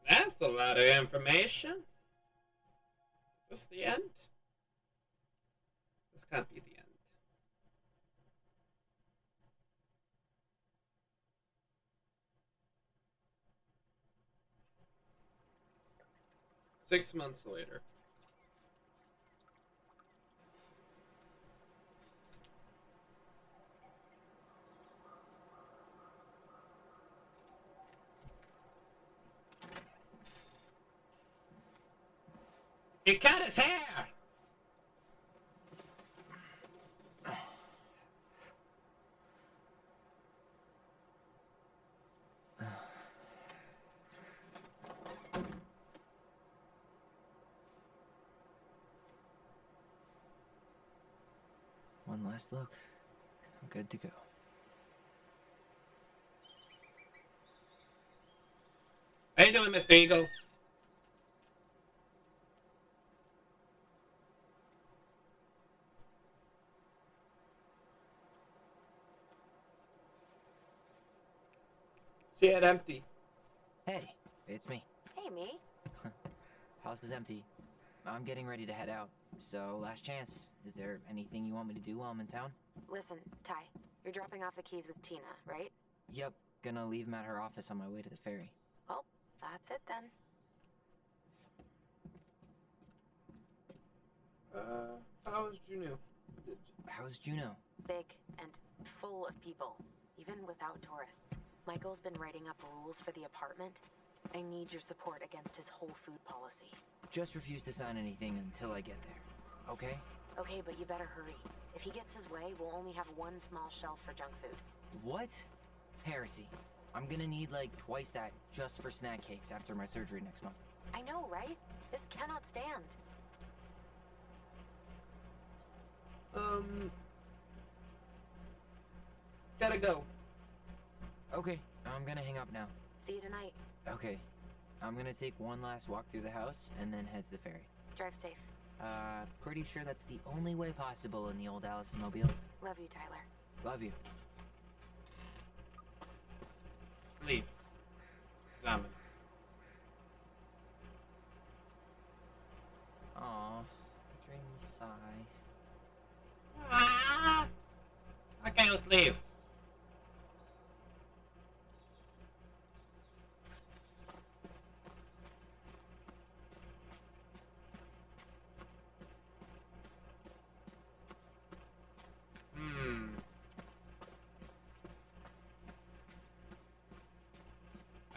That's a lot of information. Is this the end? This can't be the end. Six months later. He cut his hair! One last look. I'm good to go. How you doing, Mr. Eagle? See it empty. Hey, it's me. Hey, me. House is empty. I'm getting ready to head out. So, last chance. Is there anything you want me to do while I'm in town? Listen, Ty, you're dropping off the keys with Tina, right? Yep, gonna leave them at her office on my way to the ferry. Well, that's it then. How's Juno? How's Juno? Big and full of people, even without tourists. Michael's been writing up rules for the apartment. I need your support against his whole food policy. Just refuse to sign anything until I get there. Okay? Okay, but you better hurry. If he gets his way, we'll only have one small shelf for junk food. What? Heresy. I'm gonna need like twice that just for snack cakes after my surgery next month. I know, right? This cannot stand. Gotta go. Okay, I'm gonna hang up now. See you tonight. Okay. I'm gonna take one last walk through the house and then head to the ferry. Drive safe. Pretty sure that's the only way possible in the old Allison Mobile. Love you, Tyler. Love you. Leave. Examine. Aw, dreamy sigh. Ah! Okay, let's leave.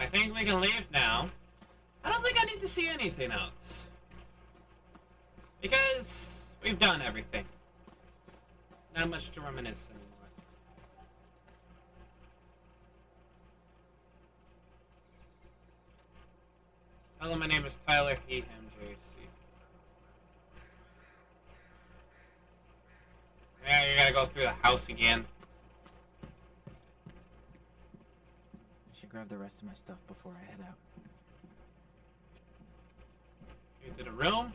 I think we can leave now. I don't think I need to see anything else. Because we've done everything. Not much to reminisce anymore. Hello, my name is Tyler, he, him, JC. Yeah, you gotta go through the house again. I should grab the rest of my stuff before I head out. Into the room.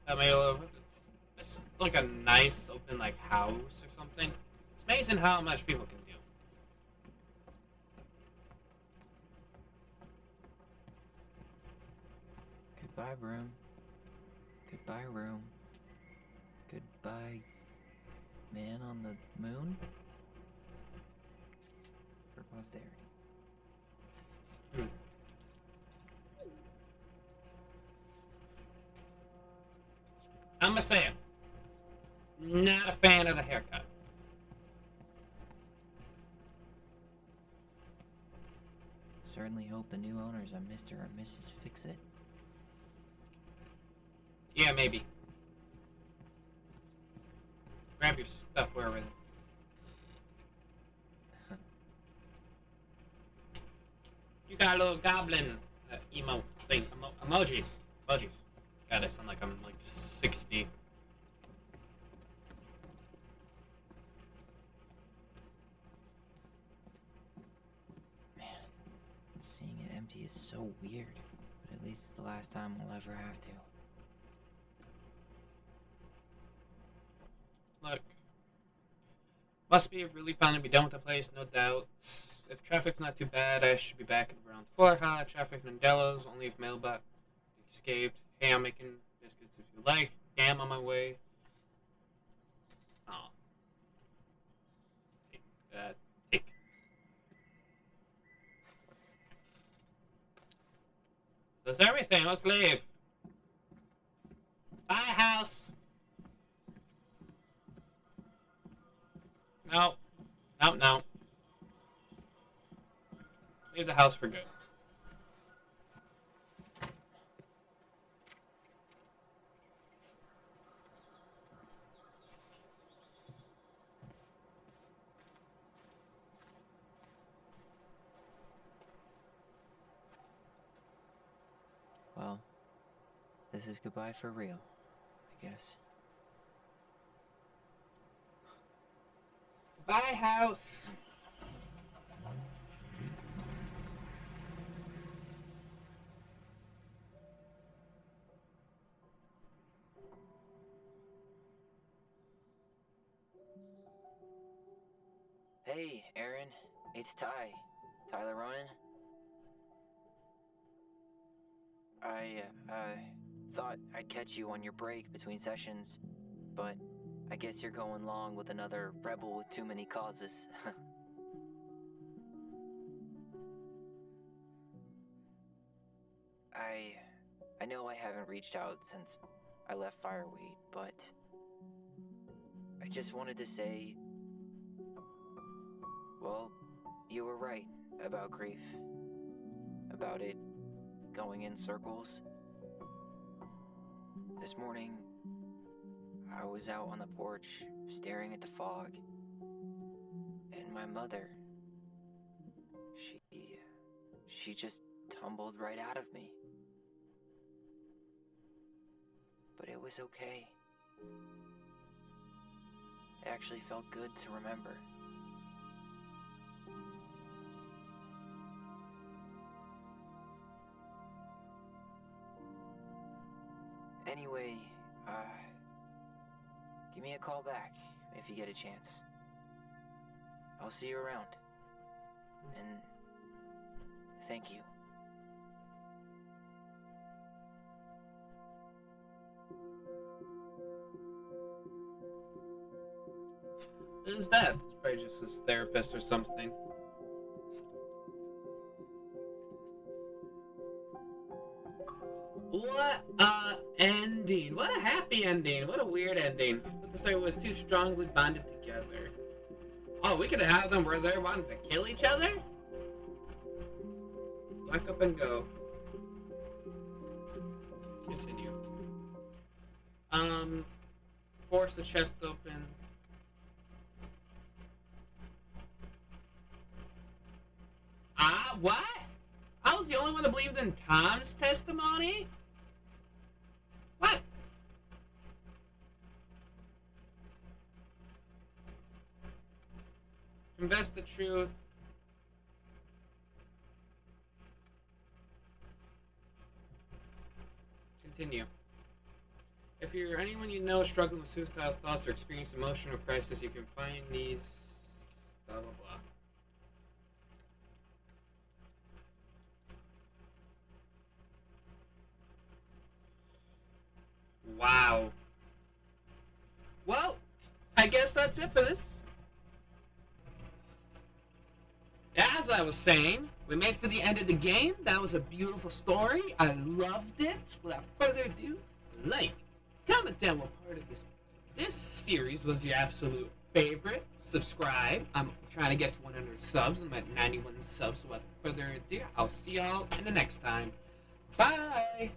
I mean, this is like a nice open like house or something. It's amazing how much people can do. Goodbye, room. Goodbye, room. Goodbye, man on the moon. For posterity. I'm gonna say it. Not a fan of the haircut. Certainly hope the new owners are Mr. or Mrs. Fix-It. Yeah, maybe. Grab your stuff wherever. You got a little goblin emo thing. Emojis. Emojis. God, I sound like I'm like 60. Man, seeing it empty is so weird. But at least it's the last time we'll ever have to. Look. Must be really fun to be done with the place, no doubt. If traffic's not too bad, I should be back at around 4. Traffic Nandello's, only if Mailbot escaped. Hey, I'm making biscuits if you like. Damn, on my way. Oh. Take that. Take. That's everything. Let's leave. Bye, house. No. No, no. Leave the house for good. Well, this is goodbye for real, I guess. Bye, house. Hey, Aaron. It's Ty. Tyler Ronan. I thought I'd catch you on your break between sessions, but I guess you're going along with another rebel with too many causes. I know I haven't reached out since I left Fireweed, but I just wanted to say, well, you were right about grief. About it going in circles. This morning, I was out on the porch, staring at the fog, and my mother, she just tumbled right out of me. But it was okay. It actually felt good to remember. Anyway, give me a call back if you get a chance. I'll see you around. And thank you. Who's that? It's probably just his therapist or something. What a ending. What a happy ending. What a weird ending. What to say we're too strongly bonded together. Oh, we could have them where they're wanting to kill each other? Lock up and go. Continue. Force the chest open. What? I was the only one that believed in Tom's testimony? What? Confess the truth. Continue. If you're anyone you know struggling with suicidal thoughts or experiencing emotional crisis, you can find these blah blah blah. Wow. Well, I guess that's it for this. As I was saying, we made it to the end of the game. That was a beautiful story. I loved it. Without further ado, like, comment down what part of this series was your absolute favorite. Subscribe. I'm trying to get to 100 subs. I'm at 91 subs. So without further ado, I'll see y'all in the next time. Bye!